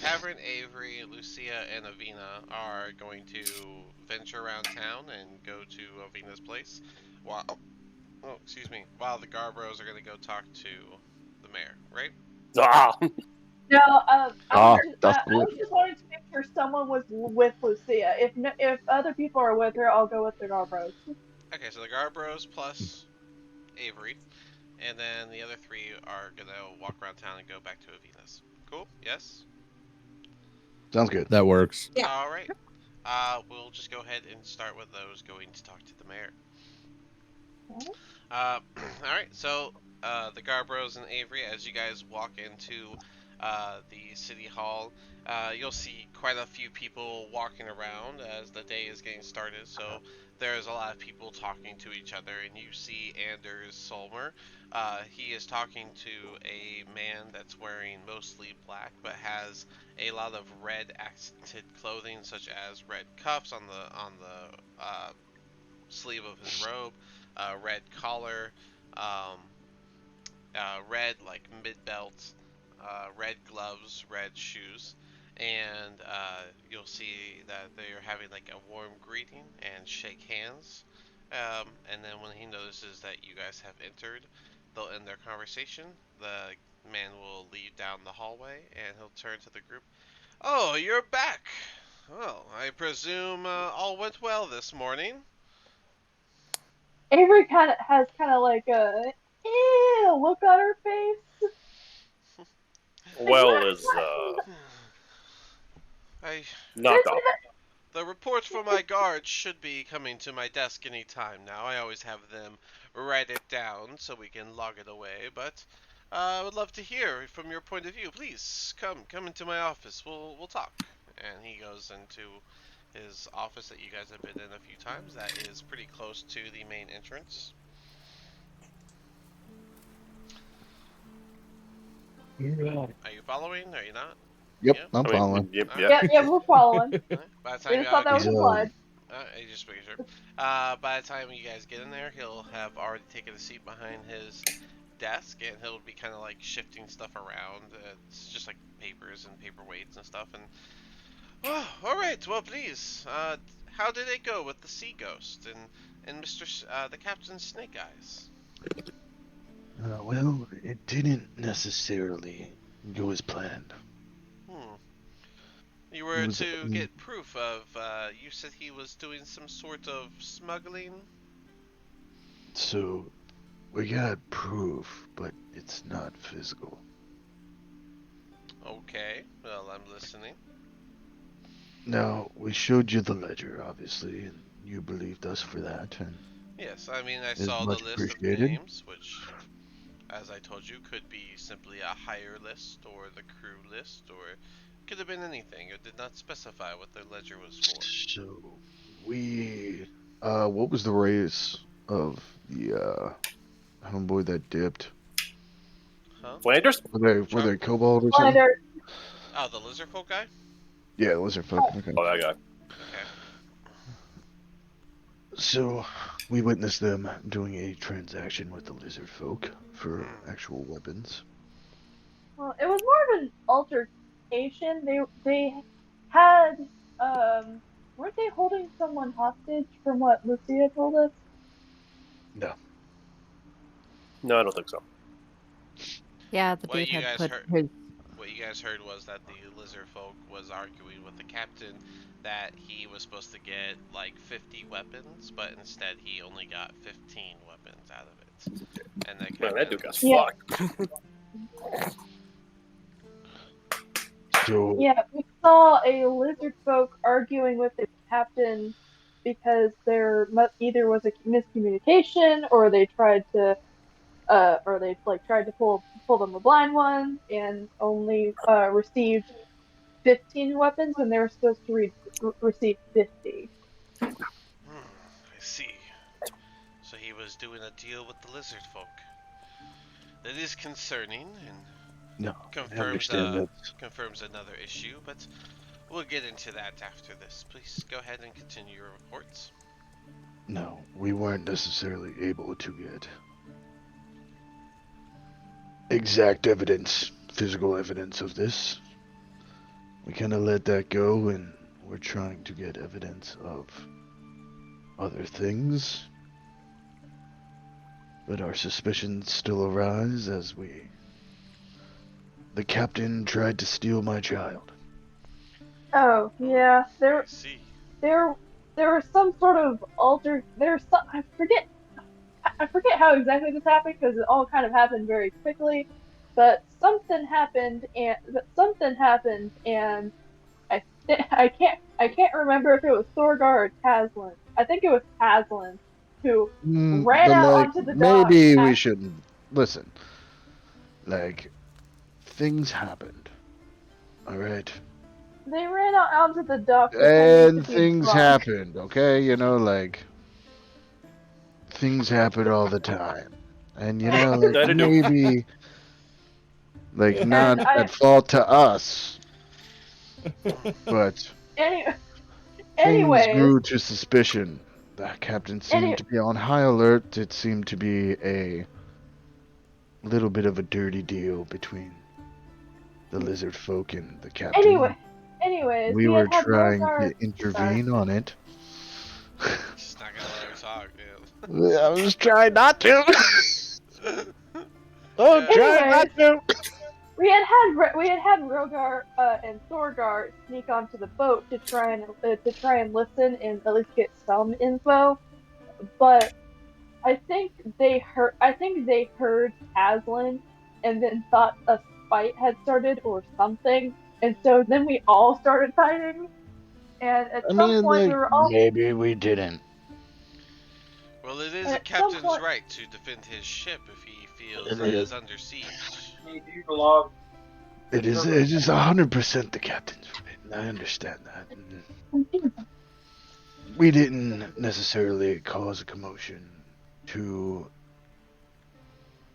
A: Tavern, Avery, Lucia, and Avina are going to venture around town and go to Avina's place. While while the Garbros are going to go talk to the mayor, right?
E: Ah!
F: No, I
C: that's
F: was just wanting to make sure someone was with Lucia. If other people are with her, I'll go with the Garbros.
A: Okay, so the Garbros plus Avery, and then the other 3 are going to walk around town and go back to Avina's. Cool? Yes?
C: Sounds good.
B: That works.
D: Yeah.
A: All right. We'll just go ahead and start with those going to talk to the mayor. All right. So the Garbros and Avery, as you guys walk into the city hall, you'll see quite a few people walking around as the day is getting started. So there's a lot of people talking to each other, and you see Anders Solmer. He is talking to a man that's wearing mostly black, but has a lot of red accented clothing, such as red cuffs on the sleeve of his robe, red collar, red like mid belt, red gloves, red shoes, and you'll see that they're having like a warm greeting and shake hands. And then when he notices that you guys have entered, they'll end their conversation. The man will lead down the hallway and he'll turn to the group. Oh, you're back! Well, I presume all went well this morning.
F: Avery has like a look on her face.
E: Well is
A: I
E: not the
A: The reports from my guards should be coming to my desk any time now. I always have them write it down so we can log it away, but I would love to hear from your point of view. Please come into my office. We'll talk. And he goes into his office that you guys have been in a few times. That is pretty close to the main entrance. Are you following? Are you not?
C: Yep,
A: Yep.
C: I'm following.
E: Yep,
A: Alright.
E: yep.
F: Yeah, we're following.
A: By the
F: We
A: time
F: just thought that was
C: He's,
F: implied.
A: I just making sure. By the time you guys get in there, he'll have already taken a seat behind his desk, and he'll be kind of like shifting stuff around. It's just like papers and paperweights and stuff. And all right, well, please. How did it go with the Sea Ghost and the Captain Snake Eyes?
C: Well, it didn't necessarily go as planned.
A: Hmm. You were
C: was,
A: to
C: um,
A: get proof of. You said he was doing some sort of smuggling.
C: So, we got proof, but it's not physical.
A: Okay. Well, I'm listening.
C: Now, we showed you the ledger, obviously, and you believed us for that, and
A: Yes, I mean, I
C: is
A: saw the
C: much
A: list of
C: appreciated.
A: names, which, as I told you, could be simply a hire list or the crew list, or could have been anything. It did not specify what the ledger was for.
C: So, what was the race of the, homeboy that dipped?
A: Huh?
E: Flanders?
C: Were they kobold or something?
F: Flounder.
A: Oh, the lizard folk guy?
C: Yeah, lizard folk. Okay.
E: Oh, that guy.
A: Okay.
C: So, we witnessed them doing a transaction with the lizard folk for actual weapons.
F: Well, it was more of an altercation. They had weren't they holding someone hostage from what Lucia told us?
C: No.
E: No, I don't think so.
G: Yeah, the
A: What
G: dude
A: you
G: had
A: guys
G: put
A: heard?
G: his.
A: What you guys heard was that the lizard folk was arguing with the captain that he was supposed to get like 50 weapons, but instead he only got 15 weapons out of it. And the
E: Man, that dude
A: captain,
E: got fucked.
C: So,
F: Yeah, we saw a lizard folk arguing with the captain because there either was a miscommunication or they tried to tried to pull them a blind one and only received 15 weapons when they were supposed to receive 50.
A: I see. So he was doing a deal with the lizard folk. That is concerning and
C: no, I
A: confirms
C: understand that.
A: confirms another issue, but we'll get into that after this. Please go ahead and continue your reports.
C: No, we weren't necessarily able to get exact evidence, physical evidence of this. We kind of let that go, and we're trying to get evidence of other things. But our suspicions still arise as the captain tried to steal my child.
F: Oh yeah,
A: I see.
F: there was some sort of I forget how exactly this happened because it all kind of happened very quickly, but something happened and I can't remember if it was Thorgar or Taslin. I think it was Taslin who ran
C: But
F: out
C: like,
F: onto the dock.
C: maybe we shouldn't listen. Like, things happened. All right.
F: They ran out onto the dock
C: And
F: pretending to be
C: things
F: drunk.
C: happened, okay? You know, like, things happen all the time. And, you know, like,
E: That I do.
C: maybe, like,
F: And
C: not at fault to us, but
F: Any,
C: things
F: anyways,
C: grew to suspicion. The captain seemed to be on high alert. It seemed to be a little bit of a dirty deal between the lizard folk and the captain.
F: anyways,
C: We
F: we
C: were
F: had
C: trying
F: Rogar.
C: to intervene on it.
A: Just not gonna let her talk, dude.
C: I was trying not to. Oh, try not to.
F: We had had Rogar and Thorgar sneak onto the boat to try and listen and at least get some info, but I think they heard Aslan and then thought a fight had started or something, and so then we all started fighting. And at
C: I
F: some
C: mean,
F: point, we
C: like,
F: were all.
C: maybe we didn't.
A: Well, it is
F: And
A: a
F: at some
A: captain's
F: point,
A: right to defend his ship if he feels
C: It
A: it
C: is.
A: is under siege.
C: It is 100% the captain's right, and I understand that. And we didn't necessarily cause a commotion to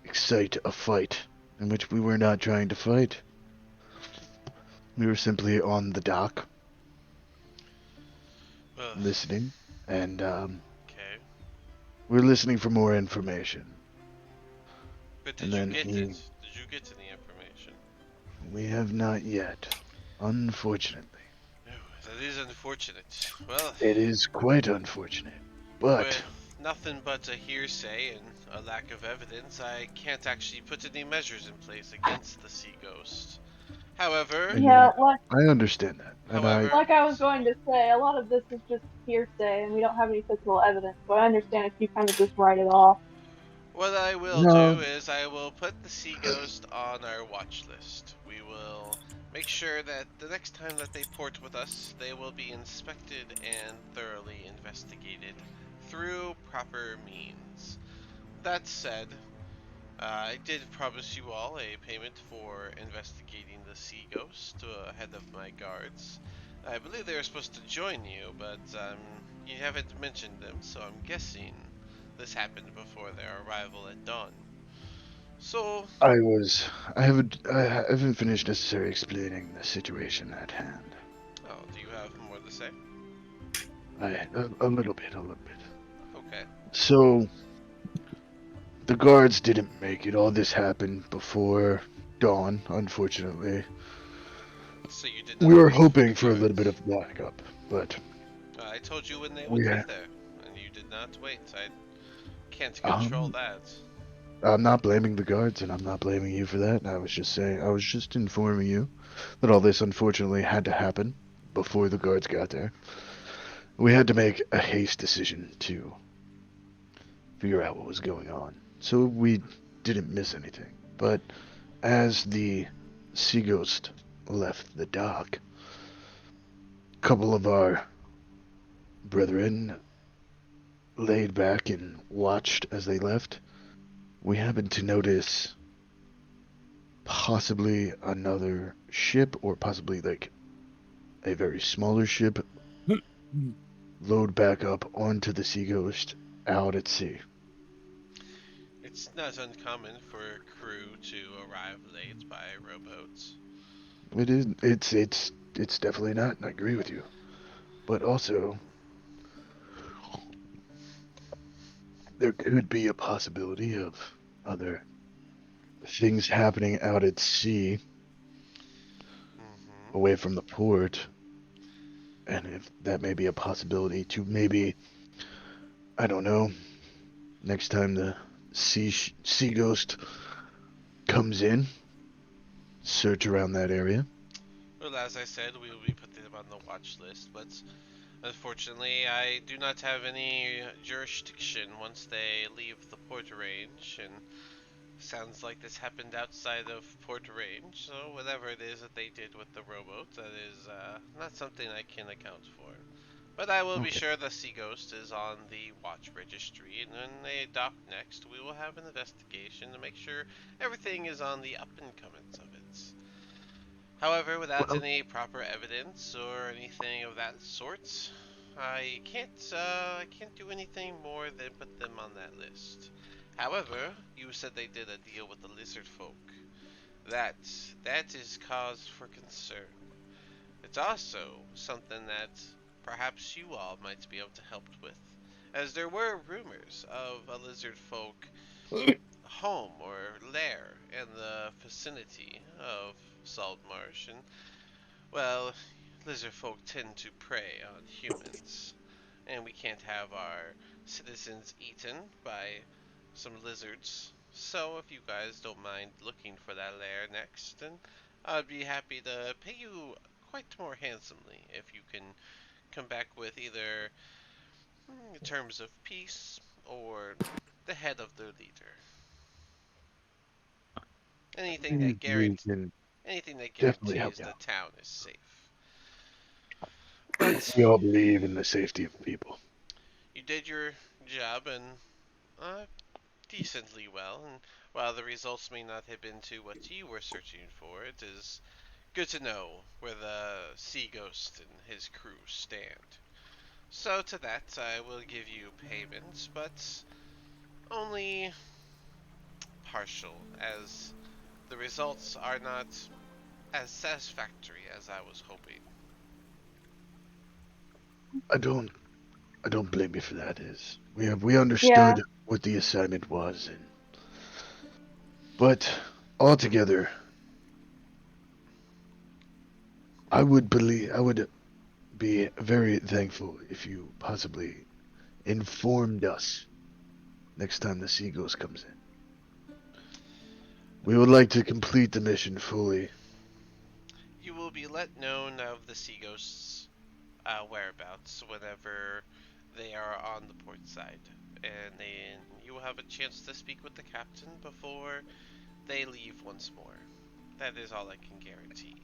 C: excite a fight in which we were not trying to fight. We were simply on the dock
A: Well,
C: listening, and
A: okay.
C: we're listening for more information.
A: But
C: And
A: did you
C: then
A: get it? Did you get any information?
C: we have not yet, unfortunately.
A: No, that is unfortunate. Well,
C: It is quite unfortunate, but
A: with nothing but a hearsay and a lack of evidence, I can't actually put any measures in place against the sea ghost. However,
F: yeah,
C: I understand that, and
A: however,
F: like I was going to say, a lot of this is just hearsay, and we don't have any physical evidence. So I understand if you kind of just write it off.
A: what I will
C: no,
A: do is I will put the sea ghost on our watch list. We will make sure that the next time that they port with us, they will be inspected and thoroughly investigated through proper means. That said, I did promise you all a payment for investigating the sea ghost ahead of my guards. I believe they were supposed to join you, but you haven't mentioned them, so I'm guessing this happened before their arrival at dawn. So,
C: I haven't finished necessarily explaining the situation at hand.
A: oh, do you have more to say?
C: A little bit, a little bit.
A: Okay.
C: So, the guards didn't make it. All this happened before dawn, unfortunately.
A: So you did
C: We
A: not
C: were
A: wait for the
C: hoping for a little bit
A: guards.
C: of backup, but
A: I told you when they would
C: we,
A: be there, and you did not wait. I can't control
C: um,
A: that.
C: I'm not blaming the guards, and I'm not blaming you for that. I was just saying, I was just informing you that all this unfortunately had to happen before the guards got there. We had to make a haste decision to figure out what was going on, so we didn't miss anything. But as the Sea Ghost left the dock, a couple of our brethren laid back and watched as they left. We happened to notice possibly another ship, or possibly like a very smaller ship, load back up onto the Sea Ghost out at sea.
A: It's not uncommon for a crew to arrive late by rowboats.
C: It is. It's definitely not. And I agree with you. But also, there could be a possibility of other things happening out at sea,
A: Mm-hmm.
C: away from the port, and if that may be a possibility to maybe, I don't know, next time the sea ghost comes in, search around that area.
A: Well, as I said, we will be putting them on the watch list, but unfortunately, I do not have any jurisdiction once they leave the port range, and sounds like this happened outside of port range, so whatever it is that they did with the rowboat, that is not something I can account for. But I will be
C: Okay.
A: sure the Sea Ghost is on the watch registry, and when they dock next, we will have an investigation to make sure everything is on the up and comings of it. However, without
C: Well,
A: any proper evidence or anything of that sort, I can't do anything more than put them on that list. However, you said they did a deal with the lizard folk. That that is cause for concern. It's also something that perhaps you all might be able to help with, as there were rumors of a lizard folk home or lair in the vicinity of Saltmarsh, and well, lizard folk tend to prey on humans, and we can't have our citizens eaten by some lizards. So if you guys don't mind looking for that lair next, then I'd be happy to pay you quite more handsomely if you can come back with either terms of peace or the head of the leader. Anything that
C: we
A: guarantees
C: can
A: anything that
C: definitely help
A: guarantees
C: you
A: the
C: out.
A: town is safe. But
C: We all believe in the safety of people.
A: you did your job and uh, decently well, and while the results may not have been to what you were searching for, it is good to know where the Sea Ghost and his crew stand. So to that, I will give you payments, but only partial, as the results are not as satisfactory as I was hoping.
C: I don't I don't blame you for that. Is we
F: Yeah.
C: understood what the assignment was, but altogether, I would be very thankful if you possibly informed us next time the Sea Ghost comes in. We would like to complete the mission fully.
A: You will be let known of the Sea Ghost's whereabouts whenever they are on the port side, and then you will have a chance to speak with the captain before they leave once more. That is all I can guarantee.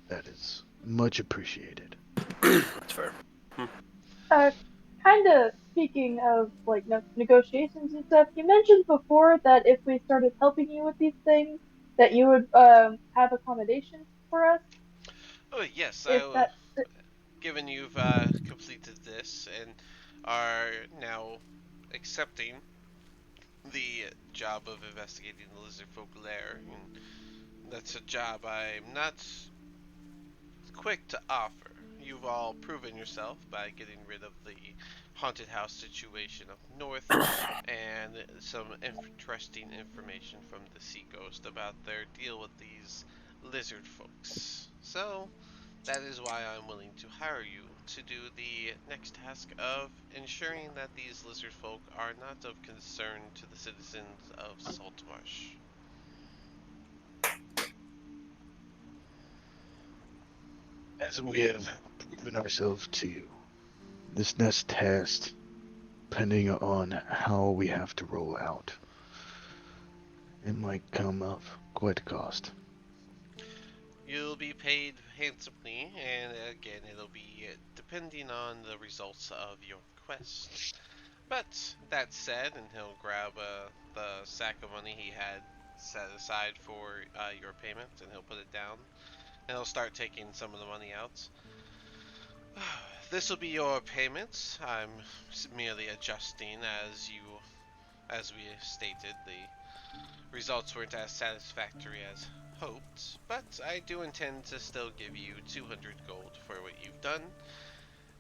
C: That is much appreciated.
E: That's fair.
F: Uh, kind of speaking of like negotiations and stuff, you mentioned before that if we started helping you with these things, that you would have accommodations for us.
A: Oh yes,
F: If that,
A: given you've completed this and are now accepting the job of investigating the lizard folk lair, and that's a job I'm not quick to offer. You've all proven yourself by getting rid of the haunted house situation up north and some interesting information from the Sea Ghost about their deal with these lizard folks. So, that is why I'm willing to hire you to do the next task of ensuring that these lizard folk are not of concern to the citizens of Saltmarsh.
C: As we have proven ourselves to you, this next task, depending on how we have to roll out, it might come of quite a cost.
A: You'll be paid handsomely, and again, it'll be depending on the results of your quest. But that said, and he'll grab the sack of money he had set aside for your payment, and he'll put it down, and he'll start taking some of the money out. This will be your payment. I'm merely adjusting as we stated. The results weren't as satisfactory as hoped, but I do intend to still give you 200 gold for what you've done,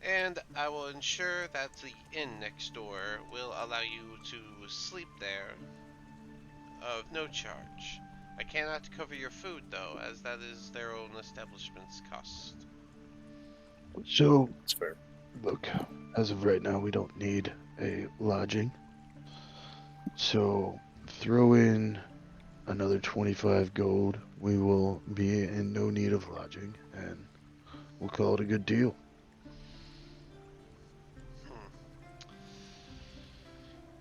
A: and I will ensure that the inn next door will allow you to sleep there of no charge. I cannot cover your food though, as that is their own establishment's cost.
C: So,
E: That's fair.
C: look, as of right now, we don't need a lodging. So, throw in another 25 gold. We will be in no need of lodging, and we'll call it a good deal.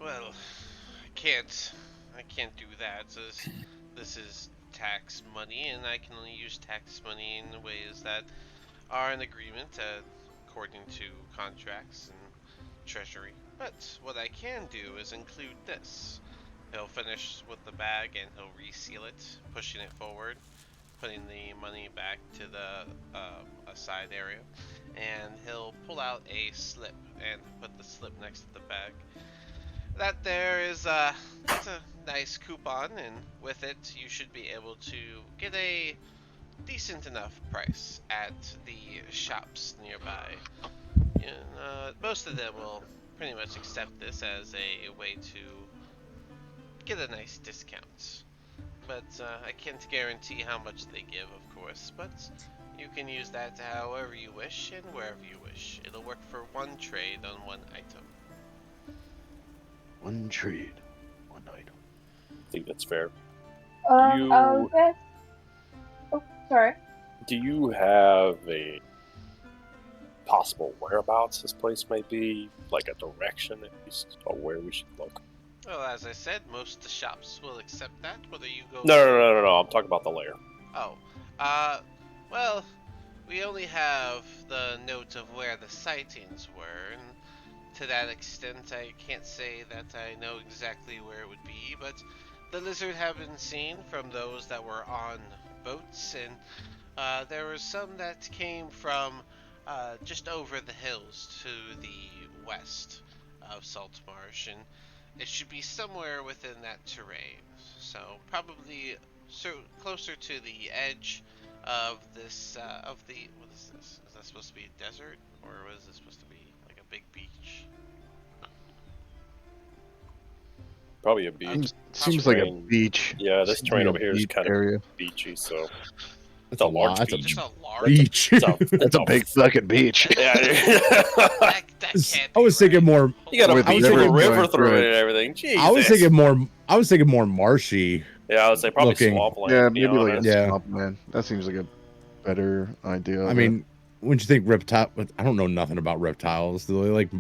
A: Well, I can't do that. This is tax money, and I can only use tax money in ways that are in agreement according to contracts and treasury. But what I can do is include this. He'll finish with the bag and he'll reseal it, pushing it forward, putting the money back to the aside area, and he'll pull out a slip and put the slip next to the bag. That there is that's a nice coupon, and with it you should be able to get a decent enough price at the shops nearby. And, most of them will pretty much accept this as a way to get a nice discount. But I can't guarantee how much they give, of course, but you can use that however you wish and wherever you wish. It'll work for one trade on one item.
C: One trade, one item.
E: I think that's fair.
F: I'll guess. Oh, sorry.
E: Do you have a possible whereabouts this place may be? Like a direction at least, or where we should look?
A: Well, as I said, most of the shops will accept that, whether you go...
E: No. I'm talking about the lair.
A: Oh, well, we only have the note of where the sightings were, and to that extent, I can't say that I know exactly where it would be, but the lizard have been seen from those that were on boats, and there were some that came from just over the hills to the west of Saltmarsh, and it should be somewhere within that terrain. So probably closer to the edge of this of the what is this? Is that supposed to be a desert, or was this supposed to be like a big beach?
E: Probably a beach.
C: Seems like a
E: Terrain.
C: beach.
E: Yeah, this
C: Seems
E: terrain
C: like
E: over
C: a
E: here is
C: beach
E: kind of
C: area.
E: beachy, so
B: That's
E: a large
B: That's
E: beach.
A: Just a large.
B: beach.
C: That's a big fucking beach.
E: Yeah,
A: that can't be
B: I was thinking
A: right.
B: more.
E: you got a
C: With
E: beautiful
B: river
E: river
C: going
E: through
C: through
E: it
C: it.
E: and everything. Jesus.
B: I was thinking more marshy.
E: Yeah, I would say probably
B: looking.
E: swampland.
C: Yeah,
E: to be
C: maybe like a
E: honest.
B: Yeah.
C: swampland. That seems like a better idea.
B: I mean, wouldn't you think reptile? I don't know nothing about reptiles. Do they like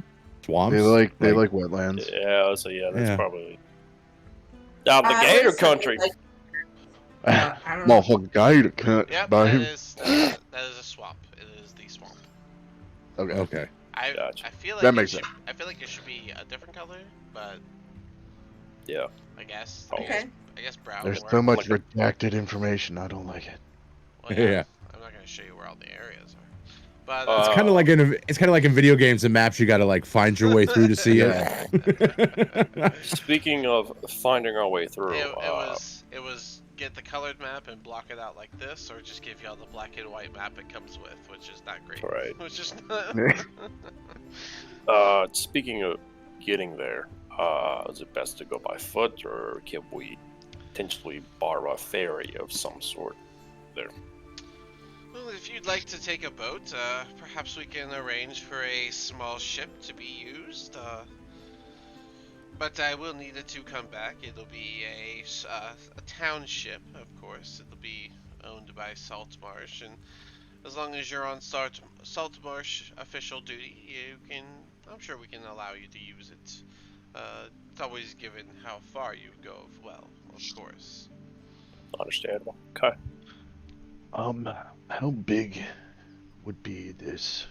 B: swamps?
C: they like wetlands.
E: Yeah, so yeah, that's
B: Yeah.
E: probably out the
D: I
E: gator
D: would say,
E: country.
D: like, I don't know.
C: Motherfucking guy can't
A: Yep,
C: buy
A: that
C: him.
A: that is a swamp. It is the swamp.
C: Okay.
B: Okay.
E: Gotcha.
A: I feel like
C: That makes sense.
A: I feel like it should be a different color, but
E: Yeah.
A: I guess.
D: Okay.
A: I guess brown.
C: There's
A: works.
C: so much redacted information. I don't like it.
A: Well,
B: Yeah.
A: I'm not gonna show you where all the areas are, but
B: It's kind of like in video games and maps. You got to like find your way through to see
C: Yeah.
B: it.
E: Speaking of finding our way through,
A: it was get the colored map and block it out like this, or just give y'all the black and white map it comes with, which is not great.
E: Right.
A: Which is
E: speaking of getting there, is it best to go by foot, or can we potentially borrow a ferry of some sort there?
A: Well, if you'd like to take a boat, perhaps we can arrange for a small ship to be used. But I will need it to come back. It'll be a township, of course. It'll be owned by Saltmarsh, and as long as you're on Saltmarsh official duty, I'm sure we can allow you to use it. It's always given how far you go, well, of course.
E: Understandable. Okay.
C: How big would be this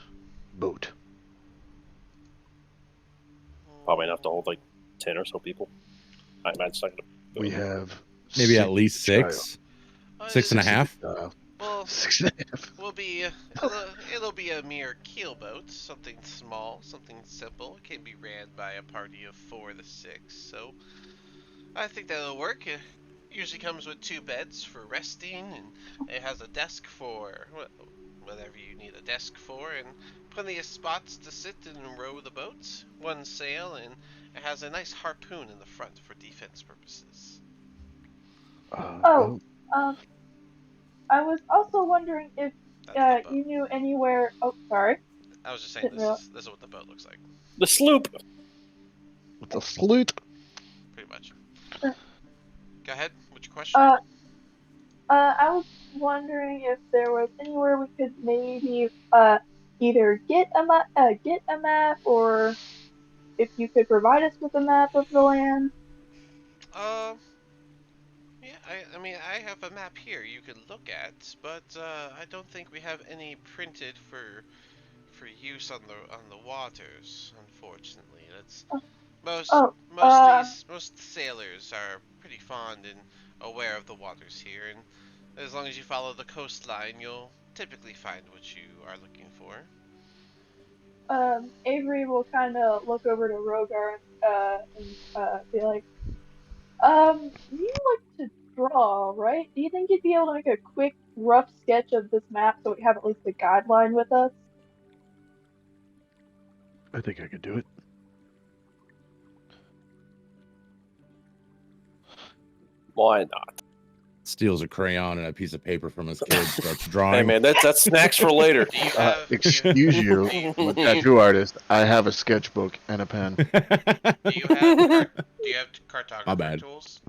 C: boat?
E: Probably enough to hold like 10 or so people. I imagine it's not gonna.
C: We have
B: Maybe at least six, six and a half.
A: Well,
C: 6.5.
A: it'll be a mere keel boat, something small, something simple. It can be ran by a party of 4 to 6, so I think that'll work. It usually comes with 2 beds for resting, and it has a desk for whatever you need a desk for, and plenty of spots to sit and row the boat. 1 sail, and it has a nice harpoon in the front for defense purposes.
F: I was also wondering if
A: That's the boat.
F: you knew anywhere. Oh, sorry.
A: I was just saying, this is what the boat looks like,
E: The sloop.
C: With a flute.
A: pretty much. Go ahead. What's your question?
F: I was wondering if there was anywhere we could maybe either get a map, or if you could provide us with a map of the land.
A: Yeah, I mean, I have a map here you could look at, but I don't think we have any printed for use on the waters. Unfortunately, that's most sailors are pretty fond and aware of the waters here, and as long as you follow the coastline, you'll typically find what you are looking for.
F: Avery will kind of look over to Rogar and be like, you like to draw, right? Do you think you'd be able to make a quick, rough sketch of this map so we have at least a guideline with us?
C: I think I could do it.
E: Why not?
B: Steals a crayon and a piece of paper from his kid, starts drawing.
E: Hey man, that's snacks for later.
A: Do you have,
C: Excuse you, I'm a tattoo artist. I have a sketchbook and a pen.
A: do you have cartographer
B: My bad.
A: tools?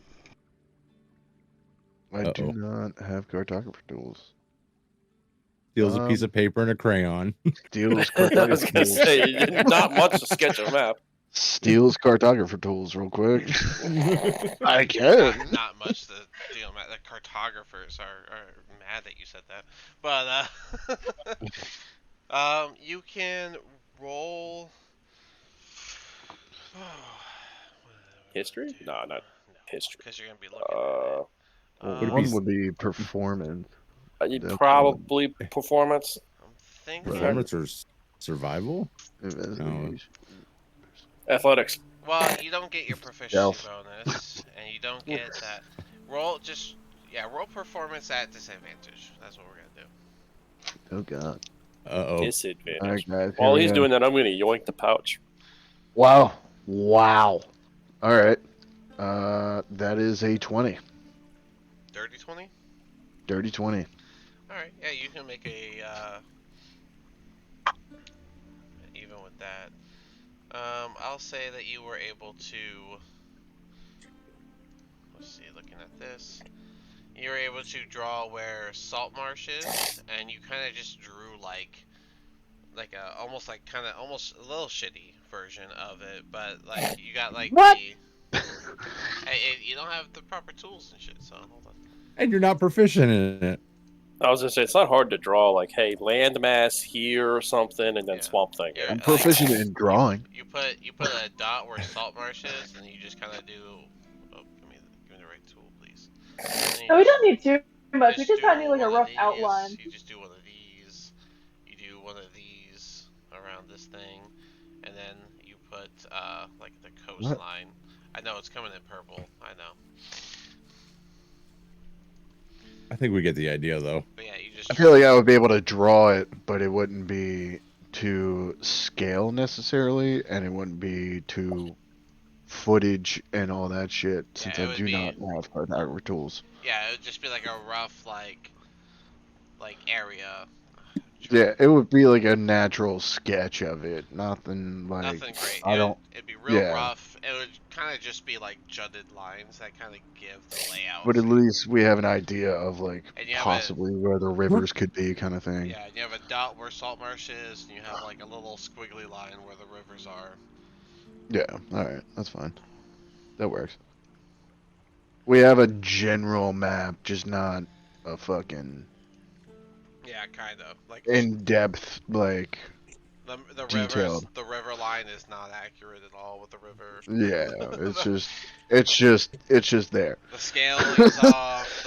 C: I do not have cartographer tools.
B: Steals a piece of paper and a crayon.
C: Steals
E: I was
C: cartographer
E: gonna
C: tools.
E: say not much to sketch a map.
C: steal his cartographer tools real quick. I
A: Not,
C: can.
A: not much to deal with. The cartographers are mad that you said that. But you can roll. What do I
E: History?
A: do?
E: No, not
A: No,
E: history.
A: because you're gonna be looking at it.
B: Would it be
C: One would be performance.
E: You'd
C: The other one,
E: probably performance.
A: I'm thinking.
B: performance or survival?
C: investigation.
E: Athletics.
A: Well, you don't get your proficiency
C: Stealth.
A: bonus, and you don't get that. Roll just roll performance at disadvantage. That's what we're gonna do.
C: Oh god.
B: Uh-oh.
E: Disadvantage.
C: All right, guys.
E: While
C: here
E: he's
C: we go.
E: doing that, I'm going to yoink the pouch.
C: Wow. Wow. All right. That is a 20.
A: Dirty 20.
C: Dirty 20.
A: All right. Yeah, you can make a even with that. I'll say that you were able to. Let's see. Looking at this, you were able to draw where Saltmarsh is, and you kind of just drew like a almost like kind of almost a little shitty version of it, but like you got like
F: What?
A: you don't have the proper tools and shit. So hold on.
B: And you're not proficient in it.
E: I was going to say, it's not hard to draw, like, hey, landmass here or something, and then
A: Yeah.
E: Swamp Thing.
A: Yeah.
C: I'm
A: Like,
C: proficient in drawing.
A: You put a dot where Saltmarsh is, and you just kind of do. Oh, give me the right tool, please. And
F: No,
A: you
F: we don't need too much. We
A: just
F: just kind of
A: do
F: need like a
A: one of
F: rough
A: these,
F: outline.
A: You just do one of these. You do one of these around this thing, and then you put like the coastline. I know it's coming in purple. I know.
B: I think we get the idea, though.
A: But yeah, you just.
C: I feel like I would be able to draw it, but it wouldn't be to scale necessarily, and it wouldn't be to footage and all that shit, since
A: it
C: I
A: would
C: do
A: be-
C: not have cartographer tools.
A: Yeah, it would just be like a rough like area.
C: Yeah, it would be like a natural sketch of it. Nothing like
A: Nothing great.
C: I don't.
A: It'd be real
C: yeah.
A: rough. It would kind of just be like jutted lines that kind of give the layout.
C: But at least we have an idea of like
A: And you have
C: possibly where the rivers could be, kind of thing.
A: Yeah, and you have a dot where Saltmarsh is, and you have like a little squiggly line where the rivers are.
C: Yeah. All right, that's fine. That works. We have a general map, just not a fucking
A: Yeah, kind of. Like
C: in-depth like.
A: the
C: detailed.
A: the river line is not accurate at all with the river.
C: Yeah, it's just there.
A: The scaling is off.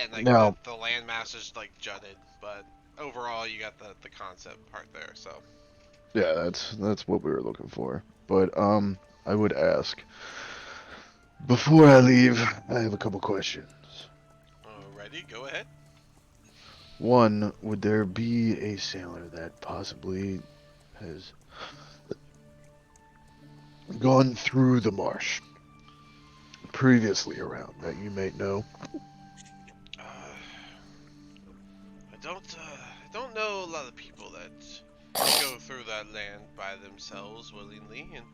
A: And like
C: No.
A: the land mass is like jutted, but overall you got the concept part there. So
C: Yeah, that's what we were looking for. But I would ask before I leave, I have a couple questions.
A: alrighty, go ahead.
C: One, would there be a sailor that possibly has gone through the marsh previously around that you may know?
A: I don't know a lot of people that go through that land by themselves willingly, and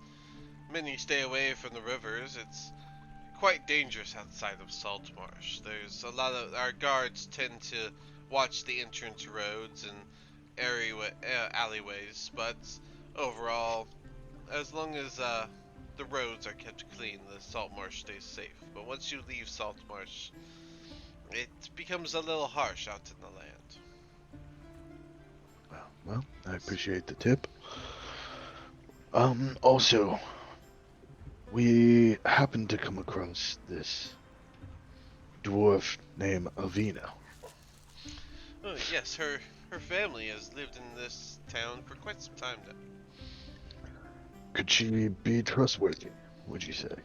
A: many stay away from the rivers. It's quite dangerous outside of Saltmarsh. There's a lot of our guards tend to watch the entrance roads and alleyways, but overall, as long as the roads are kept clean, the Saltmarsh stays safe. But once you leave Saltmarsh, it becomes a little harsh out in the land.
C: Well, I appreciate the tip. Also, we happened to come across this dwarf named Avina.
A: Oh, yes, her family has lived in this town for quite some time now.
C: Could she be trustworthy, would you say?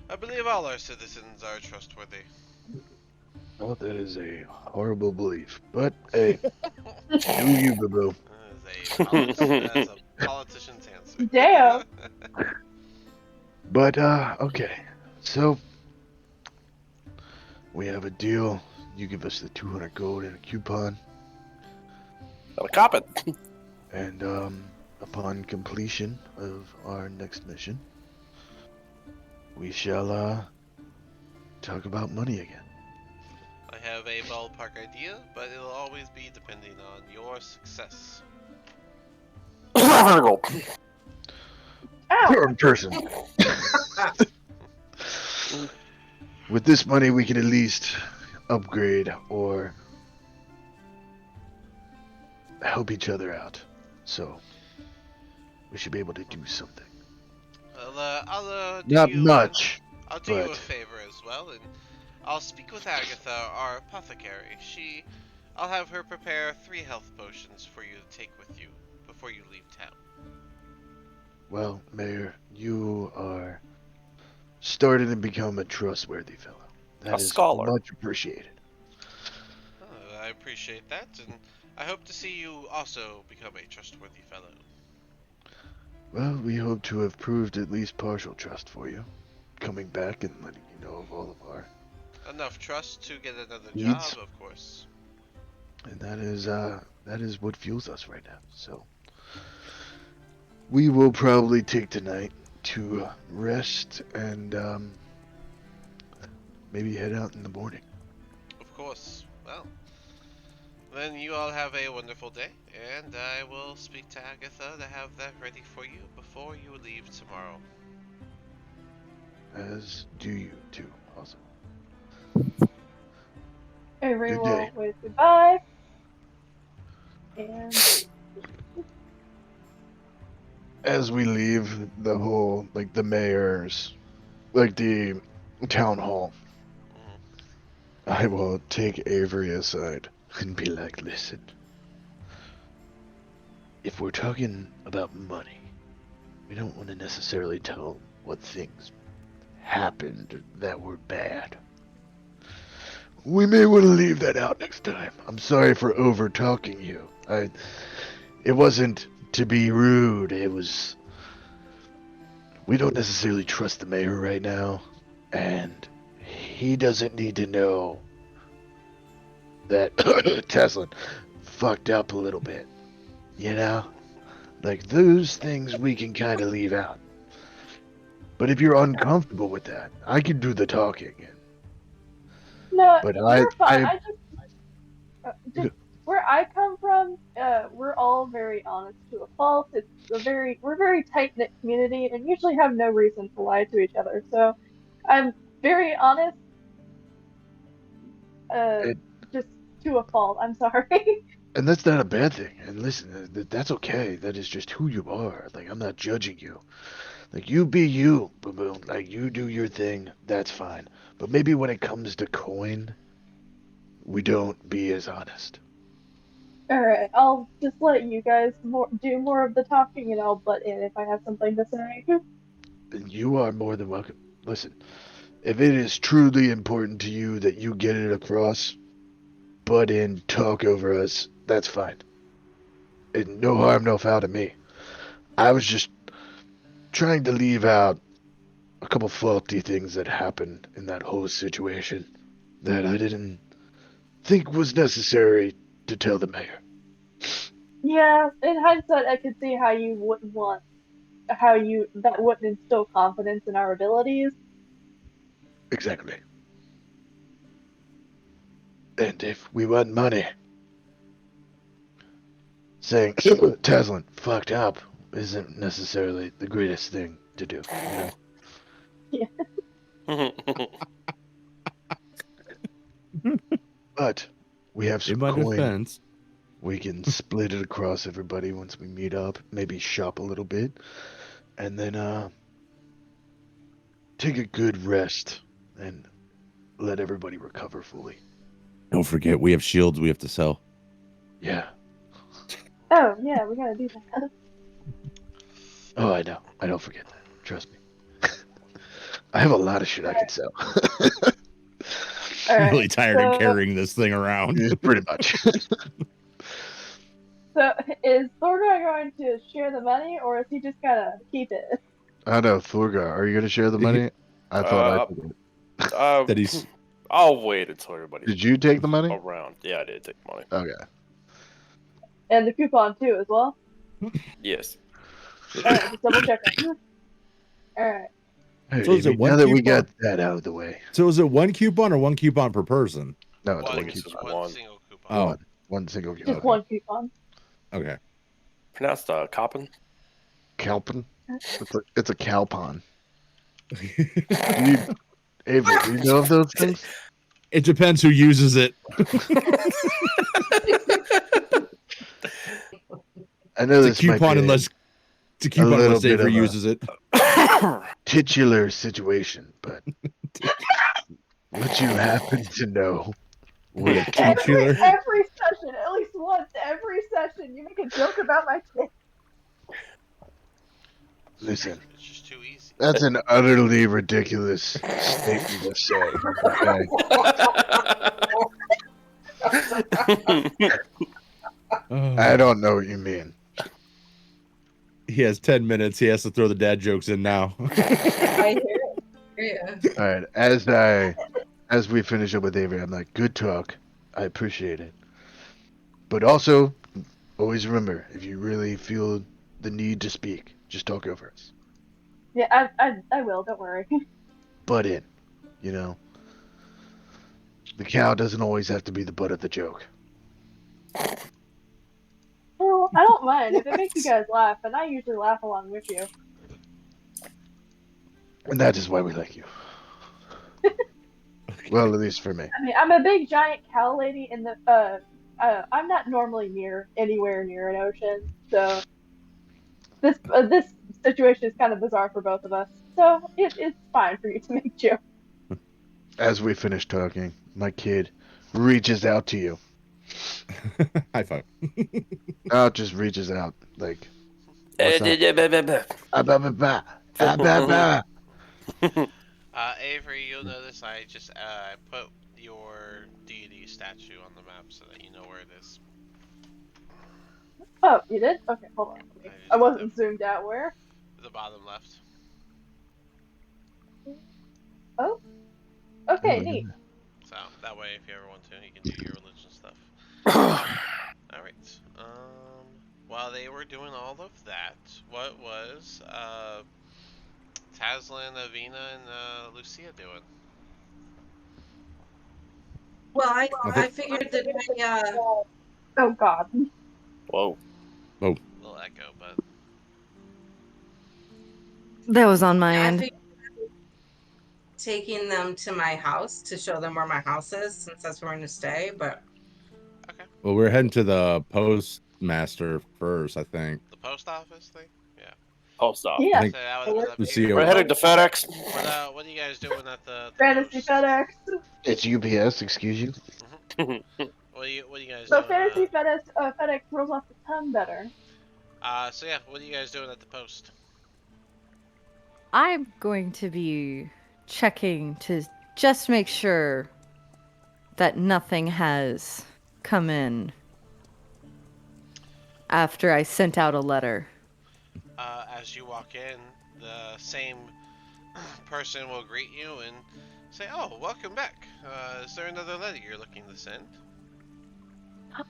A: I believe all our citizens are trustworthy.
C: Well, that is a horrible belief, but hey, do you, boo-boo.
A: That is a politician's answer.
F: Damn.
C: But, okay. So, we have a deal. You give us the 200 gold and a coupon,
E: Gotta cop it.
C: and, upon completion of our next mission, we shall, talk about money again.
A: I have a ballpark idea, but it'll always be depending on your success.
F: Ow!
C: You're in person. With this money, we can at least upgrade or help each other out. So we should be able to do something.
A: Well, I'll do
C: Not
A: you
C: much,
A: I'll do you a
C: but
A: favor as well, and I'll speak with Agatha, our apothecary. I'll have her prepare 3 health potions for you to take with you before you leave town.
C: well, Mayor, you are starting to become a trustworthy fellow. That is
E: scholar.
C: much appreciated.
A: I appreciate that, and I hope to see you also become a trustworthy fellow.
C: Well, we hope to have proved at least partial trust for you, coming back and letting you know of all of our
A: Enough trust to get another
C: needs.
A: job, of course.
C: And that is what fuels us right now. So we will probably take tonight to rest and maybe head out in the morning.
A: Of course. Well, then you all have a wonderful day, and I will speak to Agatha to have that ready for you before you leave tomorrow.
C: As do you too, also.
F: Avery
C: Good
F: will
C: day.
F: wave goodbye. And
C: As we leave the whole, like the mayor's, like the town hall, I will take Avery aside and be like, listen, if we're talking about money, we don't want to necessarily tell what things happened that were bad. We may want to leave that out next time. I'm sorry for over talking you. It wasn't to be rude. It was. We don't necessarily trust the mayor right now, and he doesn't need to know that Tesla fucked up a little bit. You know? Like, those things we can kind of leave out. But if you're uncomfortable with that, I can do the talking.
F: no,
C: But
F: you're fine.
C: I
F: Just where I come from, we're all very honest to a fault. We're a very tight knit community, and usually have no reason to lie to each other. So, I'm very honest, uh,
C: it,
F: just to a fault. I'm sorry.
C: and that's not a bad thing. And listen, that's okay. That is just who you are. Like, I'm not judging you. Like, you be you, Baboon. Like, you do your thing. That's fine. But maybe when it comes to coin, we don't be as honest.
F: All right, I'll just let you guys do more of the talking, and I'll butt in if I have something to say.
C: And you are more than welcome. Listen, if it is truly important to you that you get it across, butt in, talk over us, that's fine. And no harm, no foul to me. I was just trying to leave out a couple faulty things that happened in that whole situation that I didn't think was necessary to tell the mayor.
F: Yeah, in hindsight, I could see how you wouldn't want that wouldn't instill confidence in our abilities.
C: Exactly. And if we want money, saying Taslan fucked up isn't necessarily the greatest thing to do. You know? But we have some
B: In my
C: coin.
B: defense,
C: We can split it across everybody once we meet up. Maybe shop a little bit, and then take a good rest and let everybody recover fully.
B: don't forget we have shields we have to sell.
C: Yeah.
F: Oh yeah, we gotta do that.
C: Oh, I know. I don't forget that. Trust me. I have a lot of shit I can sell.
F: All
B: I'm
F: right,
B: really tired
F: so,
B: of carrying this thing around.
C: Yeah, pretty much.
F: So is Thorgar going to share the money, or is he just gonna keep it?
C: I know, Thorgar. Are you going to share the money? I thought I took it.
B: That he's
E: I'll wait until everybody's
C: Did you take the money?
E: around. Yeah, I did take the money.
C: Okay.
F: And the coupon too, as well.
E: Yes.
F: Alright, just double checking. Alright.
C: Hey,
B: So is it
C: Amy,
B: one
C: now that we
B: coupon?
C: got that out of the way.
B: So is it one coupon or one coupon per person?
C: No, it's
A: One,
C: one
E: it's
C: coupon.
E: one.
A: one single coupon.
B: Oh,
C: One single
F: Just
C: coupon.
F: one coupon.
B: okay.
E: Pronounced Coppin.
C: Calpin? It's a cow pond. Avery, do you know of those things?
B: It depends who uses it.
C: I know
B: It's a
C: this might
B: coupon
C: be
B: unless
C: little bit
B: Avery
C: of a-
B: uses it.
C: titular situation, but would you happen to know what a
B: Titular.
F: Every session, at least once every session, you make a joke about my kid.
C: Listen,
A: It's just too easy.
C: that's an utterly ridiculous statement to say. Okay. I don't know what you mean.
B: He has 10 minutes. He has to throw the dad jokes in now.
D: I hear it. Yeah.
C: All right, as we finish up with Avery, I'm like, good talk. I appreciate it. But also, always remember, if you really feel the need to speak, just talk over us.
F: Yeah, I will. Don't worry.
C: Butt in, you know. The cow doesn't always have to be the butt of the joke.
F: Well, I don't mind if it makes you guys laugh, and I usually laugh along with you.
C: And that is why we like you. Well, at least for me.
F: I mean, I'm a big giant cow lady in the. I'm not normally anywhere near an ocean, so this situation is kind of bizarre for both of us. So it's fine for you to make jokes.
C: As we finish talking, my kid reaches out to you.
B: High five.
C: Just reaches out like.
A: Avery, you'll notice I just put your deity statue on the map so that you know where it is.
F: Oh, you did? Okay, hold on.
A: I
F: I
A: just
F: wasn't zoomed out. Where?
A: the bottom left.
F: Oh. Okay, neat.
A: So that way, if you ever want to, you can do your religion stuff. All right. While they were doing all of that, what was Tazlin, Avina, and Lucia doing?
D: Well, I figured that
F: Oh God.
E: Whoa.
A: Little echo, but
G: That was on my
D: I
G: end.
D: figured taking them to my house to show them where my house is, since that's where I'm gonna stay. But
B: Well, we're heading to the postmaster first, I think.
A: the post office thing. Yeah.
E: Post off.
F: Yeah.
B: I think
A: So that would have been up
B: Lucia
A: here.
E: We're heading to FedEx.
A: What are you guys doing at the
F: Fantasy
A: post?
F: FedEx.
C: It's UPS, excuse you.
A: What are you guys
F: So
A: doing?
F: Fantasy FedEx rolls off the tongue better.
A: So yeah, what are you guys doing at the post?
G: I'm going to be checking to just make sure that nothing has come in after I sent out a letter.
A: As you walk in, the same person will greet you and say, "Oh, welcome back. Is there another letter you're looking to send?"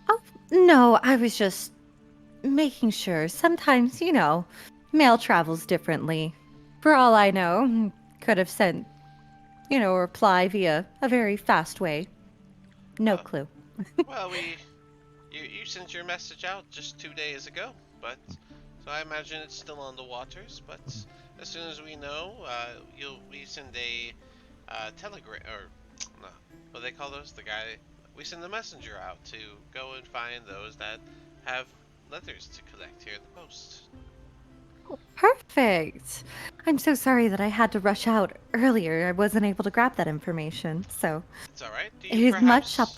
G: Oh, no, I was just making sure. Sometimes, mail travels differently. For all I know, could have sent, a reply via a very fast way. No clue.
A: Well, you sent your message out just 2 days ago, but so I imagine it's still on the waters. But as soon as we know, we send a telegram or no, what do they call those? We send the messenger out to go and find those that have letters to collect here at the post.
G: Perfect. I'm so sorry that I had to rush out earlier. I wasn't able to grab that information, so
A: It's all right.
G: it is much up.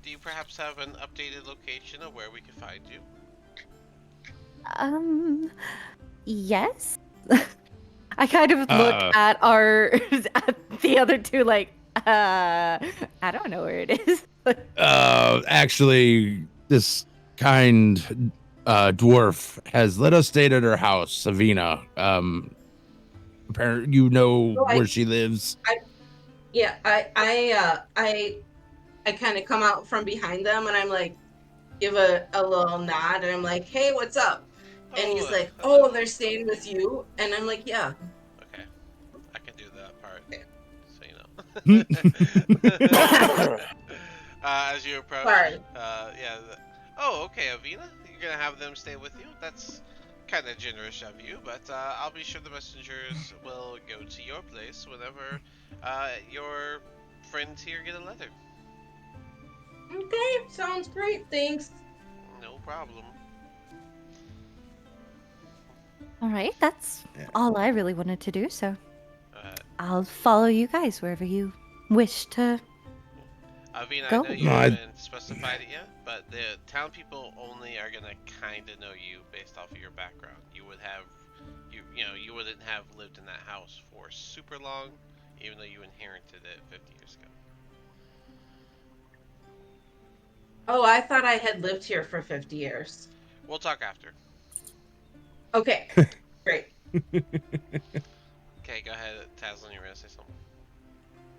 A: Do you perhaps have an updated location of where we can find you?
G: Yes. I kind of look at at the other two like, I don't know where it is.
B: Actually, this kind dwarf has let us stay at her house, Savina. Apparently, where she lives.
D: I kind of come out from behind them and I'm like, give a little nod and I'm like, hey, what's up? And he's like, oh, they're staying with you, and I'm like, yeah.
A: Okay, I can do that part, so you know. As you approach,
D: Sorry.
A: yeah. Oh, okay, Avina, you're gonna have them stay with you. That's kind of generous of you, but I'll be sure the messengers will go to your place whenever your friends here get a letter.
D: Okay, sounds great. Thanks.
A: No problem.
G: All right, that's
B: Yeah.
G: all I really wanted to do. So
A: Uh,
G: I'll follow you guys wherever you wish to.
A: Avina, I
G: Go.
A: know you
B: No,
A: haven't specified it yet, but the town people only are gonna kind of know you based off of your background. You would have, you wouldn't have lived in that house for super long, even though you inherited it 50 years ago.
D: Oh, I thought I had lived here for 50 years.
A: We'll talk after.
D: Okay, great.
A: Okay, go ahead, Taslin. You were gonna say something.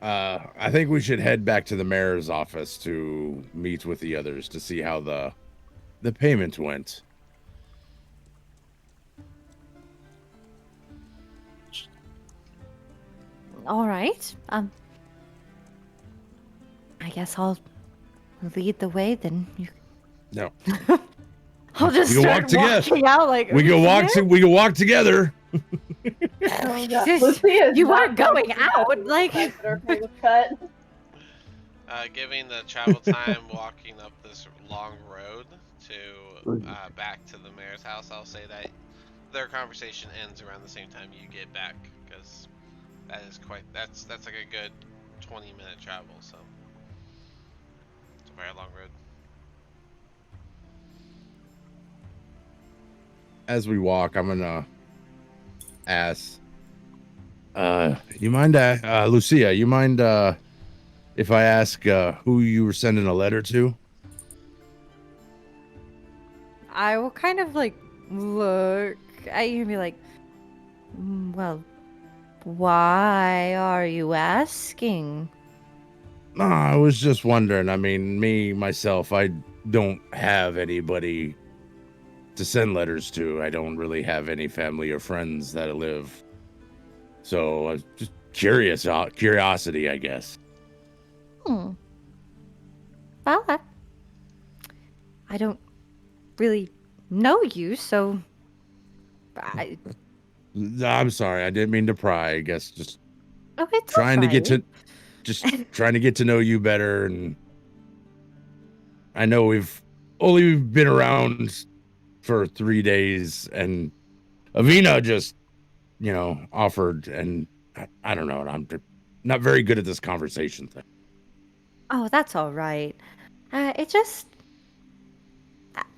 B: I think we should head back to the mayor's office to meet with the others to see how the payment went.
G: All right. I guess I'll lead the way then.
B: No,
G: I'll just
B: We can
G: start
B: walk together.
G: walking out like
B: we can walk. We can walk together.
F: Oh, God.
G: Just-
F: Lucia is
G: you
F: not
G: weren't going
F: to be
G: out,
F: happy with
G: like-
F: the fact that her pay was cut.
A: Giving the travel time walking up this long road to back to the mayor's house, I'll say that their conversation ends around the same time you get back, because that's like a good 20-minute travel, so it's a very long road.
B: As we walk, I'm gonna ask. You mind, Lucia? You mind if I ask who you were sending a letter to?
G: I will kind of like look at you and be like, well, why are you asking?
B: No, I was just wondering. I mean, myself, I don't have anybody to send letters to. I don't really have any family or friends that live. So I was just curiosity, I guess.
G: Well, I don't really know you, so
B: I'm sorry, I didn't mean to pry. I guess just
G: it's
B: trying to get
G: alright.
B: to trying to get to know you better. And I know we've only been around for 3 days, and Avina just offered, and I don't know, and I'm not very good at this conversation thing.
G: Oh, that's all right. It just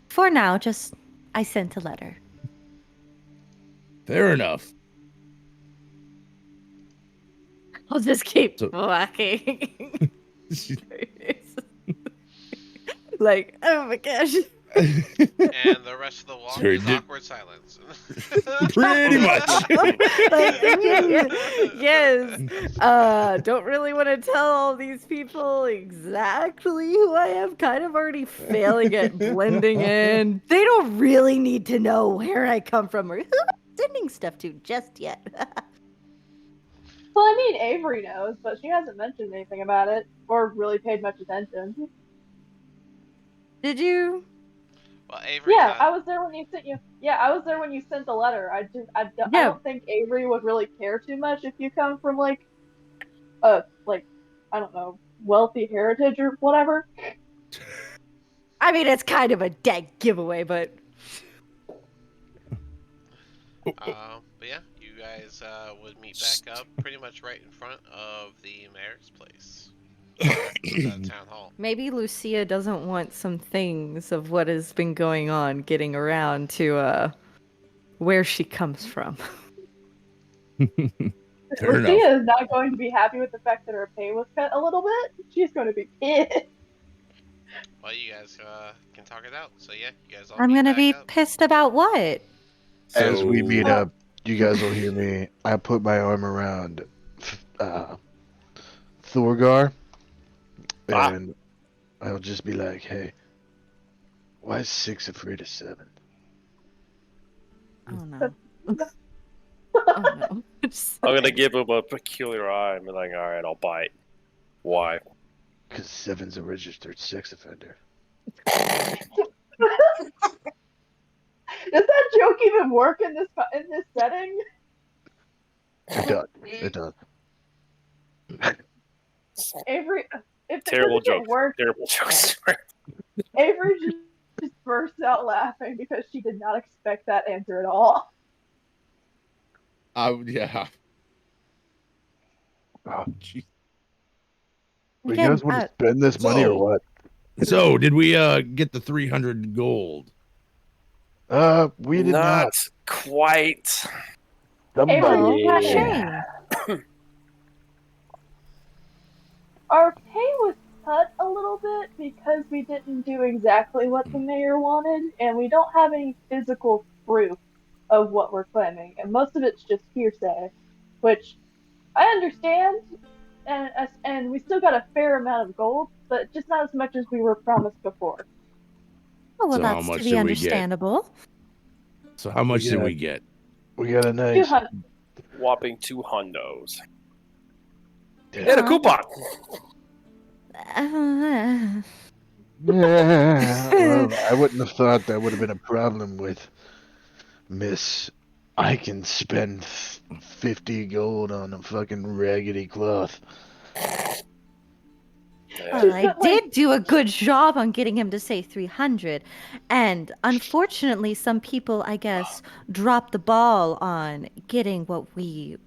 G: for now, just I sent a letter.
B: Fair enough.
G: I'll just keep
B: So-
G: walking. Like, oh my gosh.
A: And the rest of the walk
B: Sorry,
A: is
B: did-
A: awkward silence.
B: Pretty much.
G: Like, yes. Don't really want to tell all these people exactly who I am. Kind of already failing at blending in. They don't really need to know where I come from or who I'm sending stuff to just yet.
F: Well, I mean, Avery knows, but she hasn't mentioned anything about it or really paid much attention.
G: Did you?
A: Well, Avery.
F: Yeah, I was there when you sent you. Yeah, I was there when you sent the letter. I
G: Yeah.
F: don't think Avery would really care too much if you come from like I don't know, wealthy heritage or whatever.
G: I mean, it's kind of a dead giveaway, but
A: But yeah, you guys would meet back up pretty much right in front of the mayor's place, the town hall.
G: maybe Lucia doesn't want some things of what has been going on getting around to where she comes from.
B: Fair
F: Lucia
B: enough.
F: is not going to be happy with the fact that her pay was cut a little bit. She's going to be pissed.
A: Well, you guys can talk it out. So yeah, you guys all
G: I'm
A: meet
G: gonna
A: back
G: be
A: up.
G: pissed about what?
C: As we meet
B: So-
C: up, you guys will hear me. I put my arm around Thorgar, and I'll just be like, "Hey, why is 6 afraid of 7?"
G: Oh no. Oh no. Just-
E: I'm gonna give him a peculiar eye and be like, all right, I'll bite. Why?
C: Because 7's a registered sex offender.
F: Does that joke even even work in this setting?
C: It does. It does.
F: Avery, if it
E: Terrible
F: doesn't
E: jokes.
F: work,
E: Terrible jokes.
F: Avery just bursts out laughing because she did not expect that answer at all.
B: Yeah.
C: Oh,
B: Jeez.
C: you
G: Again,
C: guys want to spend this money or
B: So-
C: what?
B: So, did we get the 300 gold?
C: We did not.
E: Quite.
C: Somebody.
G: oh,
F: Yeah.
G: shame.
F: Our pay was cut a little bit because we didn't do exactly what the mayor wanted, and we don't have any physical proof of what we're claiming, and most of it's just hearsay, which I understand, and we still got a fair amount of gold, but just not as much as we were promised before.
G: Oh, well,
B: So how
G: that's
B: much
G: to be
B: did we get?
G: understandable.
B: So, how much did
C: Yeah.
B: we get?
C: We got a nice.
F: 200.
E: Whopping 2 hundos.
C: Yeah.
E: And a coupon.
G: Uh,
C: Well, I wouldn't have thought that would have been a problem with Miss. I can spend 50 gold on a fucking raggedy cloth.
G: well, I
F: But, like-
G: did do a good job on getting him to say 300. And unfortunately, some people, I guess, dropped the ball on getting what we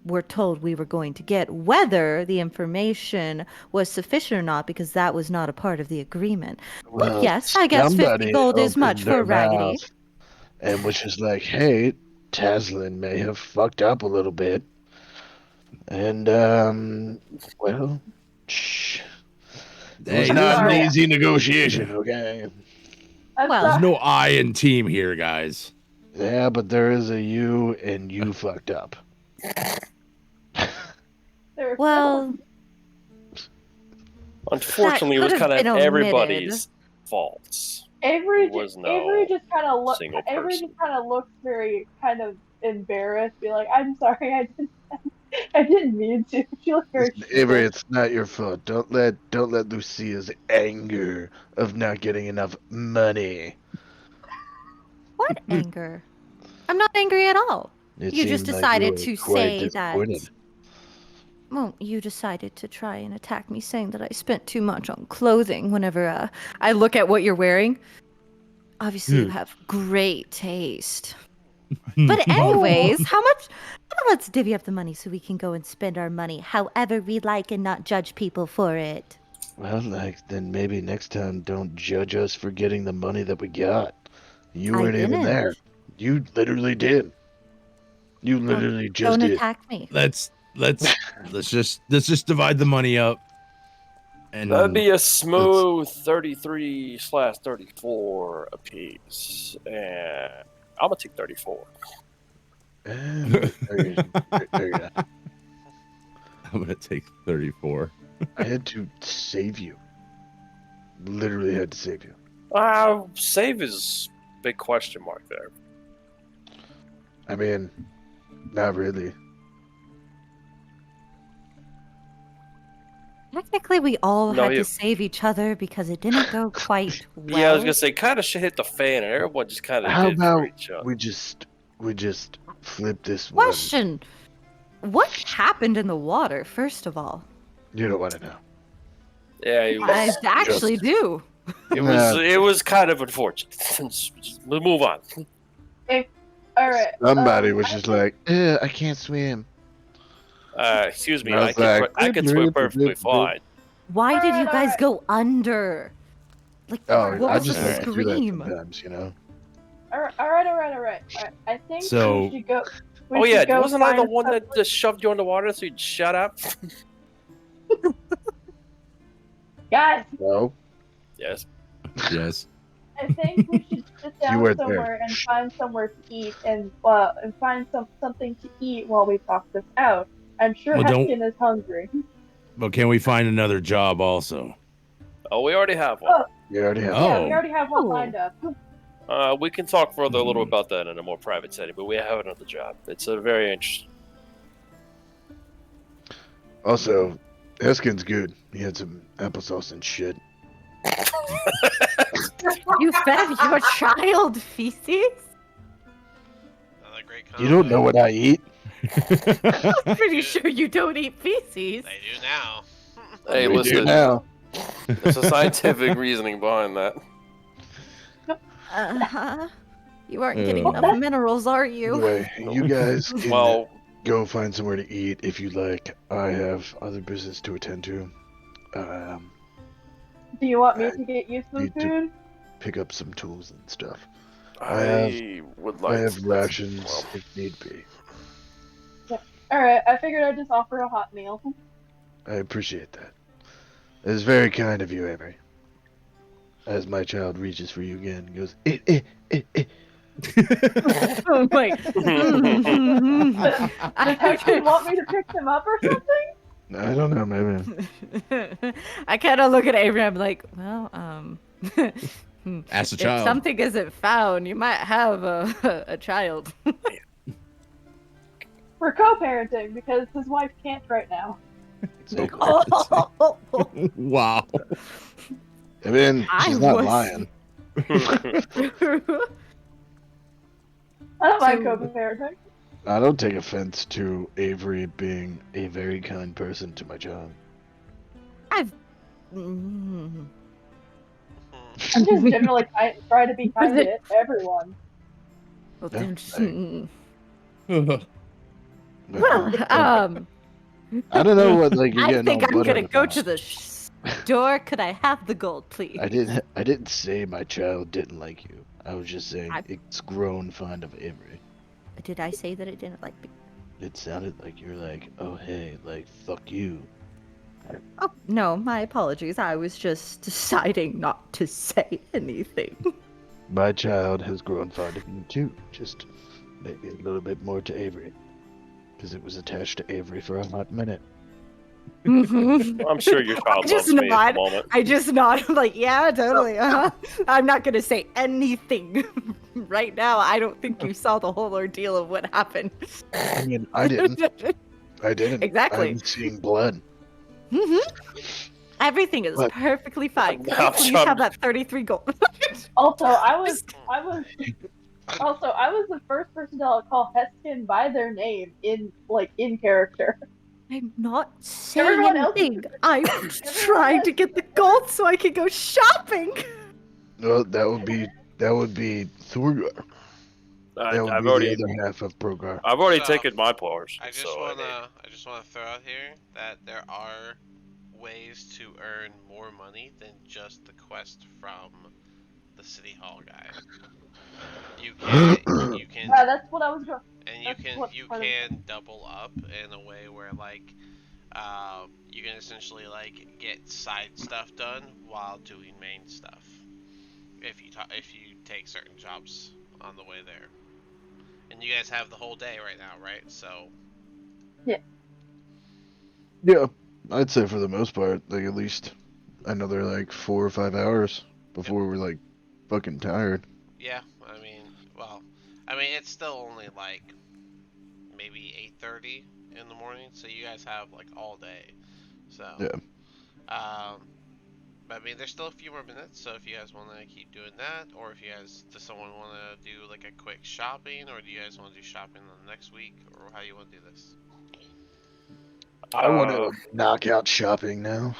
G: were told we were going to get, whether the information was sufficient or not, because that was not a part of the agreement.
C: Well,
G: yes, I guess 50
C: somebody
G: gold is much
C: opened
G: for
C: their
G: Raggedy.
C: mouth and was just like, "Hey, Taslin may have fucked up a little bit," and well, shh. It was
B: Hey,
C: not an
F: sorry.
C: easy negotiation, okay?
F: I'm
G: Well,
B: There's
F: sorry.
B: no I in team here, guys.
C: Yeah, but there is a you, and you fucked up.
F: There-
G: Well,
E: Unfortunately, it was
G: could have
E: kind of
G: been omitted.
E: everybody's faults.
F: Avery,
E: There was
F: Avery
E: no
F: just kind of look.
E: single
F: Avery
E: person.
F: just kind of looks very kind of embarrassed. Be like, "I'm sorry, I didn't mean to." She looked very.
C: Listen, Avery, it's not your fault. Don't let Lucia's anger of not getting enough money.
G: what anger? I'm not angry at all.
C: It
G: You just
C: seemed like
G: decided
C: were
G: to
C: quite
G: say that.
C: disappointed.
G: Well, you decided to try and attack me, saying that I spent too much on clothing whenever I look at what you're wearing. Obviously, you have great taste. But anyways, how much? Let's divvy up the money so we can go and spend our money however we like and not judge people for it.
C: Well, then maybe next time don't judge us for getting the money that we got. You
G: I
C: weren't even
G: didn't.
C: there. You literally did. You literally just
G: Don't
C: did.
G: attack me.
B: let's just divide the money up. And
E: That'd be a smooth 33/34 apiece. And I'm going to take 34.
C: There you go.
B: I'm gonna take 34.
C: I had to save you. Literally had to save you.
E: Save is big question mark there.
C: I mean, not really.
G: Technically, we all
E: No,
G: had
E: you-
G: to save each other because it didn't go quite well.
E: Yeah, I was gonna say, kind of shit hit the fan, and everyone just kind of
C: How
E: did for
C: about
E: each other.
C: we just flip this one?
G: Question: what happened in the water? First of all,
C: You don't want to know.
E: Yeah, it
G: I
E: was,
G: actually do.
E: it was kind of unfortunate. We'll move on.
F: All right.
C: Somebody was just like, I can't swim.
E: Excuse me,
C: I was like,
E: I can swim perfectly fine.
G: Why did you guys
F: Alright.
G: go under? Like,
C: Oh,
G: what
C: I
G: was
C: just
G: the
C: like to do that
G: scream?
C: sometimes, you know.
F: All right. I think
B: So-
F: we should go.
E: Oh yeah,
F: go
E: wasn't I the
F: find
E: one that
F: some-
E: just shoved you underwater so you'd shut up?
F: Guys,
C: No.
E: Yes.
B: Yes.
F: I think we should sit
C: You
F: down
C: weren't there.
F: somewhere and find somewhere to eat and find something to eat while we talk this out. I'm sure
B: Well, don't-
F: Heskin is hungry.
B: But can we find another job also?
E: Oh, we already have one.
C: You already have.
B: Oh.
F: Yeah, we already have one
G: Oh.
F: lined up.
E: We can talk further a little about that in a more private setting, but we have another job. It's a very interesting.
C: Also, Eskin's good. He had some applesauce and shit.
G: You fed your child feces?
C: You don't know what I eat.
G: I'm pretty
A: do.
G: sure you don't eat feces.
A: They do now.
E: Hey,
C: We do
E: listen.
C: now.
E: There's a scientific reasoning behind that.
G: Uh-huh. You aren't getting enough
F: What?
G: minerals, are you?
C: Anyway, you guys can
E: Well,
C: go find somewhere to eat if you'd like. I have other business to attend to.
F: Do you want me
C: I
F: to get you some
C: need to
F: food?
C: pick up some tools and stuff.
E: I would like
C: I have
E: to.
C: rations
E: Well,
C: if need be.
F: Alright, I figured I'd just offer a hot meal.
C: I appreciate that. It is very kind of you, Avery. As my child reaches for you again and goes, eh.
G: Oh my.
F: Does Hudson want me to pick them up or something?
C: I don't know, maybe.
G: I kind of look at Abraham like, well,
B: Ask the
G: if
B: child.
G: something isn't found, you might have a child.
F: We're co-parenting because his wife can't right now.
C: Exactly.
B: Wow.
C: I mean,
G: I
C: she's not
G: was-
C: lying.
F: I don't mind
G: So-
F: co-parenting.
C: I don't take offense to Avery being a very kind person to my child.
G: I've. Mm.
F: I'm just generally try to be kind to everyone.
G: Well,
C: Yeah,
G: then-
C: But,
G: well,
C: I don't know what like you're
G: I
C: getting
G: think
C: all
G: I'm gonna
C: butthurt
G: go
C: about.
G: to the store. Could I have the gold, please?
C: I didn't say my child didn't like you. I was just saying
G: I-
C: it's grown fond of Avery.
G: Did I say that it didn't like me?
C: It sounded like you're like, oh hey, like fuck you.
G: Oh no, my apologies. I was just deciding not to say anything.
C: My child has grown fond of you too. Just maybe a little bit more to Avery. Because it was attached to Avery for a hot minute.
E: I'm sure your child
G: just
E: loves me at
G: nod.
E: the moment.
G: I just nod. I'm like, yeah, totally. I'm not gonna say anything right now. I don't think you saw the whole ordeal of what happened.
C: I mean, I didn't. I didn't.
G: Exactly.
C: I was seeing blood.
G: Everything is
C: What?
G: perfectly fine. Could
E: Now
G: I please
E: Sean-
G: have that 33 gold?
F: Also, I was the first person to call Heskin by their name in character.
G: I'm not saying
F: Everyone else-
G: anything. I'm trying to get the gold so I can go shopping.
C: Well, that would be Thurgar. That would
E: I've
C: be
E: already,
C: the other half of Progar.
E: I've already
A: So,
E: taken my portion.
A: I just
E: so, I mean,
A: wanna throw out here that there are ways to earn more money than just the quest from the city hall guy. You can
F: Yeah, that's what I was going.
A: and
F: that's what
A: you
F: part of-
A: can double up in a way where like you can essentially like get side stuff done while doing main stuff if you take certain jobs on the way there. And you guys have the whole day right now, right? So
C: Yeah, I'd say for the most part, like at least another like 4 or 5 hours before we're like fucking tired.
A: yeah, I mean it's still only like maybe 8:30 in the morning, so you guys have like all day. So
C: Yeah.
A: But I mean, there's still a few more minutes, so if you guys want to keep doing that, or if you guys, does someone want to do like a quick shopping, or do you guys want to do shopping the next week, or how you want to do this?
C: I want to knock out shopping now.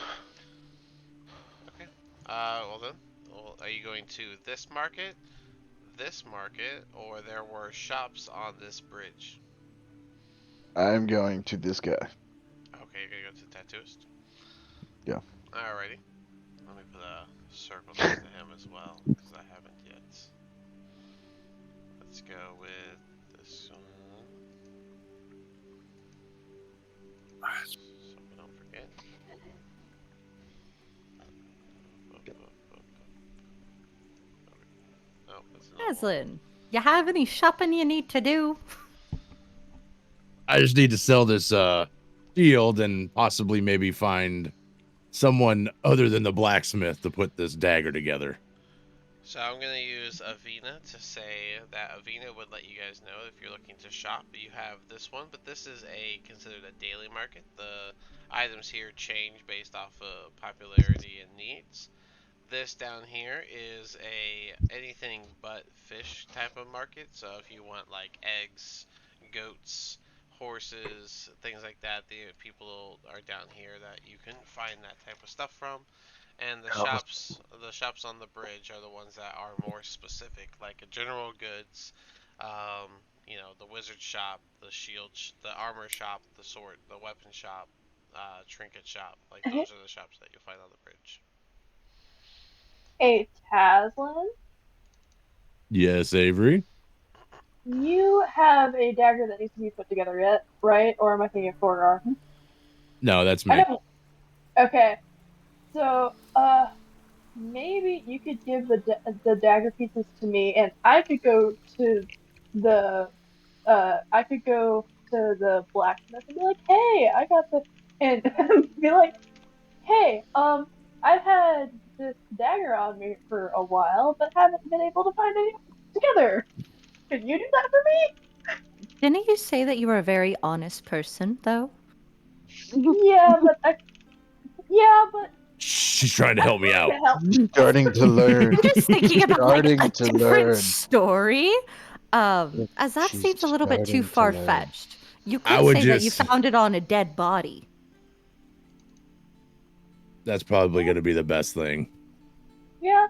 A: Okay. Well then, are you going to this market, or there were shops on this bridge?
C: I'm going to this guy.
A: Okay, you're gonna go to the tattooist?
C: Yeah.
A: Alrighty. Let me put a circle next to him as well, because I haven't yet. Let's go with this one. So we don't forget. Oh, that's another one.
G: Aslan, you have any shopping you need to do?
B: I just need to sell this shield and possibly maybe find someone other than the blacksmith to put this dagger together.
A: So I'm gonna use Avina to say that Avina would let you guys know if you're looking to shop. You have this one, but this is considered a daily market. The items here change based off of popularity and needs. This down here is a anything but fish type of market. So if you want like eggs, goats, horses, things like that. The people are down here that you can find that type of stuff from. And the shops on the bridge are the ones that are more specific, like a general goods, um, the wizard shop, the the armor shop, the sword, the weapon shop, trinket shop. Like
F: Hey,
A: those are the shops that you'll find on the bridge.
F: hey, Taslin,
B: Yes, Avery.
F: you have a dagger that needs to be put together yet, right? Or am I thinking of Forgar?
B: No, that's
F: I
B: me.
F: know. Okay, so maybe you could give the dagger pieces to me, and the I could go to the blacksmith and be like, "Hey, I got the," and be like, "Hey, I've had this dagger on me for a while, but haven't been able to find any together. Can you do that for
G: Didn't you say that you were a very honest person, though?
F: me?" Yeah, but
B: She's trying to
F: I'm
B: help me
F: trying
B: out.
F: to help.
C: Starting to learn.
G: I'm just thinking about like
C: Starting
G: a
C: to
G: different
C: learn.
G: story. As that
C: She's
G: seems a little bit too
C: starting to learn.
G: far-fetched. You
B: I
G: could
B: would
G: say that you
B: just.
G: found it on a dead body.
B: That's probably going to be the best thing.
F: Yeah,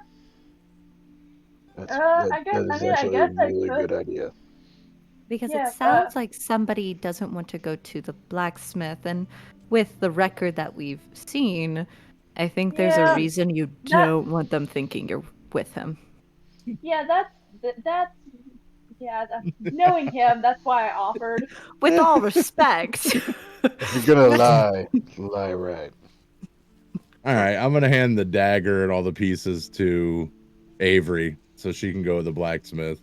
C: That's that,
F: I guess.
C: that
F: I
C: is
F: mean, I
C: actually a
F: guess I
C: really
F: could.
C: good idea.
G: Because it
F: Yeah.
G: sounds like somebody doesn't want to go to the blacksmith, and with the record that we've seen, I think there's a
F: Yeah.
G: reason you
F: That.
G: don't want them thinking you're with him.
F: Yeah. That's. Yeah. Knowing him, that's why I offered.
G: With all respect.
C: If you're gonna lie, lie right.
B: All right, I'm going to hand the dagger and all the pieces to Avery so she can go with the blacksmith.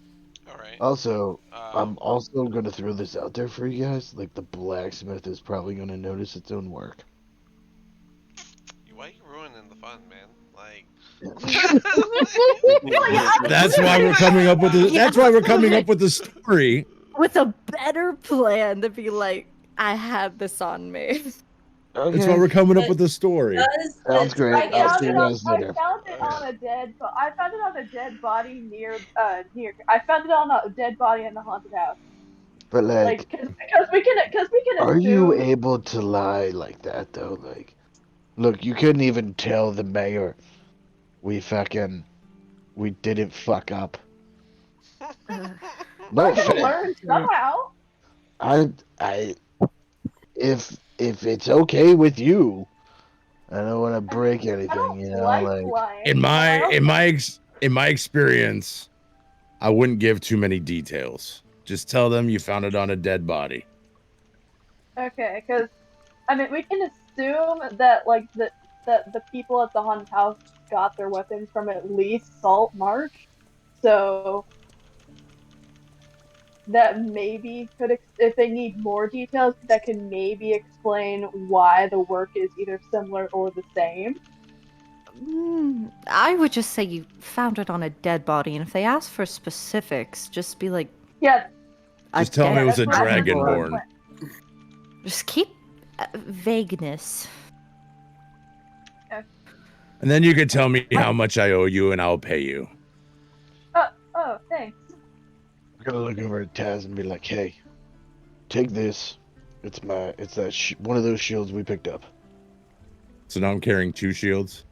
A: All right.
C: Also,
A: Um,
C: I'm also gonna throw this out there for you guys. Like the blacksmith is probably gonna notice its own work.
A: why are you ruining the fun, man? Like,
B: That's why we're coming up with the.
G: Yeah.
B: That's why we're coming up with the story.
G: With a better plan to be like, I had this on me.
B: That's why
C: Okay,
B: we're coming up
D: But
B: with the story.
D: does
C: sounds
D: the
C: great. I'll see you
D: dragon
C: guys later.
F: I found it on a dead body near. I found it on a dead body in the haunted house.
C: But
F: Like,
C: like,
F: because we can
C: are you
F: assume.
C: able to lie like that though? Like, look, you couldn't even tell the mayor we didn't fuck up. No
F: We're gonna
C: offense.
F: learn somehow.
C: I if it's okay with you, I don't want to
F: I mean,
C: break
F: I
C: anything,
F: don't
C: you know,
F: like
C: like
F: lying,
B: In
F: but I
B: my
F: also
B: in my in my experience, I wouldn't give too many details. Just tell them you found it on a dead body.
F: okay, because I mean we can assume that that the people at the haunted house got their weapons from at least Saltmarsh, so that maybe if they need more details, that can maybe explain why the work is either similar or the same.
G: I would just say you found it on a dead body, and if they ask for specifics, just be like,
F: Yeah,
G: a
B: Just tell me
G: dead
B: it was a
F: that's what
B: dragonborn.
G: Just keep vagueness.
B: And then you can tell me how much I owe you and I'll pay you.
F: Oh, thanks.
C: I'm gonna look over at Taz and be like, "Hey, take this. It's that one of those shields we picked up.
B: So now I'm carrying 2 shields.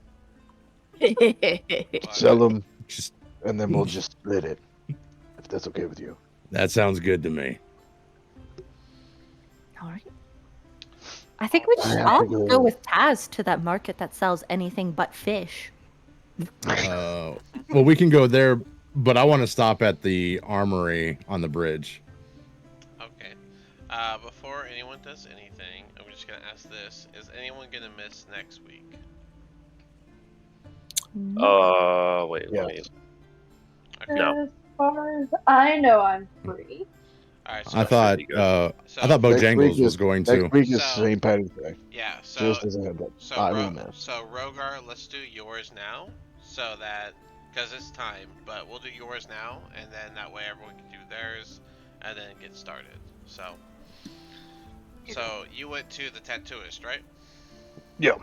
C: Sell them,
B: Just
C: and then we'll just split it, if that's okay with you."
B: that sounds good to me.
G: All right. I think we
C: I
G: should
C: have
G: all
C: to go.
G: go with Taz to that market that sells anything but fish.
B: Well, we can go there, but I want to stop at the armory on the bridge.
A: okay. Before anyone does anything, I'm just gonna ask this: is anyone gonna miss next week?
E: Wait,
C: Yeah.
E: let me.
A: Okay.
E: No.
F: As far as I know, I'm free.
A: All right.
B: I
A: So,
B: thought
E: pretty good.
A: so
B: I thought
C: Next week
B: Bojangles was going to.
C: Next week is
A: So-
C: St. Patrick's Day.
A: yeah. So
C: Just as a heads up.
A: So,
C: I don't know.
A: so Rogar, let's do yours now, so that because it's time. But we'll do yours now, and then that way everyone can do theirs, and then get started. So you went to the tattooist, right?
C: Yeah.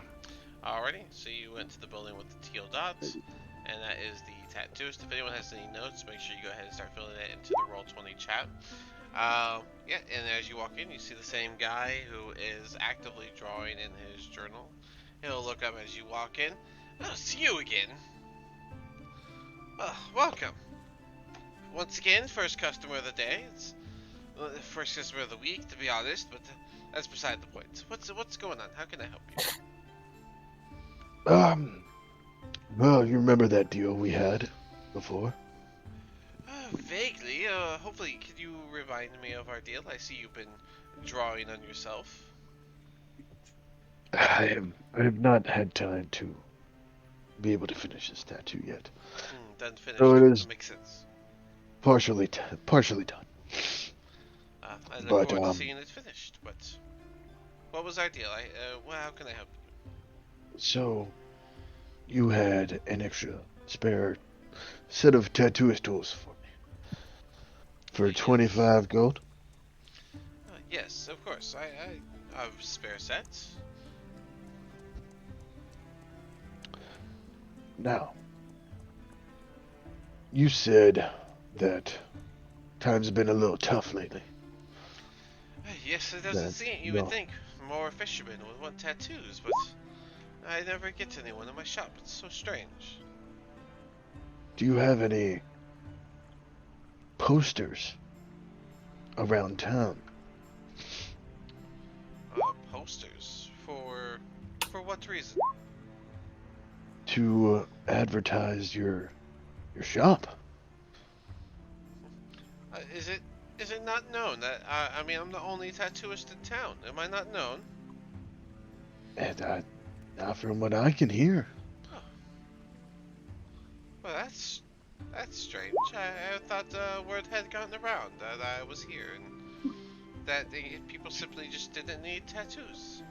A: Alrighty. So you went to the building with the teal dots, and that is the tattooist. If anyone has any notes, make sure you go ahead and start filling it into the Roll20 chat. Yeah, and as you walk in, you see the same guy who is actively drawing in his journal. He'll look up as you walk in. Oh, it's you again. Welcome. Once again, first customer of the day. It's first customer of the week, to be honest, but that's beside the point. What's going on? How can I help you?
C: Well, you remember that deal we had before?
A: Vaguely. Hopefully, could you remind me of our deal? I see you've been drawing on yourself.
C: I have not had time to be able to finish this tattoo yet.
A: Done finished.
C: So it is
A: That makes sense.
C: partially done.
A: I look
C: But,
A: forward to seeing it finished. But what was our deal? Well, how can I help you?
C: So, you had an extra spare set of tattooist tools for me. For
A: Yes.
C: 25 gold?
A: Yes, of course. I have spare sets.
C: Now, you said that times have been a little tough lately.
A: Yes, it doesn't
C: That's
A: seem. You would
C: no.
A: think more fishermen would want tattoos, but I never get anyone in my shop. It's so strange.
C: Do you have any posters around town?
A: Posters for what reason?
C: To advertise your shop?
A: Is it not known that I mean I'm the only tattooist in town? Am I not known?
C: And not from what I can hear.
A: Oh. Well, that's strange. I thought word had gotten around that I was here and that people simply just didn't need tattoos.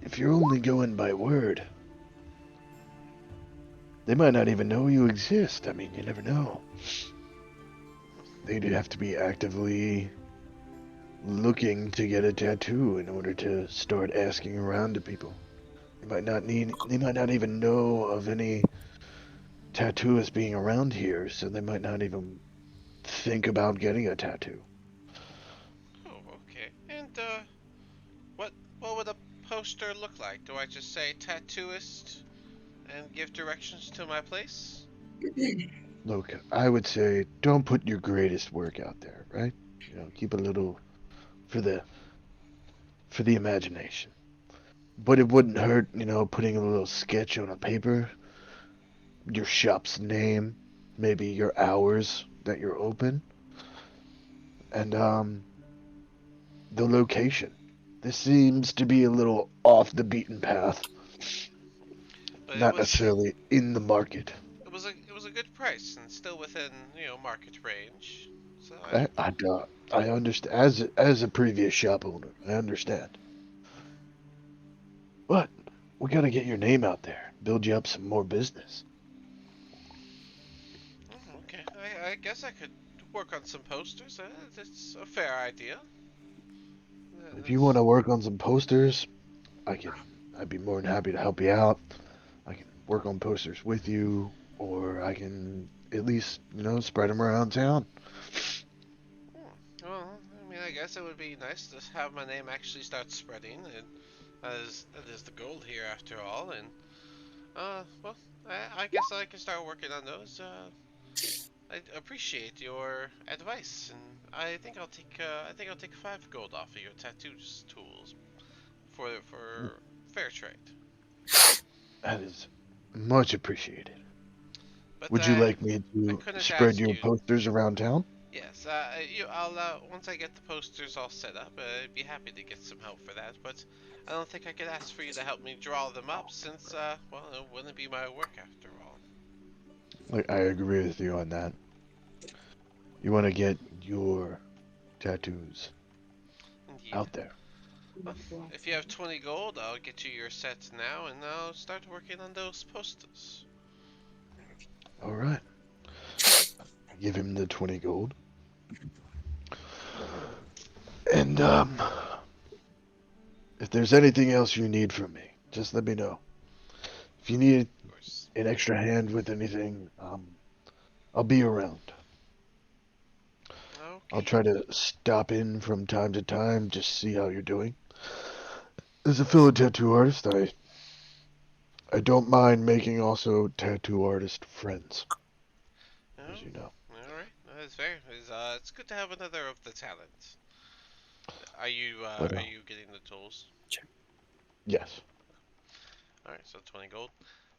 C: If you're only going by word, they might not even know you exist. I mean, you never know. They'd have to be actively looking to get a tattoo in order to start asking around to people. They might not even know of any tattooists being around here, so they might not even think about getting a tattoo.
A: Oh, okay. And what would a poster look like? Do I just say tattooist and give directions to my place?
C: Look, I would say don't put your greatest work out there, right? You know, keep a little for the imagination. But it wouldn't hurt, putting a little sketch on a paper, your shop's name, maybe your hours that you're open, and the location. This seems to be a little off the beaten path,
A: But
C: not necessarily in the market.
A: it was a good price and still within market range. So
C: I understand. As a previous shop owner, I understand. But we gotta get your name out there, build you up some more business.
A: okay. I guess I could work on some posters. That's a fair idea.
C: If you want to work on some posters, I'd be more than happy to help you out. I can work on posters with you, or I can at least, spread them around town.
A: Well, I mean, I guess it would be nice to have my name actually start spreading, and that is the goal here after all. And well, I guess I can start working on those. I appreciate your advice, and I think I'll take 5 gold off of your tattoo tools for fair trade.
C: That is much appreciated.
A: But
C: Would you like me
A: I
C: to
A: couldn't
C: spread
A: ask
C: your
A: you.
C: posters around town?
A: Yes, I'll once I get the posters all set up, I'd be happy to get some help for that. But I don't think I could ask for you to help me draw them up, since well, it wouldn't be my work after all.
C: I agree with you on that. You want to get your tattoos
A: Indeed.
C: out there.
A: Well, if you have 20 gold, I'll get you your sets now, and I'll start working on those posters.
C: All right. I give him the 20 gold. And if there's anything else you need from me, just let me know. If you need
A: Of course.
C: an extra hand with anything, I'll be around. I'll
A: Okay.
C: try to stop in from time to time, just see how you're doing. As a fellow tattoo artist, I don't mind making also tattoo artist friends, as
A: Oh,
C: you know.
A: all right. That's fair. It's good to have another of the talents.
C: But
A: Are you getting the tools?
C: yes,
A: All right. So 20 gold.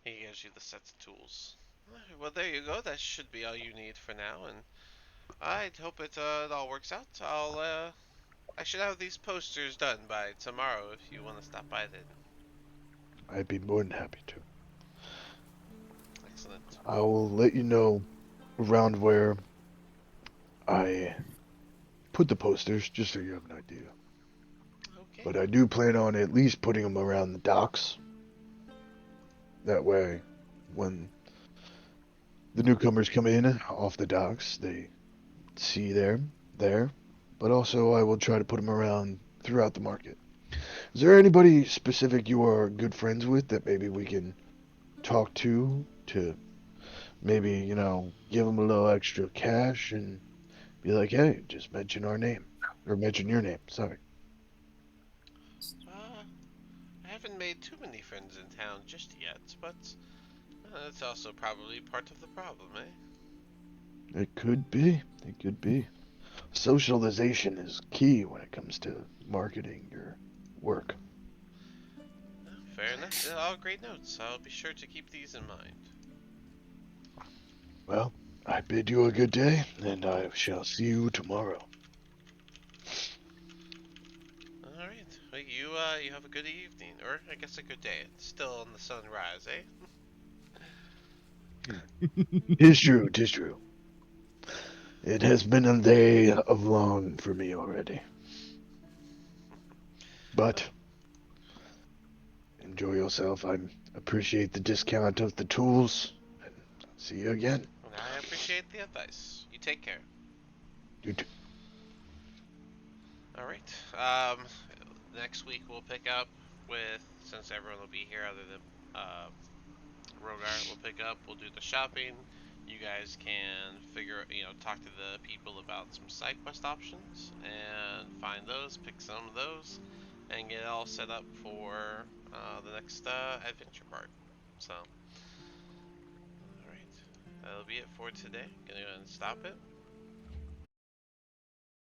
A: He gives you the sets of tools. Alright, well, there you go. That should be all you need for now, and I hope it all works out. I should have these posters done by tomorrow if you want to stop by then.
C: I'd be more than happy to.
A: Excellent.
C: I will let you know around where I put the posters, just so you have an idea.
A: Okay.
C: But I do plan on at least putting them around the docks. That way, when the newcomers come in off the docks, they see them there. But also, I will try to put them around throughout the market. Is there anybody specific you are good friends with that maybe we can talk to maybe, give them a little extra cash and be like, hey, just mention our name. Or mention your name, sorry.
A: I haven't made too many friends in town just yet, but that's also probably part of the problem, eh?
C: It could be. It could be. Socialization is key when it comes to marketing your work.
A: Fair enough. All great notes. I'll be sure to keep these in mind.
C: Well, I bid you a good day, and I shall see you tomorrow.
A: All right. Well, you have a good evening, or I guess a good day. It's still on the sunrise, eh?
C: Tis true, tis true. It has been a day of long for me already.
A: Uh,
C: But enjoy yourself. I appreciate the discount of the tools. And see you again.
A: I appreciate the advice. You take care.
C: You too.
A: All right. Next week we'll pick up with since everyone will be here other than Rogar. We'll pick up. We'll do the shopping. You guys can talk to the people about some side quest options and find those, pick some of those, and get it all set up for the next adventure part. So, all right, that'll be it for today. Gonna go ahead and stop it.